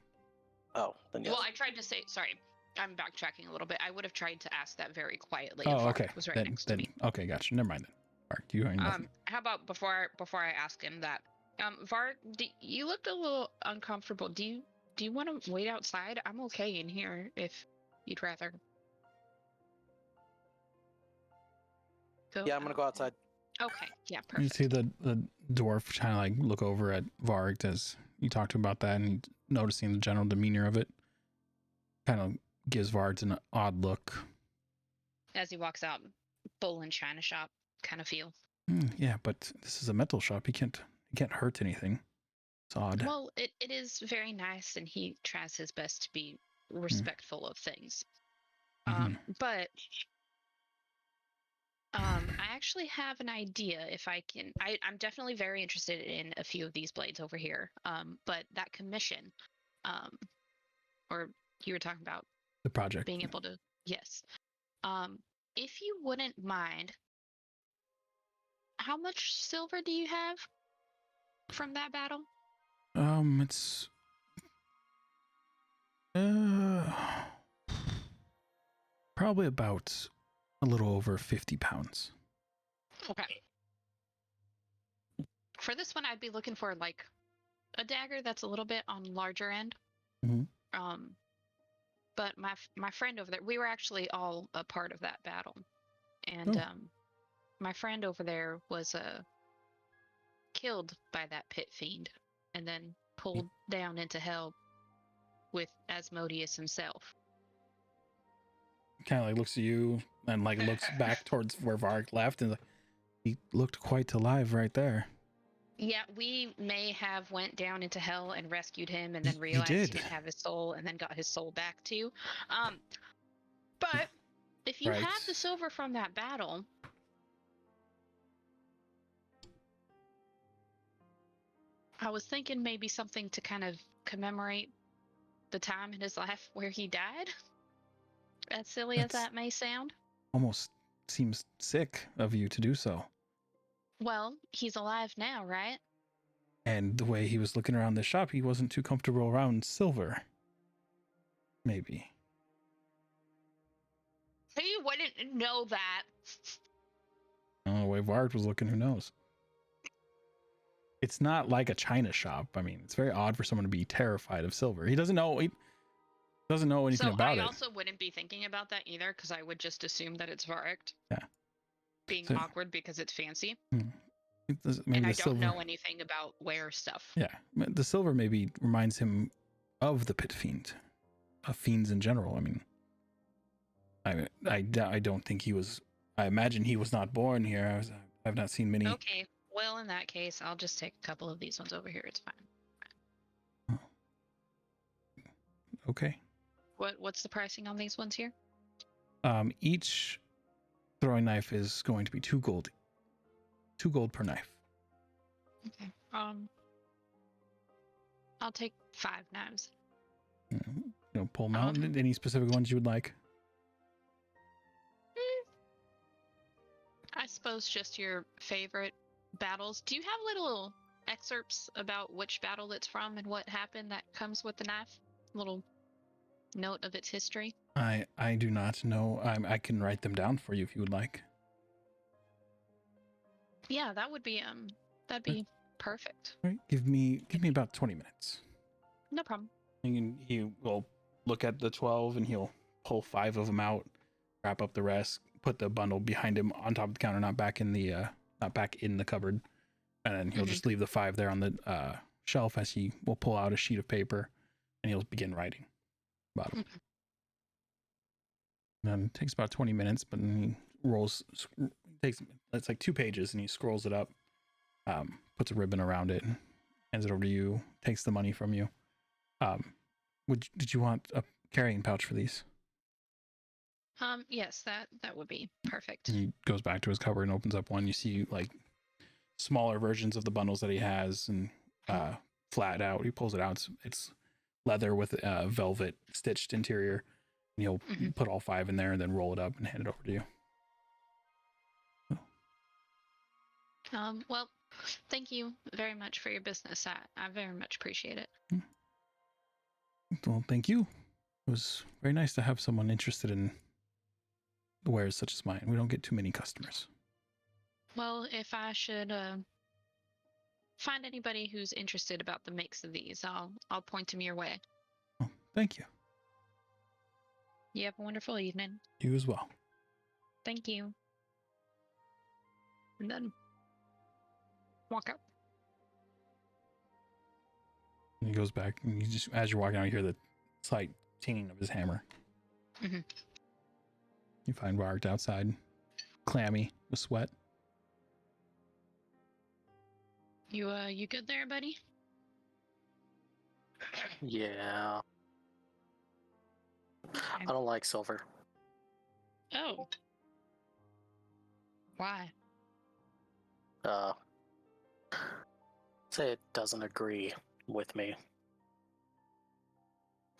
Oh, then yes. Well, I tried to say. Sorry, I'm backtracking a little bit. I would have tried to ask that very quietly. Oh, if Varg okay. Was right next to me. Okay, gotcha. Never mind then. Varg, do you hear nothing? How about before I ask him that? Varg, you looked a little uncomfortable. Do you want to wait outside? I'm okay in here if you'd rather. Yeah, I'm gonna go outside. Okay, yeah, You perfect. see the dwarf kind of like look over at Varg as you talk to him about that, and noticing the general demeanor of it, kind of gives Varg an odd look. As he walks out, bull and china shop kind of feel. Yeah, but this is a metal shop. He can't hurt anything. It's odd. Well, it is very nice, and he tries his best to be respectful of things. But I actually have an idea. If I can, I'm definitely very interested in a few of these blades over here. But that commission, or you were talking about The project. being able to, yes. If you wouldn't mind, how much silver do you have from that battle? It's probably about a little over 50 pounds. Okay. For this one, I'd be looking for like a dagger that's a little bit on larger end. But my friend over there, we were actually all a part of that battle, and my friend over there was killed by that pit fiend, and then pulled down into hell with Asmodeus himself. Kind of like looks at you and like looks back towards where Varg left, and like, he looked quite alive right there. Yeah, we may have went down into hell and rescued him, and then You realized did. he didn't have his soul, and then got his soul back too. But if you Right. have the silver from that battle, I was thinking maybe something to kind of commemorate the time in his life where he died. As silly as that may sound. Almost seems sick of you to do so. Well, he's alive now, right? And the way he was looking around the shop, he wasn't too comfortable around silver. Maybe. He wouldn't know that. The way Varg was looking, who knows? It's not like a china shop. I mean, it's very odd for someone to be terrified of silver. He doesn't know. He doesn't know anything about it. I also wouldn't be thinking about that either, because I would just assume that it's Varg. Yeah. Being awkward because it's fancy. Maybe I don't know anything about wear stuff. Yeah, the silver maybe reminds him of the pit fiend, of fiends in general. I mean, I don't think he was. I imagine he was not born here. I've not seen many. Okay, well, in that case, I'll just take a couple of these ones over here. It's fine. Okay. What's the pricing on these ones here? Each throwing knife is going to be 2 gold. 2 gold per knife. Okay. I'll take 5 knives. Pull them out. Any specific ones you would like? I suppose just your favorite battles. Do you have little excerpts about which battle it's from and what happened that comes with the knife? Little note of its history? I do not know. I can write them down for you if you would like. Yeah, that would be that'd be perfect. All right, give me about 20 minutes. No problem. And he will look at the 12 and he'll pull 5 of them out, wrap up the rest, put the bundle behind him on top of the counter, not back in the cupboard, and then he'll just leave the 5 there on the shelf as he will pull out a sheet of paper and he'll begin writing about them. And it takes about 20 minutes, but then it's like 2 pages, and he scrolls it up, puts a ribbon around it, hands it over to you, takes the money from you. Did you want a carrying pouch for these? Yes, that would be perfect. He goes back to his cupboard and opens up one. You see like smaller versions of the bundles that he has, and flat out. He pulls it out. It's leather with velvet stitched interior. And he'll put all 5 in there and then roll it up and hand it over to you. Well, thank you very much for your business. I very much appreciate it. Well, thank you. It was very nice to have someone interested in wares such as mine. We don't get too many customers. Well, if I should find anybody who's interested about the mix of these, I'll point them your way. Oh, thank you. You have a wonderful evening. You as well. Thank you. And then Walk out. And he goes back, and you just, as you're walking out, you hear the slight tinging of his hammer. Mhm. You find Varg outside, clammy with sweat. You good there, buddy? Yeah. I don't like silver. Oh. Why? Say it doesn't agree with me.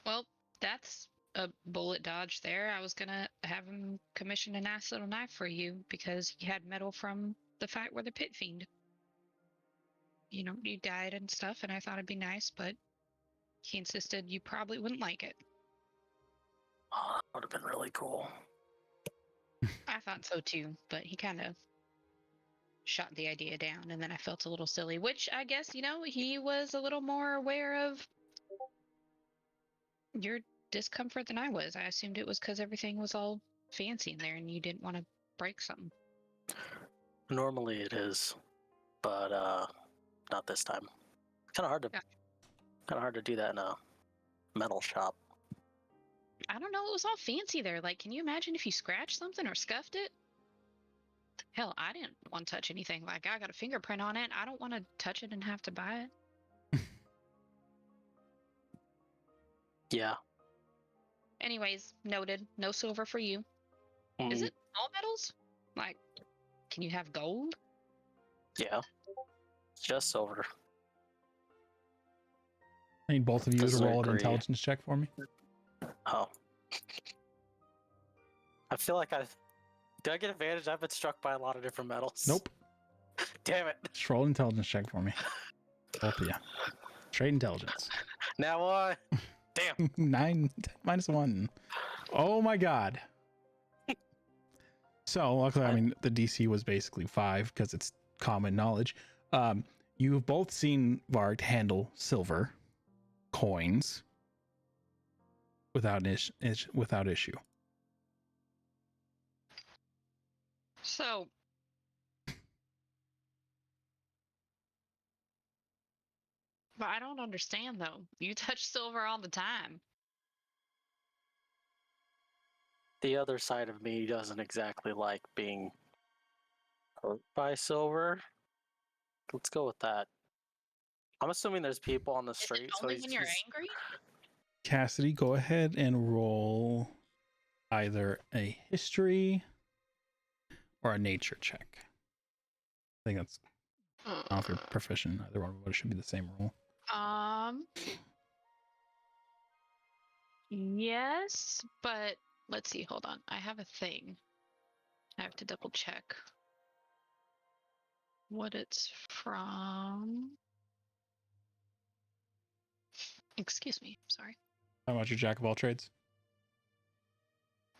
Well, that's a bullet dodge there. I was gonna have him commission a nice little knife for you because he had metal from the fight with the pit fiend. You know, you died and stuff, and I thought it'd be nice, but he insisted you probably wouldn't like it. Oh, that would have been really cool. I thought so too, but he kind of shot the idea down, and then I felt a little silly, which I guess, you know, he was a little more aware of your discomfort than I was. I assumed it was because everything was all fancy in there and you didn't want to break something. Normally it is, but not this time. Kind of hard to do that in a metal shop. I don't know, it was all fancy there. Like, can you imagine if you scratched something or scuffed it? Hell, I didn't want to touch anything. Like, I got a fingerprint on it. I don't want to touch it and have to buy it. Yeah. Anyways, noted. No silver for you. Is it all metals? Like, can you have gold? Yeah. It's just silver. I need both of you to Doesn't roll an agree. intelligence check for me. Oh. I feel like do I get advantage? I've been struck by a lot of different metals. Nope. Damn it. Just roll an intelligence check for me. Both of you. Straight intelligence. Now what? Damn. 9 minus 1. Oh my god. So luckily, I mean, the DC was basically 5 because it's common knowledge. You've both seen Varg handle silver coins without issue. So, but I don't understand though. You touch silver all the time. The other side of me doesn't exactly like being hurt by silver. Let's go with that. I'm assuming there's people on the Is it street. only when you're angry? Cassidy, go ahead and roll either a history or a nature check. I think that's, I don't know if you're proficient in either one, but it should be the same roll. Yes, but let's see, hold on. I have a thing. I have to double check what it's from. Excuse me, sorry. How about your jack of all trades?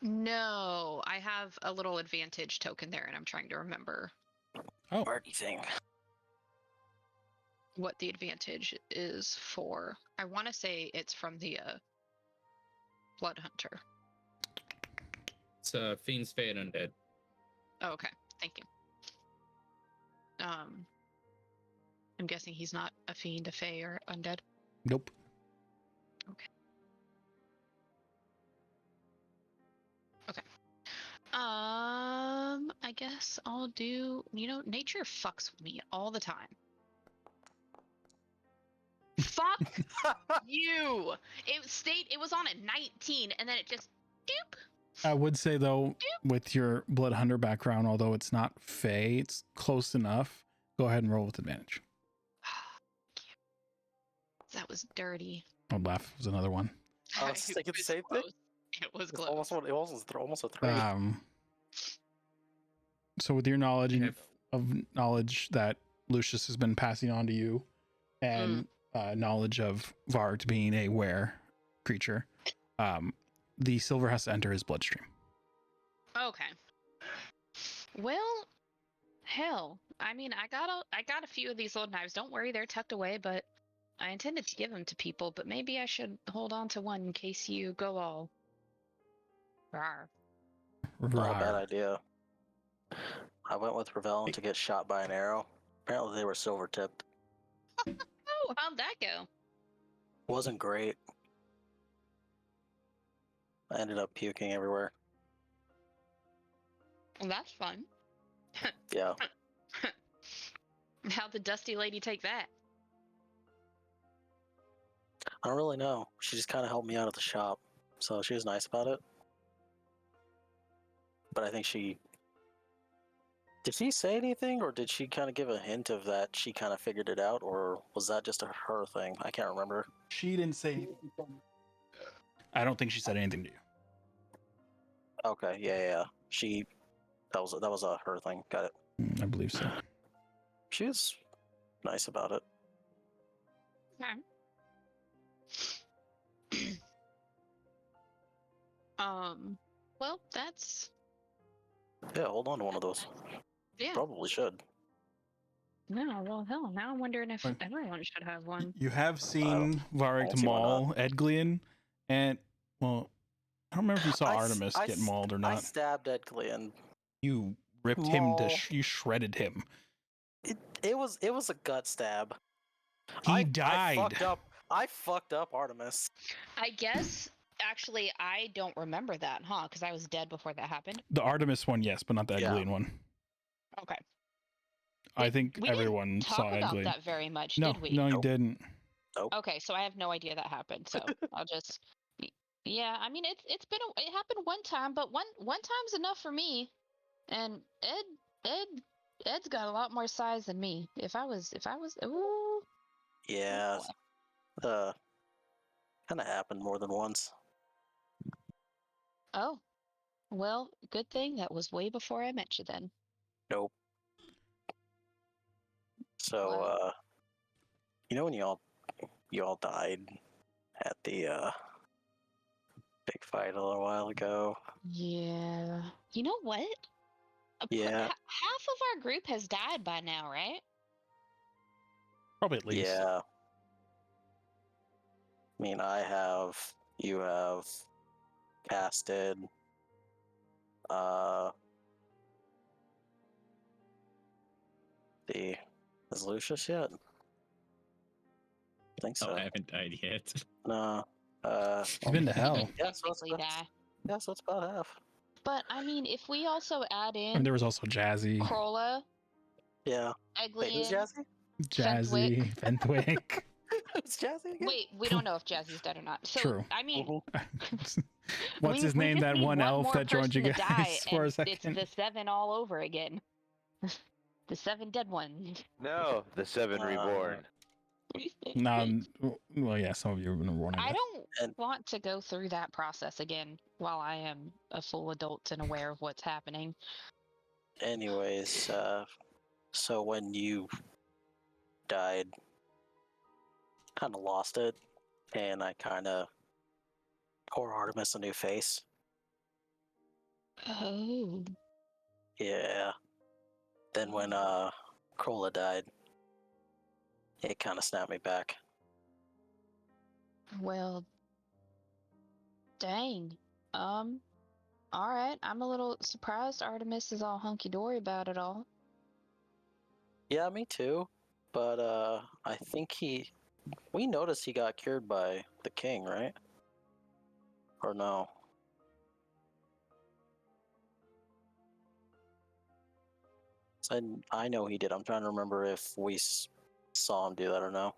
No, I have a little advantage token there, and I'm trying to remember Oh, Or anything. what the advantage is for. I want to say it's from the Blood Hunter. It's Fiend's Fate Undead. Oh, okay, thank you. I'm guessing he's not a fiend, a fae, or undead. nope. Okay. I guess I'll do, you know, nature fucks with me all the time. Fuck you! It was on a 19, and then it just, doop. I would say though, with your Blood Hunter background, although it's not Fey, it's close enough. Go ahead and roll with advantage. That was dirty. Oh, laugh was another one. I was thinking the same thing. It was It's close. almost a 3. So with your knowledge Yeah. of knowledge that Lucius has been passing on to you, and knowledge of Varg being a were creature, the silver has to enter his bloodstream. Okay. Well, hell, I mean, I got a few of these old knives. Don't worry, they're tucked away, but I intended to give them to people, but maybe I should hold on to one in case you go all rawr. Not a bad idea. I went with Ravel to get shot by an arrow. Apparently they were silver tipped. Oh, how'd that go? Wasn't great. I ended up puking everywhere. Well, that's fun. Yeah. How'd the dusty lady take that? I don't really know. She just kind of helped me out at the shop. So she was nice about it. But I think she... Did she say anything, or did she kind of give a hint of that she kind of figured it out, or was that just a her thing? I can't remember. She didn't say anything. I don't think she said anything to you. Okay, yeah. She... That was a her thing. Got it. I believe so. She was nice about it. Okay. Well, that's Yeah, hold on to one of those. yeah. Probably should. No, well, hell, now I'm wondering if Fine. everyone should have one. You have seen I Varric don't see why maul Edglian, and well, I don't remember if you saw Artemis get mauled or I not. stabbed Edglian. You ripped him to Maul. you shredded him. It was a gut stab. He died. I fucked up Artemis. I guess actually I don't remember that, huh? Because I was dead before that happened. The Artemis one, yes, but not the Yeah. Edglian one. Okay. I think We everyone didn't talk saw about Edglian. that very much, No, did we? no, you Nope. didn't. Okay, so I have no idea that happened. So I'll just, yeah. I mean, it happened one time, but one time's enough for me. And Ed's got a lot more size than me. If I was, ooh, Yeah. boy. Kind of happened more than once. Oh, well, good thing that was way before I met you then. Nope. So, Wow. you know when you all died at the big fight a little while ago? Yeah. You know what? Yeah. Half of our group has died by now, right? Probably at least. Yeah. I mean, I have, you have, casted, is Lucius yet? I think so. Oh, I haven't died yet. No. He's been to hell. Yeah, so it's Technically die. about half. But I mean, if we also add And in there was also Jazzy. Krolla, Yeah. Wait, who's Eglian, Jazzy? Jazzy, Fentwick. Who's Jazzy again? wait, we don't know if Jazzy's dead or not. So True. I mean, What's his we name? just That need one elf more that joined you person to die, guys for a and second. It's the 7 all over again. The 7 dead ones. No, the 7 reborn. Well, yeah, some of you have been warning. I don't And- want to go through that process again while I am a full adult and aware of what's happening. Anyways, so when you died, kind of lost it, and I kind of tore Artemis a new face. Oh. Yeah. Then when Krolla died, it kind of snapped me back. Well, dang. Alright, I'm a little surprised Artemis is all hunky-dory about it all. Yeah, me too. But I think we noticed he got cured by the king, right? Or no? I know he did. I'm trying to remember if we saw him do that or no.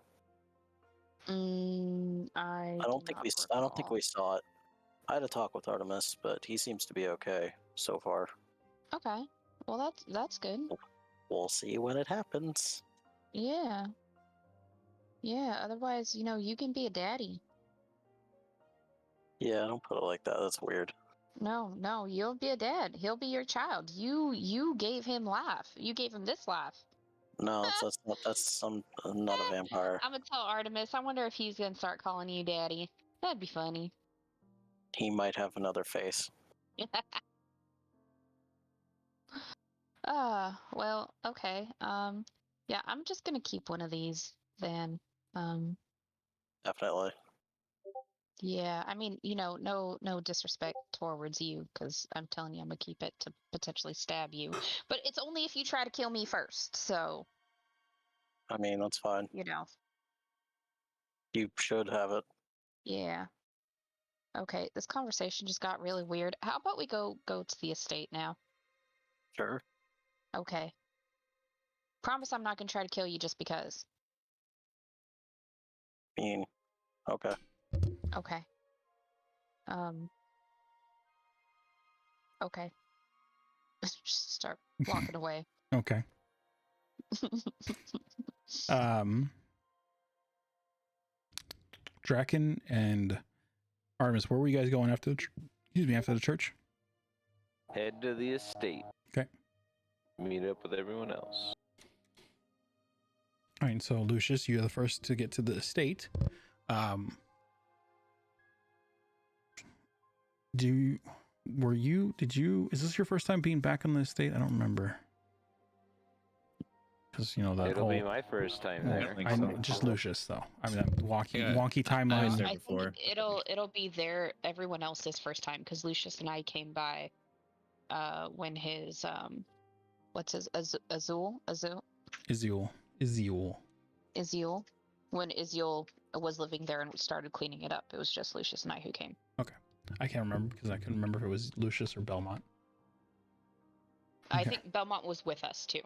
I don't think we saw it. I had a talk with Artemis, but he seems to be okay so far. Okay. Well, that's good. We'll see when it happens. Yeah. Yeah, otherwise, you can be a daddy. Yeah, don't put it like that. That's weird. No, you'll be a dad. He'll be your child. You gave him life. You gave him this life. No, I'm not a vampire. I'm gonna tell Artemis. I wonder if he's gonna start calling you daddy. That'd be funny. He might have another face. Well, okay. Yeah, I'm just gonna keep one of these then. Definitely. Yeah, I mean, no disrespect towards you, because I'm telling you, I'm gonna keep it to potentially stab you. But it's only if you try to kill me first, so. I mean, that's fine. You know. You should have it. Yeah. Okay, this conversation just got really weird. How about we go to the estate now? Sure. Okay. Promise I'm not gonna try to kill you just because. I mean, okay. Okay. Okay. Just start walking away. Okay. Draken and Artemis, where were you guys going after after the church? Head to the estate. Okay. Meet up with everyone else. All right, so Lucius, you're the first to get to the estate. Is this your first time being back on the estate? I don't remember. Because It'll be my first time there. Just Lucius though. I mean, wonky I timeline. was there I before. think it'll be everyone else's first time because Lucius and I came by when his what's his Azul Iziel. when Iziel was living there and started cleaning it up. It was just Lucius and I who came. I can't remember because I couldn't remember if it was Lucius or Belmont. I Okay. think Belmont was with us too.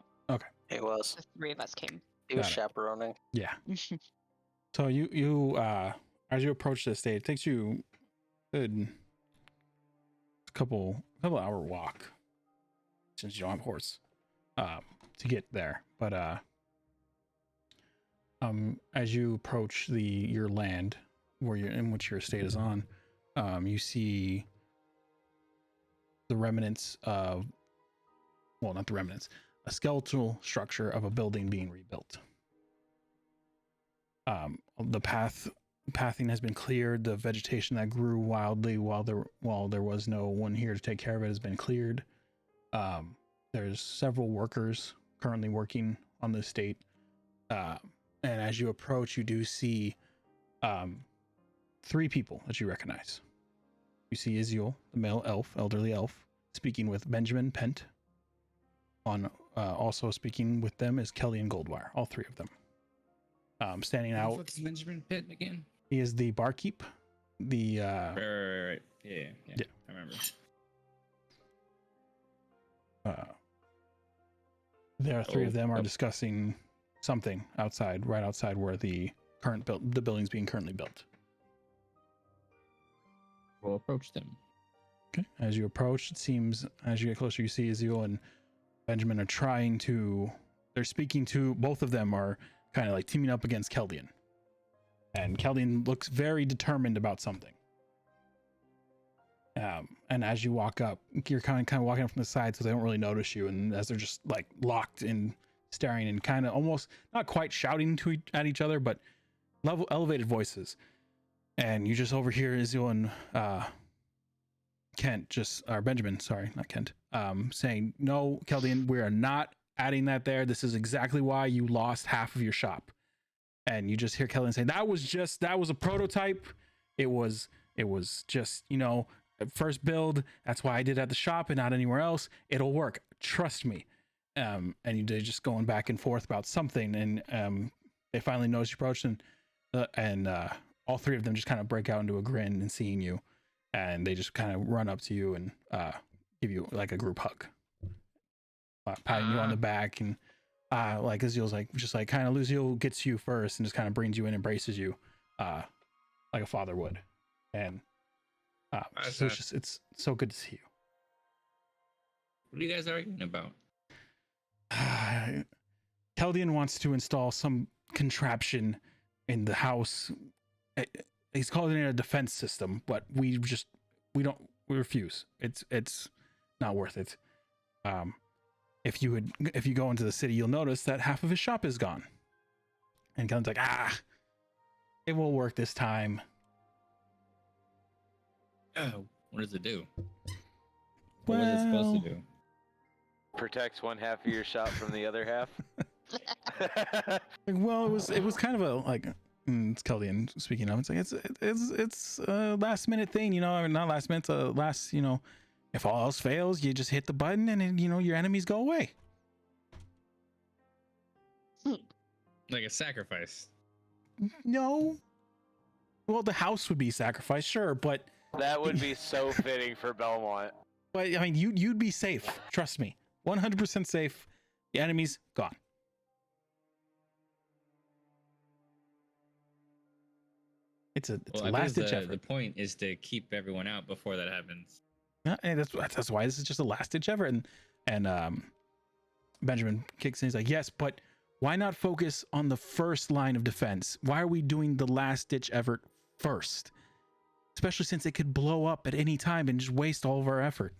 It was. The three of us came. He was Got it. chaperoning. Yeah. So you as you approach the estate, it takes you a couple hour walk since you don't have a horse to get there. But as you approach your land in which your estate is on, you see the remnants of, well, not the remnants, a skeletal structure of a building being rebuilt. The pathing has been cleared. The vegetation that grew wildly while there was no one here to take care of it has been cleared. There's several workers currently working on the estate. And as you approach, you do see three people that you recognize. You see Iziel, the male elderly elf, speaking with Benjamin Pent. Also speaking with them is Kelly and Goldwire, all three of them. Standing Who out. the fuck is Benjamin Pitt again? He is the barkeep. The Right. Yeah. I remember. there are three of them are discussing something right outside where the building's being currently built. We'll approach them. Okay. As you approach, it seems as you get closer, you see Iziel and Benjamin are they're speaking to, both of them are kind of like teaming up against Keldian. And Keldian looks very determined about something. And as you walk up, you're kind of walking up from the side so they don't really notice you. And as they're just like locked in, staring and kind of almost not quite shouting at each other, but elevated voices. And you just overhear Iziel and Benjamin, sorry, not Kent, saying, "No, Keldian, we are not adding that there. This is exactly why you lost half of your shop." And you just hear Keldian say, that was a prototype. It was just, first build. That's why I did it at the shop and not anywhere else. It'll work. Trust me. And they're just going back and forth about something. And they finally notice you approach, and all three of them just kind of break out into a grin and seeing you. And they just kind of run up to you and give you like a group hug, patting you on the back, and like Iziel's like kind of Luziel gets you first and just kind of brings you in, embraces you, like a father would, and so it's so good to see you. What are you guys arguing about? Keldian wants to install some contraption in the house. He's calling it a defense system, but we refuse. It's not worth it. If you go into the city, you'll notice that half of his shop is gone. And Keldian's like, it will work this time. Oh, what does it do? What was it supposed to do? Protects one half of your shop from the other half. Well, it was kind of a like. It's Keldian speaking of. It's like it's a last minute thing, not last minute. Last, if all else fails, you just hit the button and then, your enemies go away. Like a sacrifice. No. Well, the house would be sacrificed, sure, but That would be so fitting for Belmont. I mean, you'd be safe. Trust me, 100% safe. The enemy's gone. It's a Well, I last believe ditch effort. the point is to keep everyone out before that happens. Yeah, and that's why this is just a last ditch effort. And Benjamin kicks in. He's like, yes, but why not focus on the first line of defense? Why are we doing the last ditch effort first? Especially since it could blow up at any time and just waste all of our effort.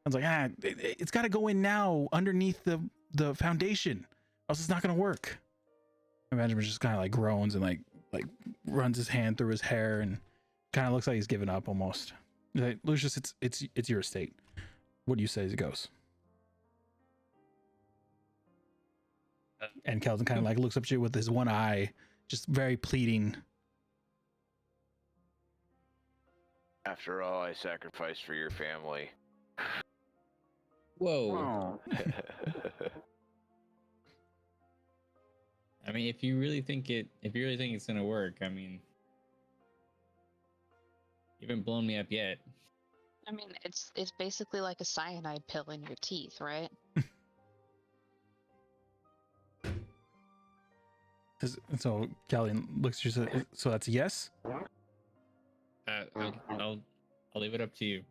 I was like, it's got to go in now underneath the foundation, else it's not going to work. And Benjamin just kind of like groans and like runs his hand through his hair and kind of looks like he's given up almost. He's like, Lucius, it's your estate. What do you say as it goes? And Kelvin kind of like looks up at you with his one eye, just very pleading. After all, I sacrificed for your family. Whoa. I mean, if you really think it's gonna work, I mean, you haven't blown me up yet. I mean, it's basically like a cyanide pill in your teeth, right? So Callian looks at you. So that's a yes. I'll leave it up to you.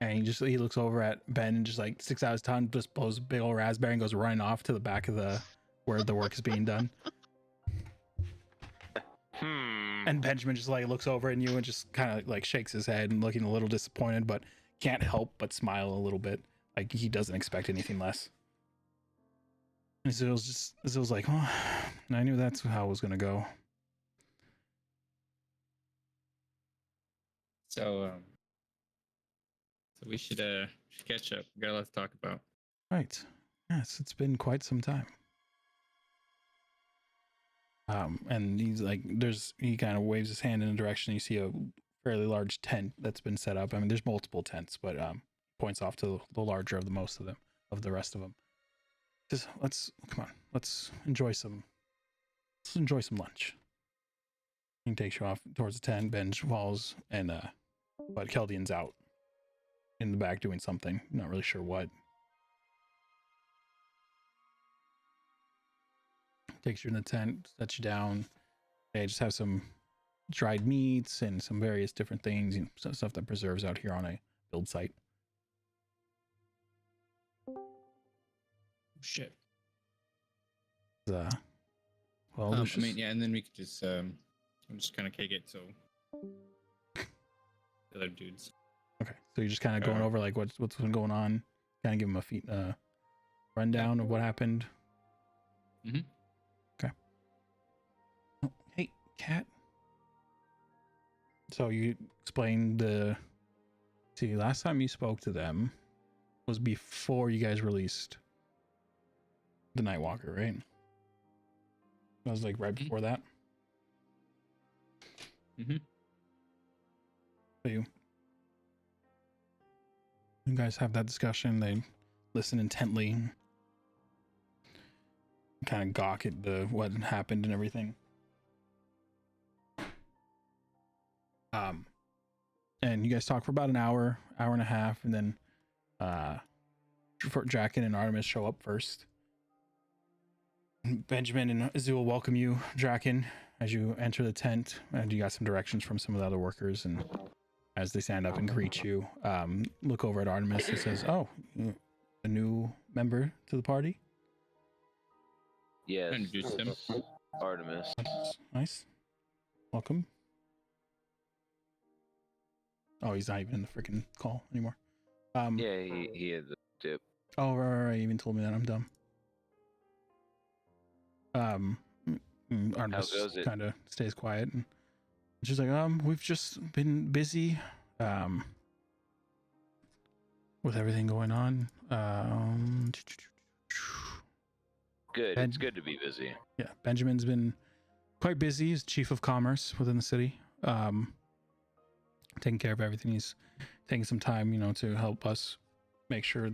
And he looks over at Ben and just like sticks out his tongue, just blows a big old raspberry and goes running off to the back of where the work is being done. And Benjamin just like looks over at you and just kind of like shakes his head and looking a little disappointed, but can't help but smile a little bit, like he doesn't expect anything less. And Zill's like, oh, I knew that's how it was gonna go. So we should catch up. We got a lot to talk about. Right. Yes, it's been quite some time. And he's like, he kind of waves his hand in a direction. You see a fairly large tent that's been set up. I mean, there's multiple tents, but points off to the larger of the rest of them. Just let's enjoy some lunch. He takes you off towards the tent. Ben falls, and but Keldian's out in the back doing something. Not really sure what. Takes you in the tent, sets you down. They just have some dried meats and some various different things, some stuff that preserves out here on a build site. Shit. Well, I mean, yeah, and then we could just kind of kick it. So the other dudes. Okay, so you're just kind of going over like what's been going on, kind of give them a rundown of what happened. Mm-hmm. Okay. Oh, hey, Cat. So you explained last time you spoke to them was before you guys released the Nightwalker, right? That was like right before that. Mm-hmm. So you guys have that discussion. They listen intently, kind of gawk at what happened and everything. And you guys talk for about an hour and a half, and then Draken and Artemis show up first. Benjamin and Azul welcome you, Draken, as you enter the tent, and you got some directions from some of the other workers. And as they stand up and greet you, look over at Artemis and says, "Oh, a new member to the party?" Yes. Introduce him. Artemis. That's nice. Welcome. Oh, he's not even in the freaking call anymore. Yeah, he had the dip. Oh, right. You even told me that. I'm dumb. Artemis How goes it? kind of stays quiet, and she's like, we've just been busy, with everything going on. Good. It's good to be busy. Yeah, Benjamin's been quite busy. He's chief of commerce within the city, taking care of everything. He's taking some time, to help us make sure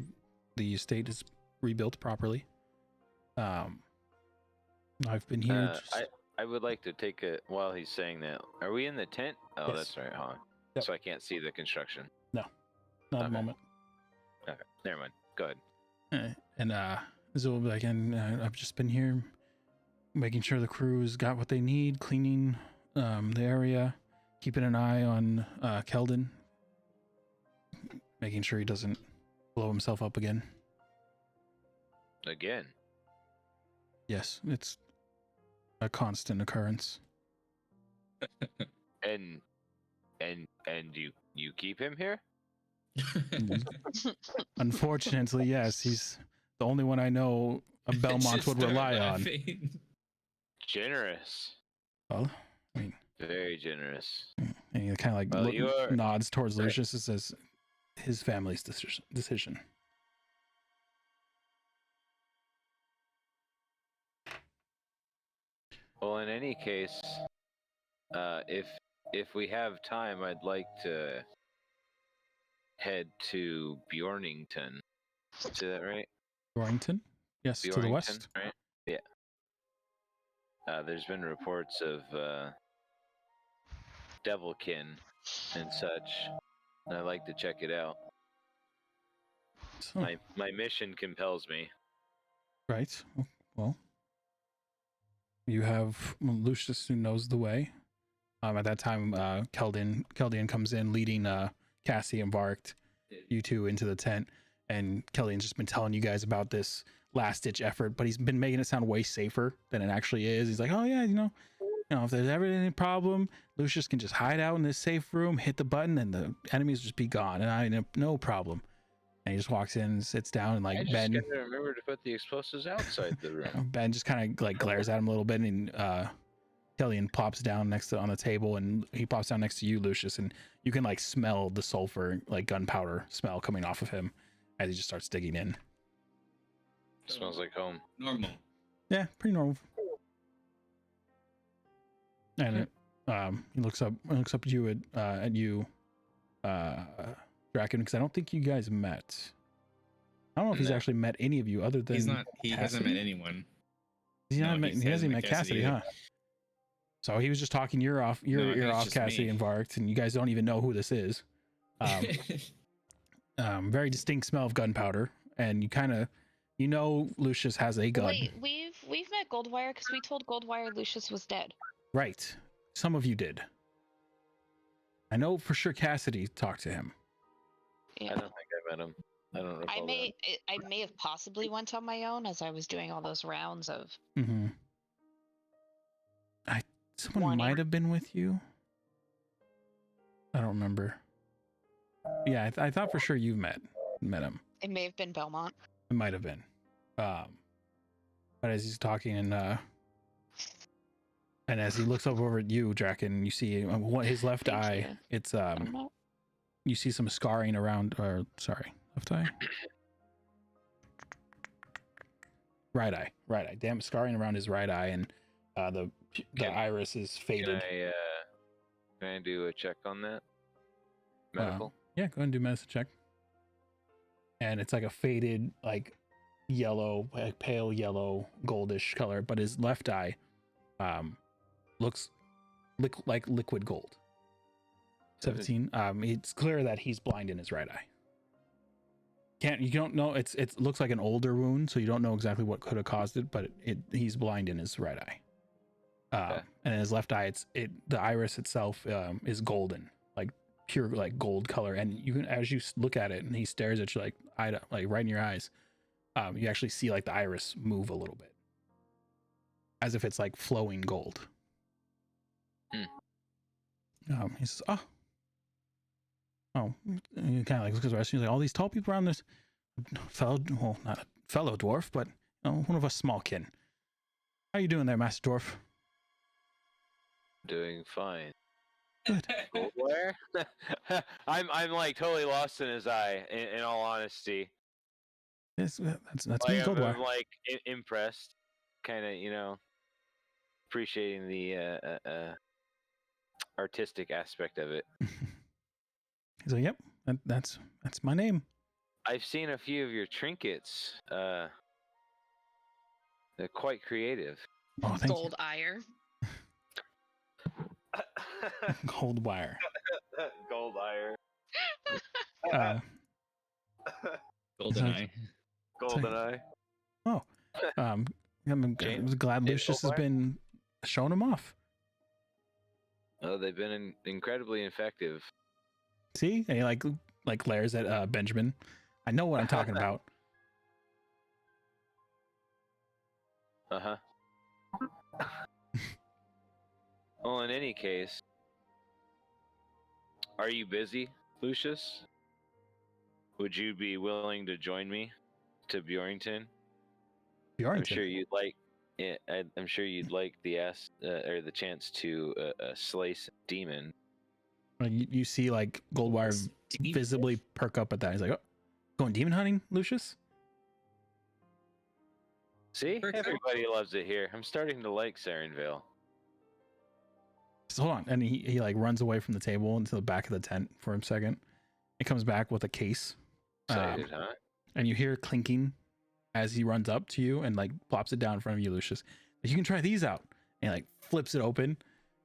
the estate is rebuilt properly. I've been here. I would like to take a while he's saying that. Are we in the tent? Oh, Yes. that's right, huh? Yep. So I can't see the construction. No, not at the moment. Okay, never mind. Go ahead. And Zul will be like, and I've just been here making sure the crew's got what they need, cleaning the area, keeping an eye on Keldon, making sure he doesn't blow himself up again. Again. Yes, it's a constant occurrence. And you keep him here? Unfortunately, yes, he's the only one I know a Belmont would rely on. Generous. Well, I mean, Very generous. and he kind of like Well, nods towards Lucius and says, his family's decision. Well, in any case, if we have time, I'd like to head to Bjornington. Say that right? Bjornington? Yes, to the west. Right? Yeah. There's been reports of Devilkin and such, and I'd like to check it out. So, My mission compels me. right. Well, you have Lucius who knows the way. At that time, Keldian comes in leading Cassie and Varkt, you two, into the tent, and Keldian's just been telling you guys about this last-ditch effort, but he's been making it sound way safer than it actually is. He's like, oh yeah, you know, if there's ever any problem, Lucius can just hide out in this safe room, hit the button, and the enemies just be gone, and no problem. And he just walks in and sits down, and like I just Ben, gotta remember to put the explosives outside the room. Ben just kind of like glares at him a little bit, and Kellian pops down on the table, and he pops down next to you, Lucius, and you can like smell the sulfur, like gunpowder smell coming off of him as he just starts digging in. Smells like home. Normal. Yeah, pretty normal. And he looks up at you Draken, because I don't think you guys met. I don't know if he's No. actually met any of you other than He hasn't met anyone. He hasn't met Cassidy, huh? So he was just talking your ear off, Cassidy and Varkt, and you guys don't even know who this is. Very distinct smell of gunpowder, and you know Lucius has a gun. Wait, we've met Goldwire because we told Goldwire Lucius was dead. Right. Some of you did. I know for sure Cassidy talked to him. Yeah. I don't think I met him. I don't recall I may have possibly went on my own as I was doing all those rounds of. Mm-hmm. Someone Warning. might have been with you. I don't remember. Yeah, I thought for sure you met him. It may have been Belmont. It might have been. But as he's talking and as he looks over at you, Draken, you see his left Thank eye. you. It's I don't know. you see some scarring around. Or sorry, left eye. Right eye. Damn, scarring around his right eye, and the iris is faded. Can I do a check on that? Medical? Yeah, go ahead and do medicine check. And it's like a faded, like yellow, like pale yellow, goldish color, but his left eye looks like liquid gold. 17. It's clear that he's blind in his right eye. You don't know, it looks like an older wound, so you don't know exactly what could have caused it, but he's blind in his right eye. Okay. And in his left eye, the iris itself is golden, like pure like gold color. And you can, as you look at it, and he stares at you like right in your eyes, you actually see like the iris move a little bit, as if it's like flowing gold. He says, "Oh," and he kind of like looks at the rest. He's like, "All these tall people around this not a fellow dwarf, but one of us small kin. How you doing there, Master Dwarf?" Doing fine. Good. Where? I'm like totally lost in his eye. In all honesty, Yes, that's me, I'm Goldwire. like impressed, kind of appreciating the artistic aspect of it. He's like, "Yep, that's my name." I've seen a few of your trinkets. They're quite creative. Oh, thank Gold ire. you. Gold wire. Gold ire. Golden eye. Golden eye. Oh, I'm James, glad James Lucius has Goldwire? been showing him off. Oh, they've been incredibly effective. See, and he like glares at Benjamin. I know what I'm talking about. Uh-huh. Well, in any case, are you busy, Lucius? Would you be willing to join me to Bjornington? I'm sure you'd like. Yeah, I'm sure you'd like the or the chance to slay some demon. You see like Goldwire visibly perk up at that. He's like, "Oh, going demon hunting, Lucius?" See, everybody loves it here. I'm starting to like Sarenvale. So hold on, and he like runs away from the table into the back of the tent for a second. He comes back with a case, Excited, huh? and you hear clinking as he runs up to you and like plops it down in front of you, Lucius. You can try these out, and he, like flips it open,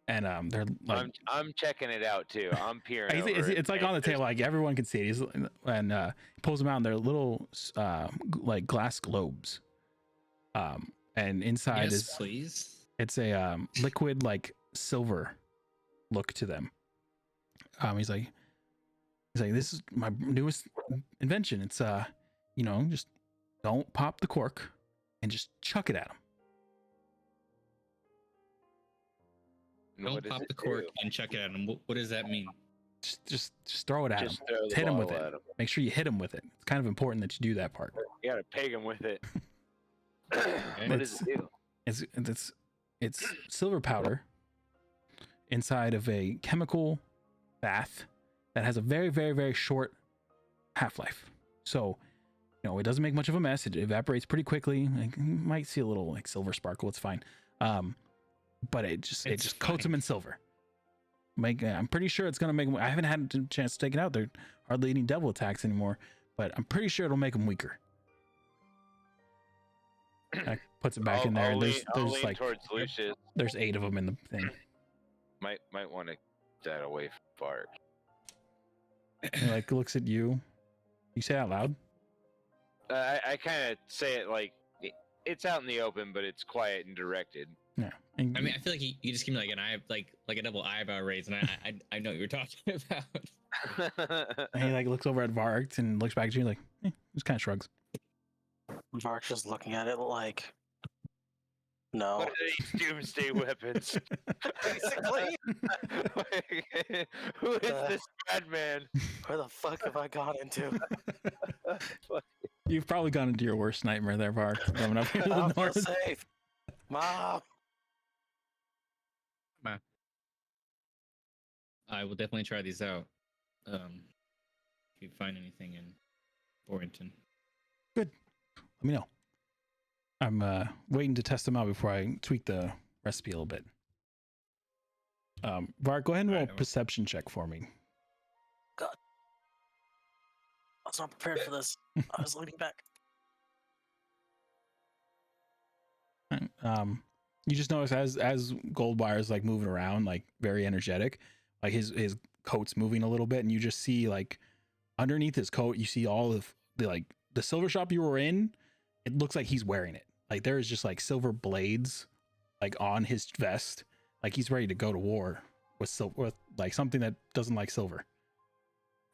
and they're like, I'm checking it out too. I'm peering. it's like on the table, like everyone can see it. And he pulls them out, and they're little like glass globes. And inside is please. it's a liquid like silver look to them. He's like, this is my newest invention. It's just don't pop the cork and just chuck it at him. Don't pop the cork and chuck it at him. What does that mean? Just throw it at him. Just throw the Hit him with bottle it. at him. Make sure you hit him with it. It's kind of important that you do that part. You gotta peg him with it. What does it do? It's silver powder inside of a chemical bath that has a very, very, very short half-life. So, it doesn't make much of a mess. It evaporates pretty quickly. Like, you might see a little like silver sparkle. It's fine. But it just coats them in silver. I'm pretty sure it's gonna make them. I haven't had a chance to take it out. They're hardly any devil attacks anymore, but I'm pretty sure it'll make them weaker. I puts it back in there. There's like towards Lucius. there's 8 of them in the thing. Might want to that away from Bart. He like looks at you. You say it out loud. I kind of say it like it's out in the open, but it's quiet and directed. Yeah. And I mean, I feel like you just give me like an eye, like a double eyebrow raise, and I know what you're talking about. and he like looks over at Vark and looks back at you like, just kind of shrugs. Mark's just looking at it like, no. What are these doomsday weapons? Basically. Who is this bad man? Where the fuck have I got into? You've probably gone into your worst nightmare there, Vark. Coming up here to the I'm north. safe. Mom. I will definitely try these out. If you find anything in Borrington. Good. Let me know. I'm waiting to test them out before I tweak the recipe a little bit. Vark, go ahead and roll a perception check for me. God. I was not prepared for this. I was leaning back. You just notice as Goldwire's like moving around, like very energetic, like his coat's moving a little bit, and you just see like underneath his coat, you see all of the silver shop you were in. It looks like he's wearing it. Like there's just like silver blades like on his vest, like he's ready to go to war with like something that doesn't like silver.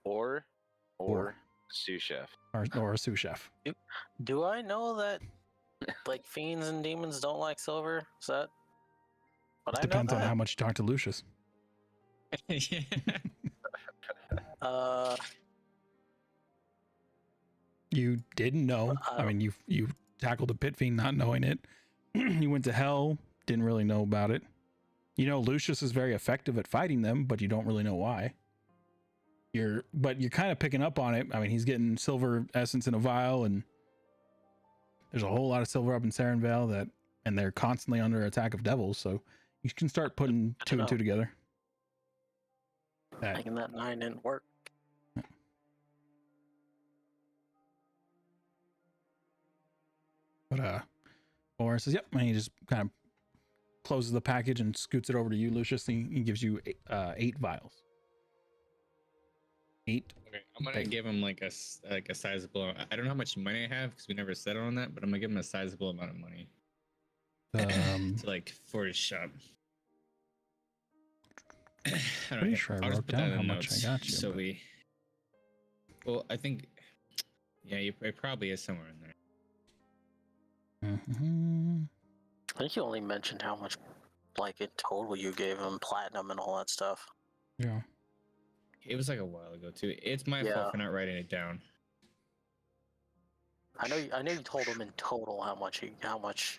Or sous chef. Or a sous chef. Do I know that like fiends and demons don't like silver? Is that? But Depends on how much you talk to Lucius. You didn't know. I mean, you tackled a pit fiend not knowing it. You went to hell, didn't really know about it. Lucius is very effective at fighting them, but you don't really know why. You're kind of picking up on it. I mean, he's getting silver essence in a vial, and there's a whole lot of silver up in Sarenvale and they're constantly under attack of devils. So you can start putting 2 and 2 together. Making that 9 didn't work. But Laura says, "Yep," and he just kind of closes the package and scoots it over to you, Lucius. He gives you 8 vials. 8. Okay, I'm gonna Bang. give him like a sizable. I don't know how much money I have because we never settled on that, but I'm gonna give him a sizable amount of money to like for his shop. I don't Pretty know. sure I I'll just wrote put down that in how the much I notes, got you, So but- we. Well, I think. Yeah, it probably is somewhere in there. Mhm. I think you only mentioned how much, like, in total you gave him platinum and all that stuff. Yeah. It was like a while ago too. It's my Yeah. fault for not writing it down. I know you told him in total how much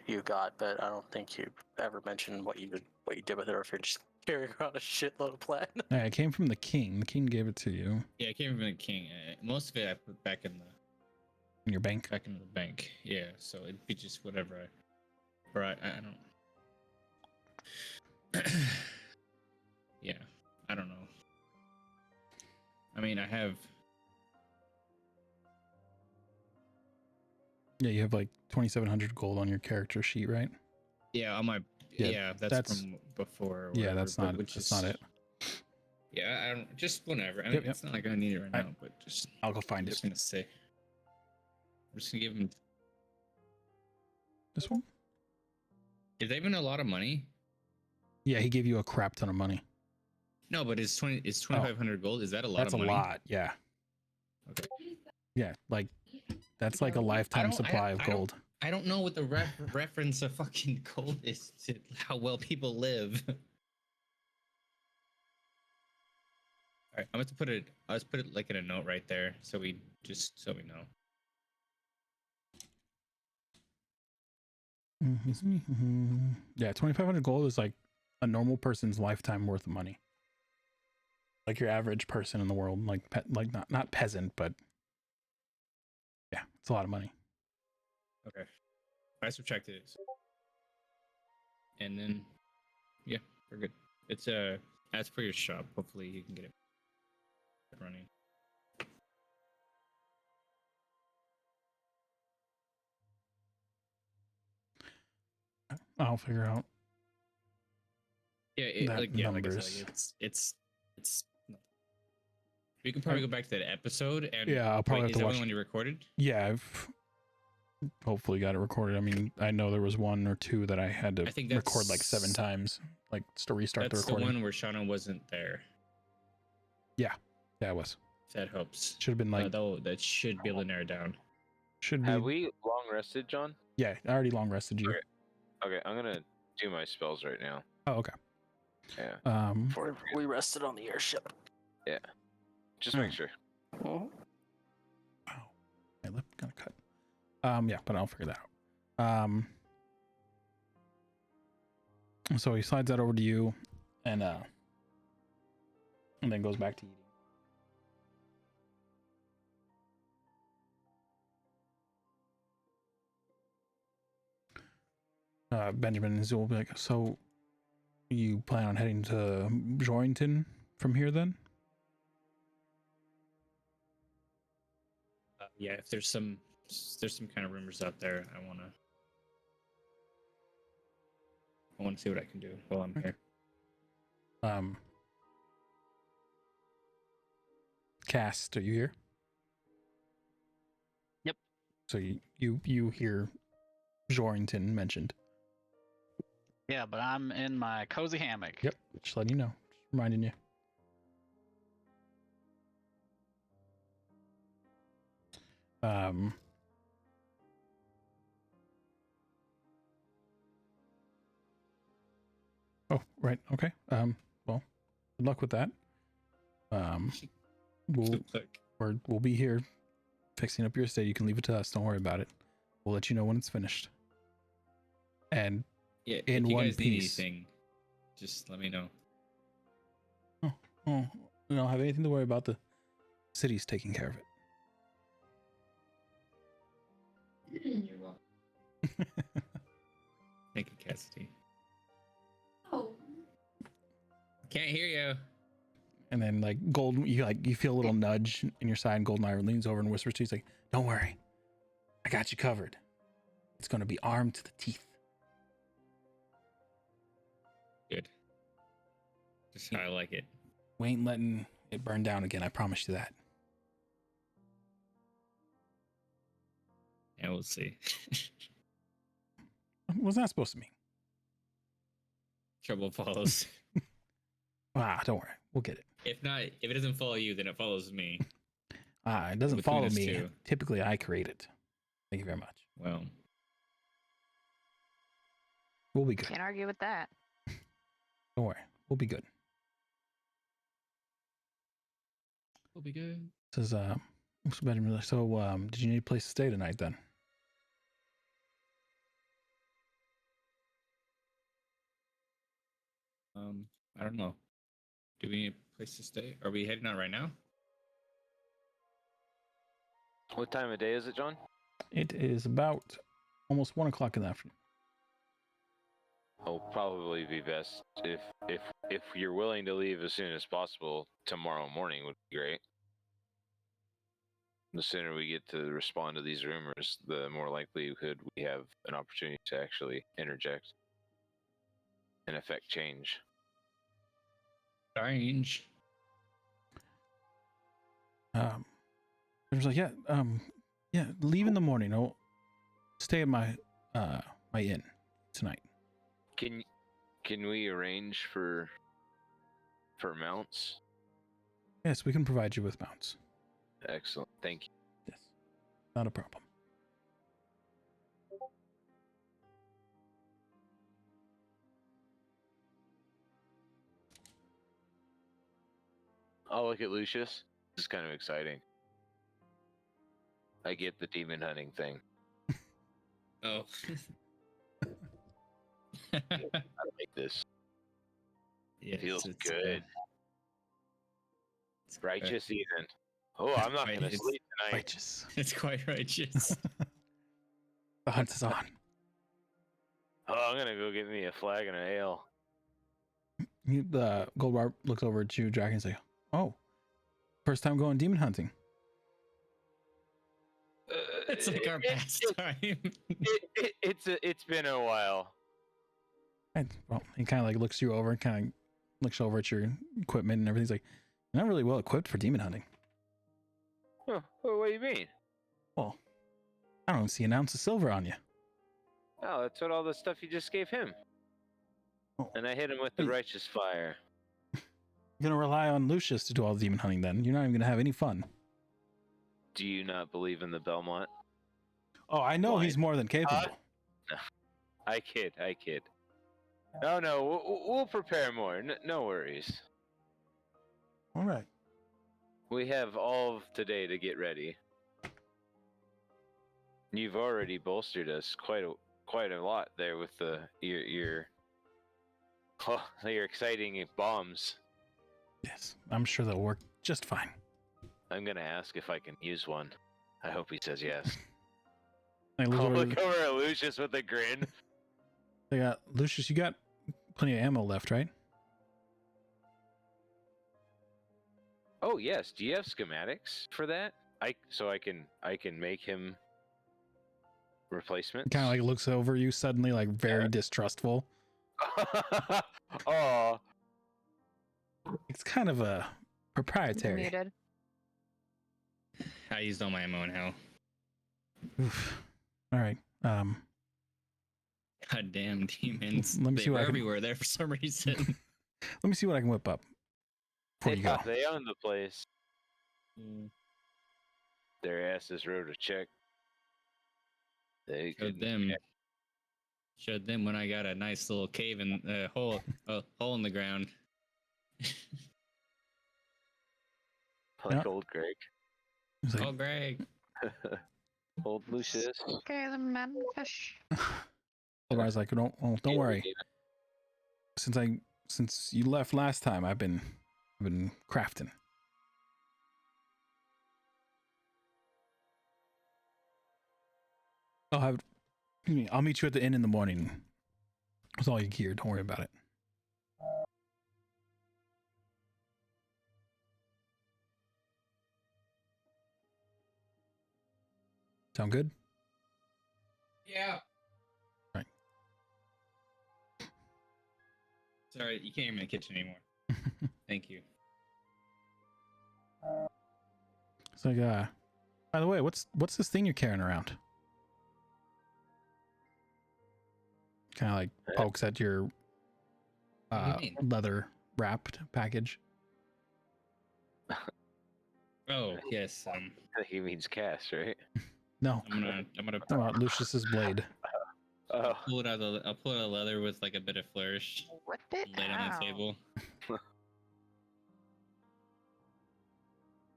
you got, but I don't think you ever mentioned what you did with it, or if you're just carrying around a shitload of platinum. Yeah, it came from the king. The king gave it to you Yeah, it came from the king. Most of it I put back in in your bank. the bank. Yeah, so it'd be just whatever I don't. Yeah, I don't know. I mean, I have. Yeah, you have like 2,700 gold on your character sheet, right? Yeah, on my. Yeah, Yeah, that's from before. Or Yeah, whatever, that's but not. which That's is, not it. Yeah, I don't. Just whenever. I mean, Yep, it's not like I need it right now, but just. I'll go find I'm it. just gonna say. I'm just gonna give him. This one? Is that even a lot of money? Yeah, he gave you a crap ton of money. No, but it's 2,500 gold. Is that a lot That's of money? a lot. Yeah. Okay. Yeah, like that's like a lifetime supply of gold. I don't know what the reference of fucking gold is to how well people live. All right, I'm going to put it. Let's put it like in a note right there, so we know. Yeah, 2,500 gold is like a normal person's lifetime worth of money. Like your average person in the world, like not peasant, but yeah, it's a lot of money. Okay, I subtracted it, and then yeah, we're good. It's as per your shop. Hopefully, you can get it running. I'll figure out. Yeah, That like I numbers. said, like it's. We can probably go back to that episode and Yeah, I'll probably have is to that watch. the one you recorded? Yeah, I've hopefully got it recorded. I mean, I know there was 1 or 2 that I had to I think record like 7 that's- times, like to restart the That's the recording. one where Shauna wasn't there. Yeah, it was. If that helps. Should have been like That should be able to narrow down. should be. Have we long rested, John? Yeah, I already long rested you. Okay, I'm gonna do my spells right now. Oh, okay. Yeah. Before we rested on the airship. Just make sure. Mhm. Wow, my lip kind of cut. Yeah, but I'll figure that out. So he slides that over to you, and then goes back to eating. Benjamin will be like, so you plan on heading to Jorrington from here then? Yeah, if there's some kind of rumors out there, I wanna see what I can do while I'm here. Cast, are you here? Yep. So you hear Jorrington mentioned. Yeah, but I'm in my cozy hammock. Yep. Just letting you know. Just reminding you. Oh, right. Okay. Well, good luck with that. We'll be here fixing up your estate. You can leave it to us. Don't worry about it. We'll let you know when it's finished. And Yeah, in if you one guys piece. need anything, just let me know. Oh, you don't have anything to worry about. The city's taking care of it. You're welcome. Thank you, Cassidy. Oh. Can't hear you. And then like you feel a little nudge in your side, and Goldeneye leans over and whispers to you, he's like, "Don't worry. I got you covered. It's gonna be armed to the teeth." Just how I like it. We ain't letting it burn down again. I promise you that. And we'll see. What's that supposed to mean? Trouble follows. Don't worry. We'll get it. If it doesn't follow you, then it follows me. It doesn't Between follow us me. two. Typically, I create it. Thank you very much. Well, We'll be good. Can't argue with that. Don't worry. We'll be good. we'll be good. Says, Benjamin, so, did you need a place to stay tonight then? I don't know. Do we need a place to stay? Are we heading out right now? What time of day is it, John? It is about almost 1 o'clock in the afternoon. It'll probably be best if you're willing to leave as soon as possible. Tomorrow morning would be great. The sooner we get to respond to these rumors, the more likelihood we have an opportunity to actually interject and affect change. Strange. I was like, yeah, leave in the morning. I'll stay at my inn tonight. Can we arrange for mounts? Yes, we can provide you with mounts. Excellent, thank you. Yes, not a problem. I'll look at Lucius. This is kind of exciting. I get the demon hunting thing. Oh. I like this. Yes, Feels it's, good. It's Righteous even. Oh, I'm not Right, going to it's- sleep tonight. Righteous. It's quite righteous. The hunt is on. Oh, I'm going to go get me a flag and an ale. The gold bar looks over at you, Jack, and say, "Oh, first time going demon hunting." It's like our pastime. It's been a while. And well, he kind of like looks you over and kind of looks over at your equipment and everything's like, "You're not really well equipped for demon hunting." Huh, what do you mean? Well, I don't see an ounce of silver on you. Oh, that's what all the stuff you just gave him. Oh. And I hit him with the Hey. righteous fire. You're gonna rely on Lucius to do all the demon hunting then. You're not even gonna have any fun. Do you not believe in the Belmont? Oh, I know Why? he's more than capable. I kid. No, we'll prepare more. No worries. All right. We have all of today to get ready. You've already bolstered us quite a lot there with your exciting bombs. Yes, I'm sure they'll work just fine. I'm gonna ask if I can use one. I hope he says yes. I look I'll over, look over at Lucius with a grin. they got Lucius. You got plenty of ammo left, right? Oh yes. Do you have schematics for that? I can make him replacements. Kind of like looks over you suddenly, like very distrustful. Oh, It's kind of a proprietary. Muted. I used all my ammo in hell. Oof. All right. Goddamn demons. Let me They see were what I can- everywhere there for some reason. Let me see what I can whip up before you go. they own the place. Their asses wrote a check. They Showed could them. Showed them when I got a nice little cave in hole in the ground. like Yeah. old Greg. It's like, Oh, Greg. Old Lucius. Okay, the manfish. Otherwise, like, don't worry. Since you left last time, I've been crafting. I'll meet you at the inn in the morning with all your gear. Don't worry about it. Sound good? Yeah. Right. Sorry, you can't hear me in the kitchen anymore. Thank you. It's like, by the way, what's this thing you're carrying around? Kind of like pokes at your What do you mean? leather wrapped package. Oh yes. He means cast, right? No, I'm gonna talking about Lucius's blade. Oh, pull it out of I'll pull it out of leather with like a bit of flourish. Whip it Lay it on the out. table.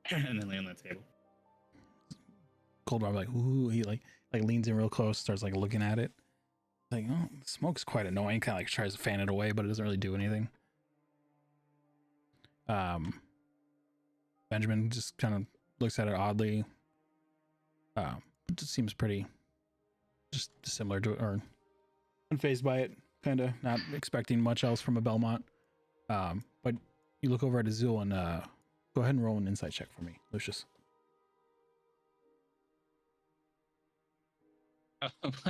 And then lay on the table. Coldbar like, ooh, he like leans in real close, starts like looking at it. Like, oh, the smoke's quite annoying. Kind of like tries to fan it away, but it doesn't really do anything. Benjamin just kind of looks at it oddly. It just seems pretty just similar to it, or unfazed by it, kind of not expecting much else from a Belmont. But you look over at Azul and go ahead and roll an insight check for me, Lucius.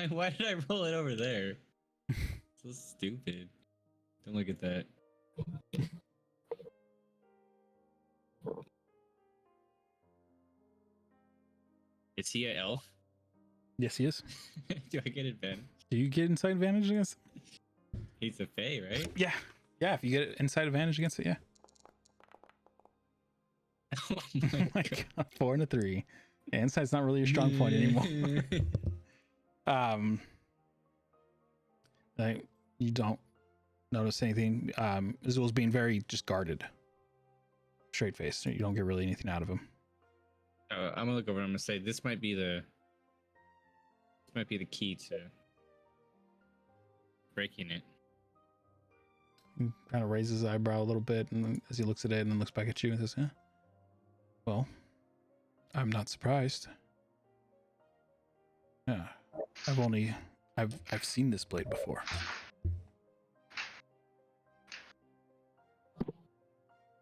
Why did I roll it over there? So stupid. Don't look at that. Is he an elf? Yes, he is. Do I get advantage? Do you get insight advantage against it? He's a fae, right? Yeah. Yeah, if you get insight advantage against it, yeah. Oh my God. 4 and a 3. Yeah, insight's not really your strong point anymore. Like, you don't notice anything. Azul's being very just guarded. Straight faced. You don't get really anything out of him. I'm gonna look over and I'm gonna say this might be the key to breaking it. He kind of raises his eyebrow a little bit, and then, as he looks at it and then looks back at you and says, "Yeah, well, I'm not surprised. Yeah, I've seen this blade before."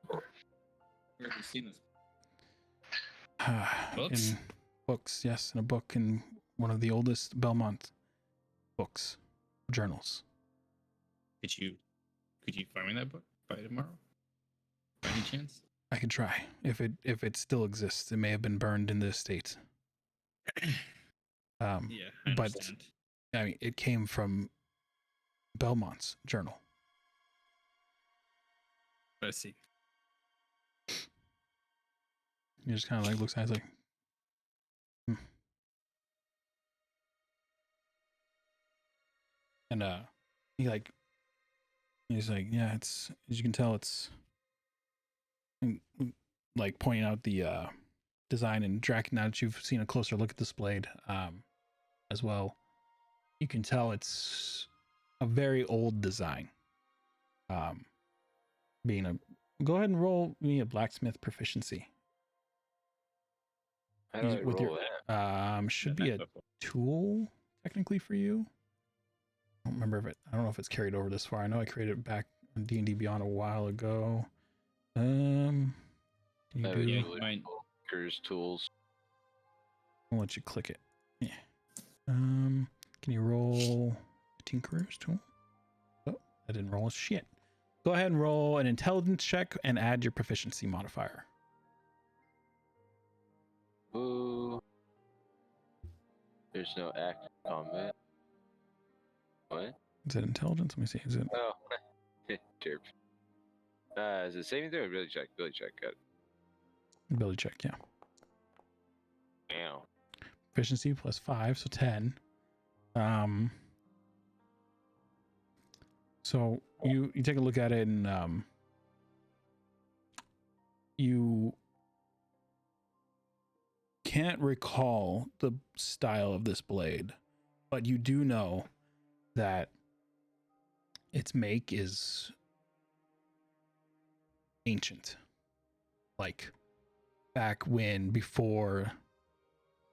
Where have you seen this? Books? In books, yes, in a book in one of the oldest Belmont books, journals. Could you find me that book by tomorrow? By any chance? I could try. If it still exists, it may have been burned in the estate. Yeah, I but understand. I mean, it came from Belmont's journal. I see. He just kind of like looks at it like, and he's like, yeah, it's, as you can tell, it's like pointing out the design, and Draken, now that you've seen a closer look at this blade as well, you can tell it's a very old design. Go ahead and roll me a blacksmith proficiency. how do I With roll your that? should be a tool technically for you. I don't know if it's carried over this far. I know I created it back on D&D Beyond a while ago. Can you do? Yeah, mine. Workers, tools. I'll let you click it. Yeah. Can you roll Tinkerer's tool? Oh, I didn't roll shit. Go ahead and roll an intelligence check and add your proficiency modifier. Ooh. There's no active combat. What? Is it intelligence? Let me see. Is it? Oh, derp. Is it saving throw or ability check? Ability check. Got it. Ability check, yeah. Ow. Proficiency plus 5, so 10. So you take a look at it, and you can't recall the style of this blade, but you do know that its make is ancient, like back when,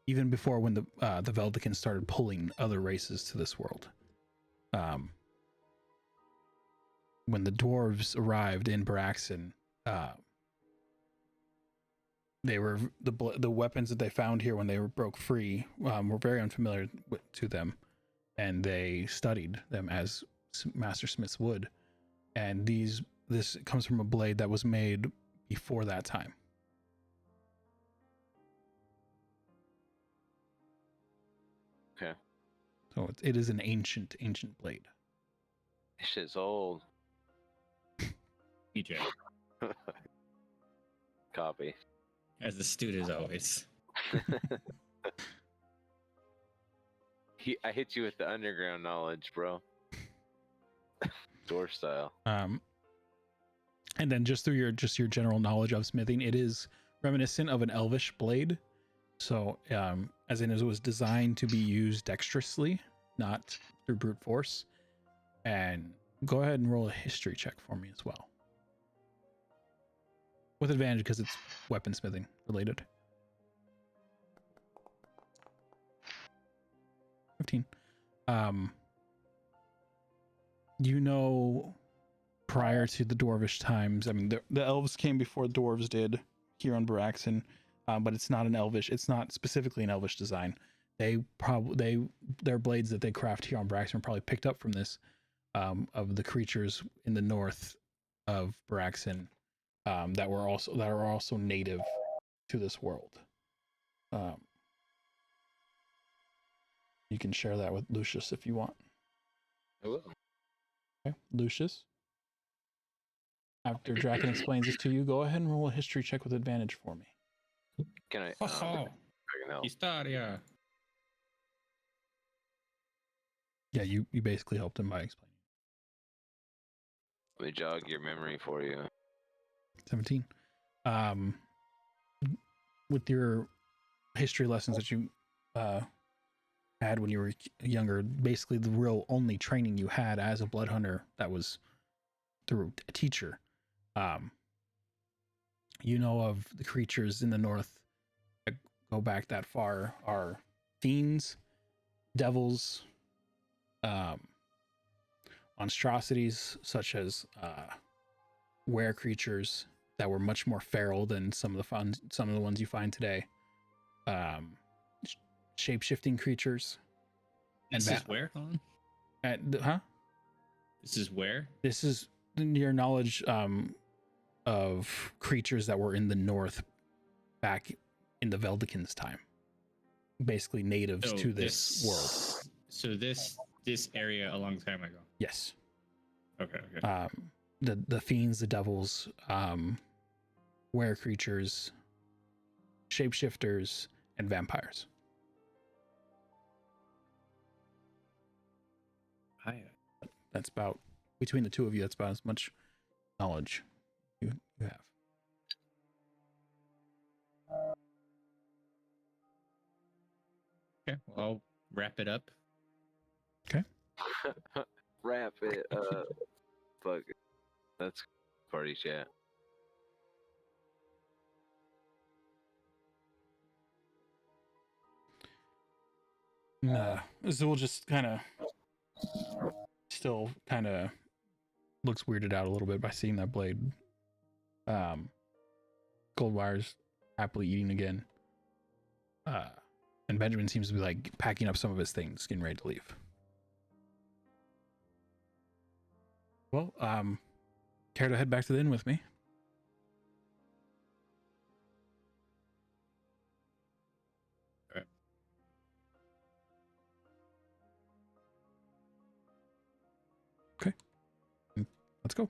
even before when the Veldikins started pulling other races to this world. When the dwarves arrived in Beraxin, they were the weapons that they found here when they broke free were very unfamiliar to them, and they studied them as master smiths would. And this comes from a blade that was made before that time. Okay. So it is an ancient blade. This shit's old. EJ, Copy. as astute as always. I hit you with the underground knowledge, bro. Door style. And then just through your general knowledge of smithing, it is reminiscent of an elvish blade. So, as in it was designed to be used dexterously, not through brute force. And go ahead and roll a history check for me as well. With advantage because it's weaponsmithing related. 15. You know, prior to the dwarvish times, I mean, the elves came before the dwarves did here on Beraxin, but it's not specifically an elvish design. Their blades that they craft here on Beraxin were probably picked up from this, of the creatures in the north of Beraxin, that are also native to this world. You can share that with Lucius if you want. I will. Okay, Lucius. After Draken explains this to you, go ahead and roll a history check with advantage for me. Can I? Oh, help. Historia. Yeah, you basically helped him by explaining. Let me jog your memory for you. 17. With your history lessons that you had when you were younger, basically the real only training you had as a blood hunter that was through a teacher. You know of the creatures in the north that go back that far are fiends, devils, monstrosities such as were creatures that were much more feral than some of the ones you find today. Shape-shifting creatures. This is where? Hold on. This is where? This is your knowledge of creatures that were in the north back in the Veldikin's time. Basically natives to this world. So this area a long time ago. Yes. Okay. The fiends, the devils, were creatures, shapeshifters, and vampires. Hi. That's about, between the two of you, that's about as much knowledge you have. Okay, well, I'll wrap it up. Okay. Wrap it up. Fuck. That's party chat. So we'll just kind of still kind of looks weirded out a little bit by seeing that blade. Goldwire's happily eating again. And Benjamin seems to be like packing up some of his things, getting ready to leave. Well, care to head back to the inn with me? All right. Okay. Let's go.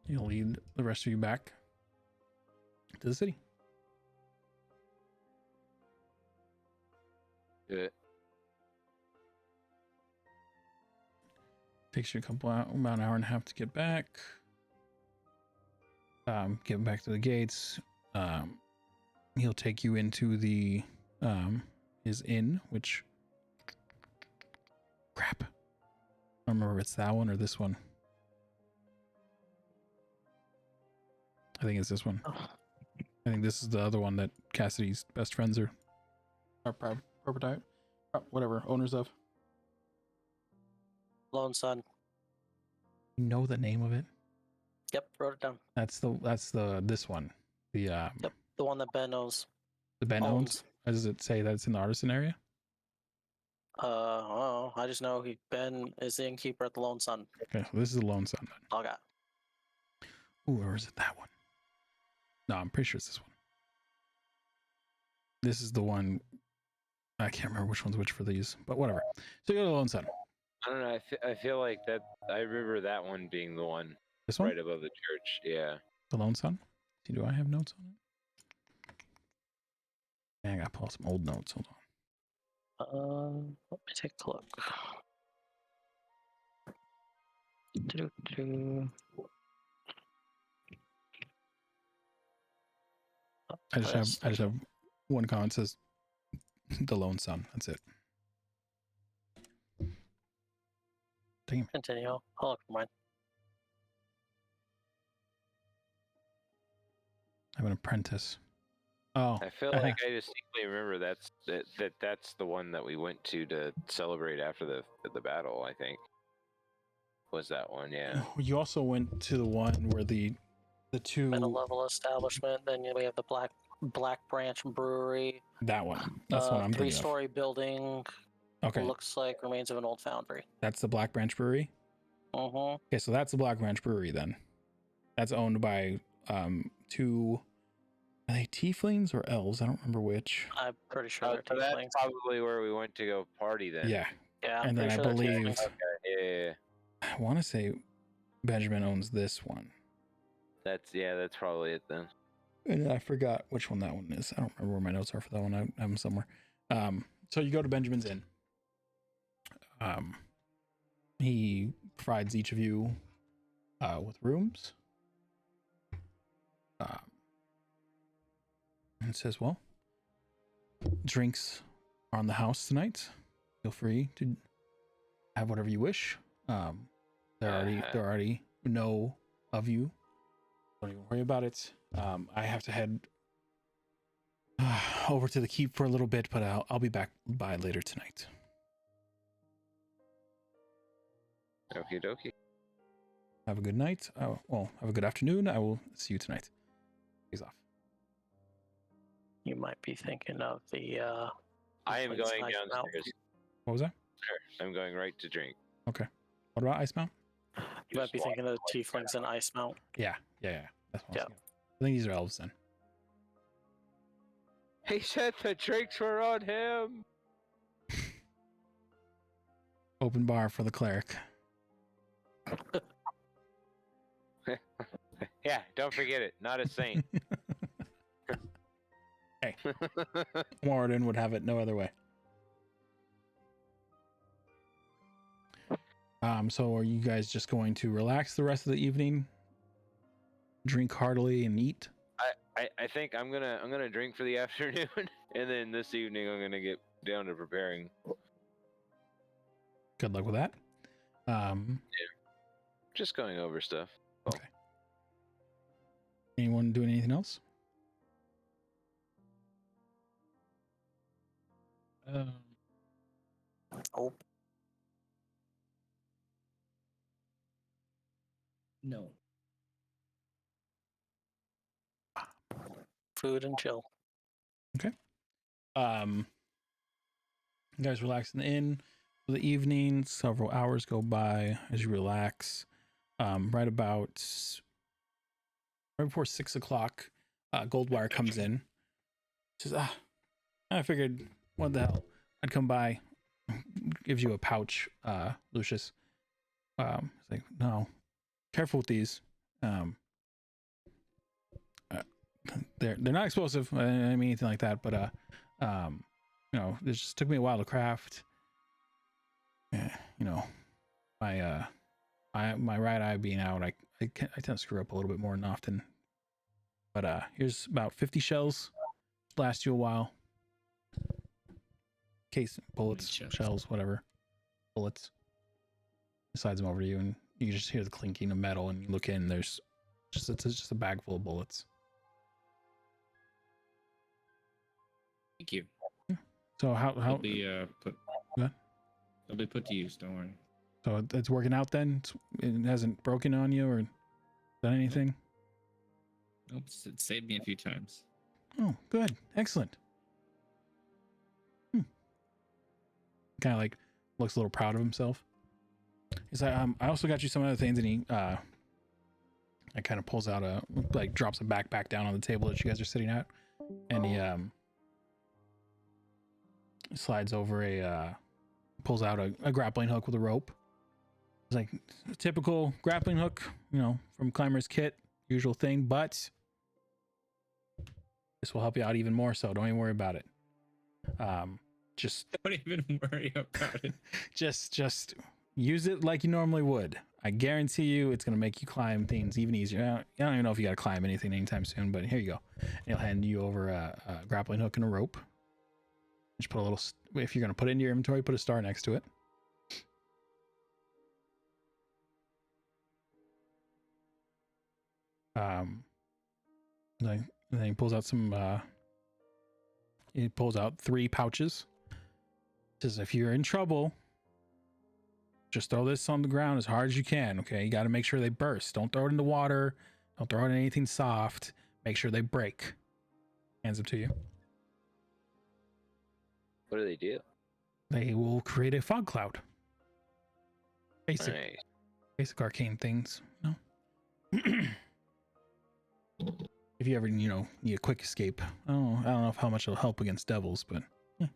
He'll lead the rest of you back to the city. Do it. Takes you about an hour and a half to get back. Get back to the gates. He'll take you into the his inn, which crap. I don't remember if it's that one or this one. I think it's this one. I think this is the other one that Cassidy's best friends are prototype, whatever, owners of. Lone Sun. You know the name of it? Yep, wrote it down. That's this one. The Yep, the one that Ben knows. the Ben owns. Does it say that it's in the artisan area? I just know Ben is the innkeeper at the Lone Sun. Okay, so this is the Lone Sun then. All got. Ooh, or is it that one? No, I'm pretty sure it's this one. This is the one. I can't remember which one's which for these, but whatever. So you go to the Lone Sun. I don't know. I feel like that. I remember that one being the one This one? right above the church. Yeah. The Lone Sun? See, do I have notes on it? Yeah, I gotta pull some old notes. Hold on. Let me take a look. Do-do-do. I just have one comment that says the Lone Sun. That's it. Damn it. Continue. I'll look for mine. I have an apprentice. Oh, I feel like I distinctly remember that's the one that we went to celebrate after the battle. I think was that one. Yeah. You also went to the one where the two Middle level establishment. Then we have the Black Branch Brewery. that one. That's what I'm thinking of. 3-story building. Okay, Looks like remains of an old foundry. that's the Black Branch Brewery. Okay, so that's the Black Branch Brewery then. That's owned by two. Are they tieflings or elves? I don't remember which. I'm pretty sure they're So tieflings. that's probably where we went to go party then. Yeah, Yeah, I'm and then pretty I sure they're believe tieflings. Yeah. I want to say Benjamin owns this one, That's probably it then. and I forgot which one that one is. I don't remember where my notes are for that one. I have them somewhere. So you go to Benjamin's Inn. He provides each of you with rooms. And says, well, drinks are on the house tonight. Feel free to have whatever you wish. They already know of you. Don't even worry about it. I have to head over to the keep for a little bit, but I'll be back by later tonight. Okie dokie. Have a good night. Well, have a good afternoon. I will see you tonight. He's off. You might be thinking of the. I am Tieflings going Ice Mountain. downstairs. What was that? Sure. I'm going right to drink. Okay. What about Ice Mount? You might be thinking of the Tieflings and Ice Mount. Yeah. That's what I was thinking. I think these are elves then. He said the drinks were on him. Open bar for the cleric. Yeah, don't forget it. Not a saint. Hey, Moradin would have it no other way. So are you guys just going to relax the rest of the evening? Drink heartily and eat? I think I'm gonna drink for the afternoon, and then this evening I'm gonna get down to preparing. Good luck with that. Just going over stuff. Okay. Anyone doing anything else? Oh, No. food and chill. You guys relax in the inn for the evening. Several hours go by as you relax. Right before 6 o'clock, Goldwire comes in. Says, I figured, what the hell? I'd come by. Gives you a pouch, Lucius. It's like, no, careful with these. They're not explosive. I didn't mean anything like that, but it just took me a while to craft. My right eye being out, I tend to screw up a little bit more than often. But here's about 50 shells. Last you a while. Case bullets, shells, whatever. Bullets. He slides them over to you, and you just hear the clinking of metal, and you look in. It's just a bag full of bullets. Thank you. So how They'll be What? They'll be put to use. Don't worry. So it's working out then? It hasn't broken on you or done anything? Nope. It saved me a few times. Oh, good. Excellent. Kind of like looks a little proud of himself. He's like, I also got you some other things, and he and kind of pulls out drops a backpack down on the table that you guys are sitting at, and he slides over pulls out a grappling hook with a rope. It's like a typical grappling hook, from Climber's kit, usual thing, but this will help you out even more, so don't even worry about it. Just don't even worry about it. just use it like you normally would. I guarantee you it's going to make you climb things even easier. I don't even know if you got to climb anything anytime soon, but here you go. And he'll hand you over a grappling hook and a rope. Just put a little, if you're going to put it in your inventory, put a star next to it. Then he pulls out he pulls out 3 pouches. Says, if you're in trouble, just throw this on the ground as hard as you can, okay? You got to make sure they burst. Don't throw it in the water. Don't throw it in anything soft. Make sure they break. Hands them to you. What do they do? They will create a fog cloud. Basic arcane things, If you ever, need a quick escape. I don't know how much it'll help against devils, but yeah.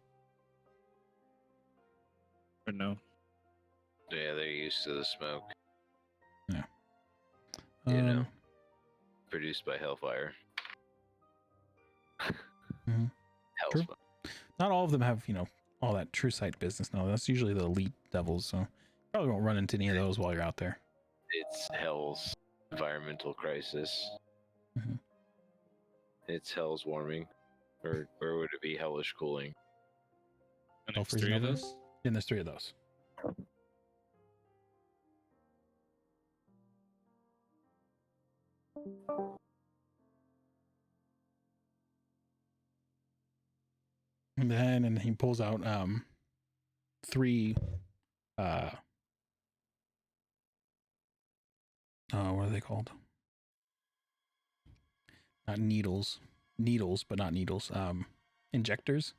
But no. Yeah, they're used to the smoke. Yeah. Produced by hellfire. Mm-hmm. Hell smoke. Not all of them have, all that true sight business. No, that's usually the elite devils, so probably won't run into any of those while you're out there. It's hell's environmental crisis. Mm-hmm. It's hell's warming. Or would it be hellish cooling? And there's 3 of those? And there's 3 of those. And then he pulls out 3 what are they called? Not needles, but not needles. Injectors.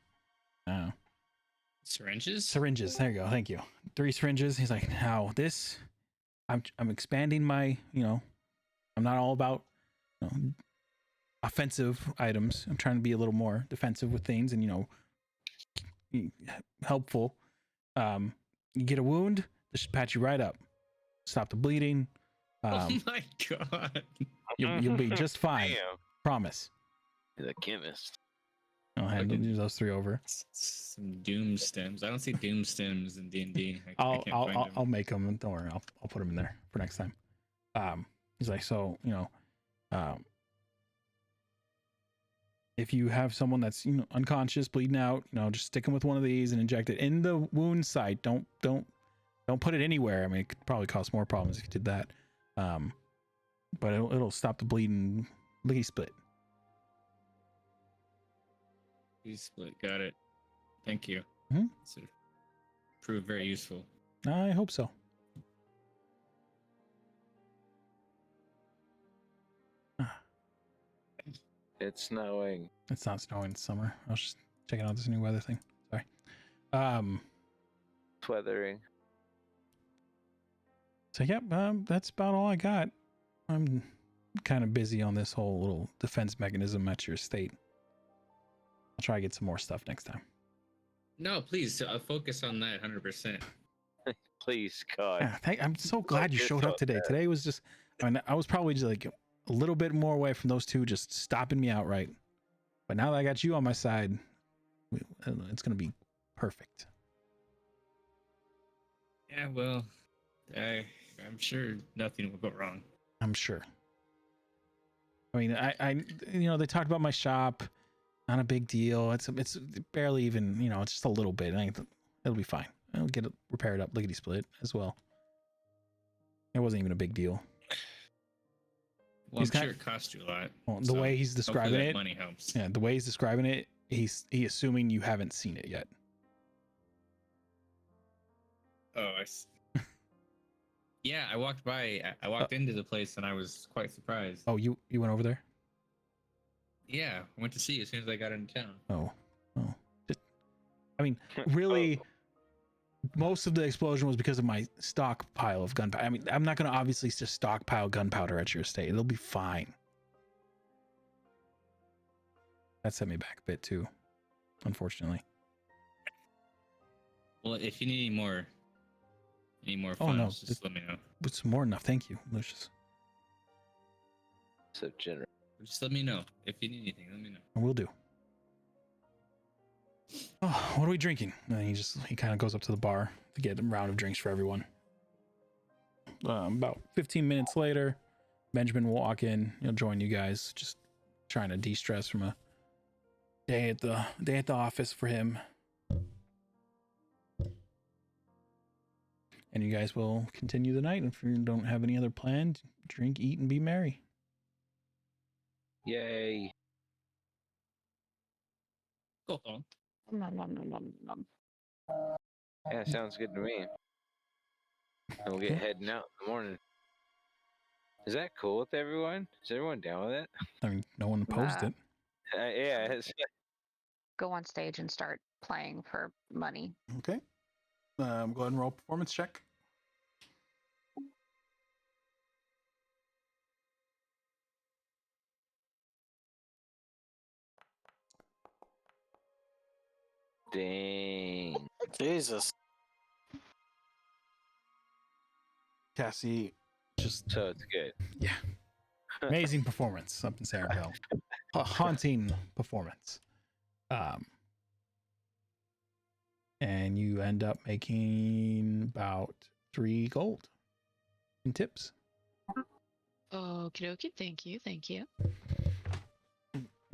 Syringes. There you go. Thank you. 3 syringes. He's like, now this, I'm expanding my, I'm not all about offensive items. I'm trying to be a little more defensive with things and helpful. You get a wound, this should patch you right up, stop the bleeding. Oh my god! You'll be just fine. Damn. Promise. He's a chemist. I'll hand those 3 over. Some doom stems. I don't see doom stems in D&D. I'll make them. Don't worry. I'll put them in there for next time. He's like, so if you have someone that's unconscious, bleeding out, just stick them with one of these and inject it in the wound site. Don't put it anywhere. I mean, it could probably cause more problems if you did that. But it'll stop the bleeding. Lickety split. Split. Got it. Thank you. Mm-hmm. It's proved very useful. I hope so. It's snowing. It's not snowing. It's summer. I was just checking out this new weather thing. Sorry. It's weathering. So yep, that's about all I got. I'm kind of busy on this whole little defense mechanism at your estate. I'll try to get some more stuff next time. No, please focus on that 100%. Please, God. Yeah, I'm so glad you showed up today. Today was just, I was probably just like a little bit more away from those 2 just stopping me outright. But now that I got you on my side, it's going to be perfect. Yeah, well, I'm sure nothing will go wrong. I'm sure. I mean, I they talked about my shop. Not a big deal. It's barely even, it's just a little bit. It'll be fine. I'll get it repaired up, lickety split as well. It wasn't even a big deal. Well, I'm sure it cost you a lot. Well, the way he's describing it, money helps. Yeah, the way he's describing it, he's assuming you haven't seen it yet. Oh, I see. Yeah, I walked by. I walked into the place and I was quite surprised. Oh, you went over there? Yeah, I went to see you as soon as I got into town. Oh. I mean, really, most of the explosion was because of my stockpile of gunpowder. I mean, I'm not going to obviously just stockpile gunpowder at your estate. It'll be fine. That set me back a bit too, unfortunately. Well, if you need any more Oh, no, funds, just let me know. It's more enough. Thank you, Lucius. So generous. Just let me know if you need anything. Let me know. I will do. Oh, what are we drinking? And then he kind of goes up to the bar to get a round of drinks for everyone. About 15 minutes later, Benjamin will walk in. He'll join you guys, just trying to de-stress from a day at the office for him. And you guys will continue the night. If you don't have any other plans, drink, eat, and be merry. Yay. Go on. Nom, nom, nom, nom, nom. Yeah, sounds good to me. And we'll get heading out in the morning. Is that cool with everyone? Is everyone down with it? I mean, no one opposed it. Yeah. It's, Go on stage and start playing for money. Okay. Go ahead and roll a performance check. dang. Jesus. Cassie, just So it's good. yeah, amazing performance up in Sarenville. Haunting performance. And you end up making about 3 gold in tips. Okie dokie. Thank you. Thank you.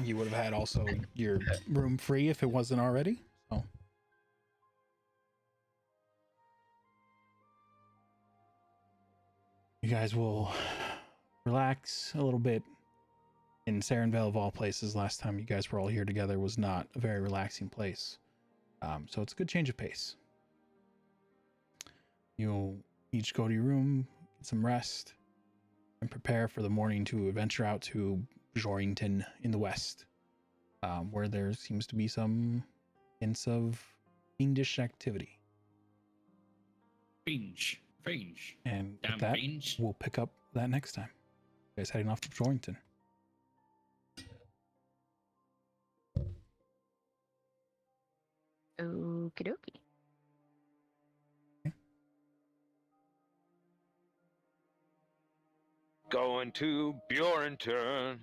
You would have had also your room free if it wasn't already. So you guys will relax a little bit. In Sarenville, of all places, last time you guys were all here together was not a very relaxing place. So it's a good change of pace. You'll each go to your room, get some rest, and prepare for the morning to adventure out to Bjorington in the west, where there seems to be some hints of fiendish activity. Range. And Damn with that, range. we'll pick up that next time. You guys heading off to Bjorington. Okie dokie. Going to Bjornton.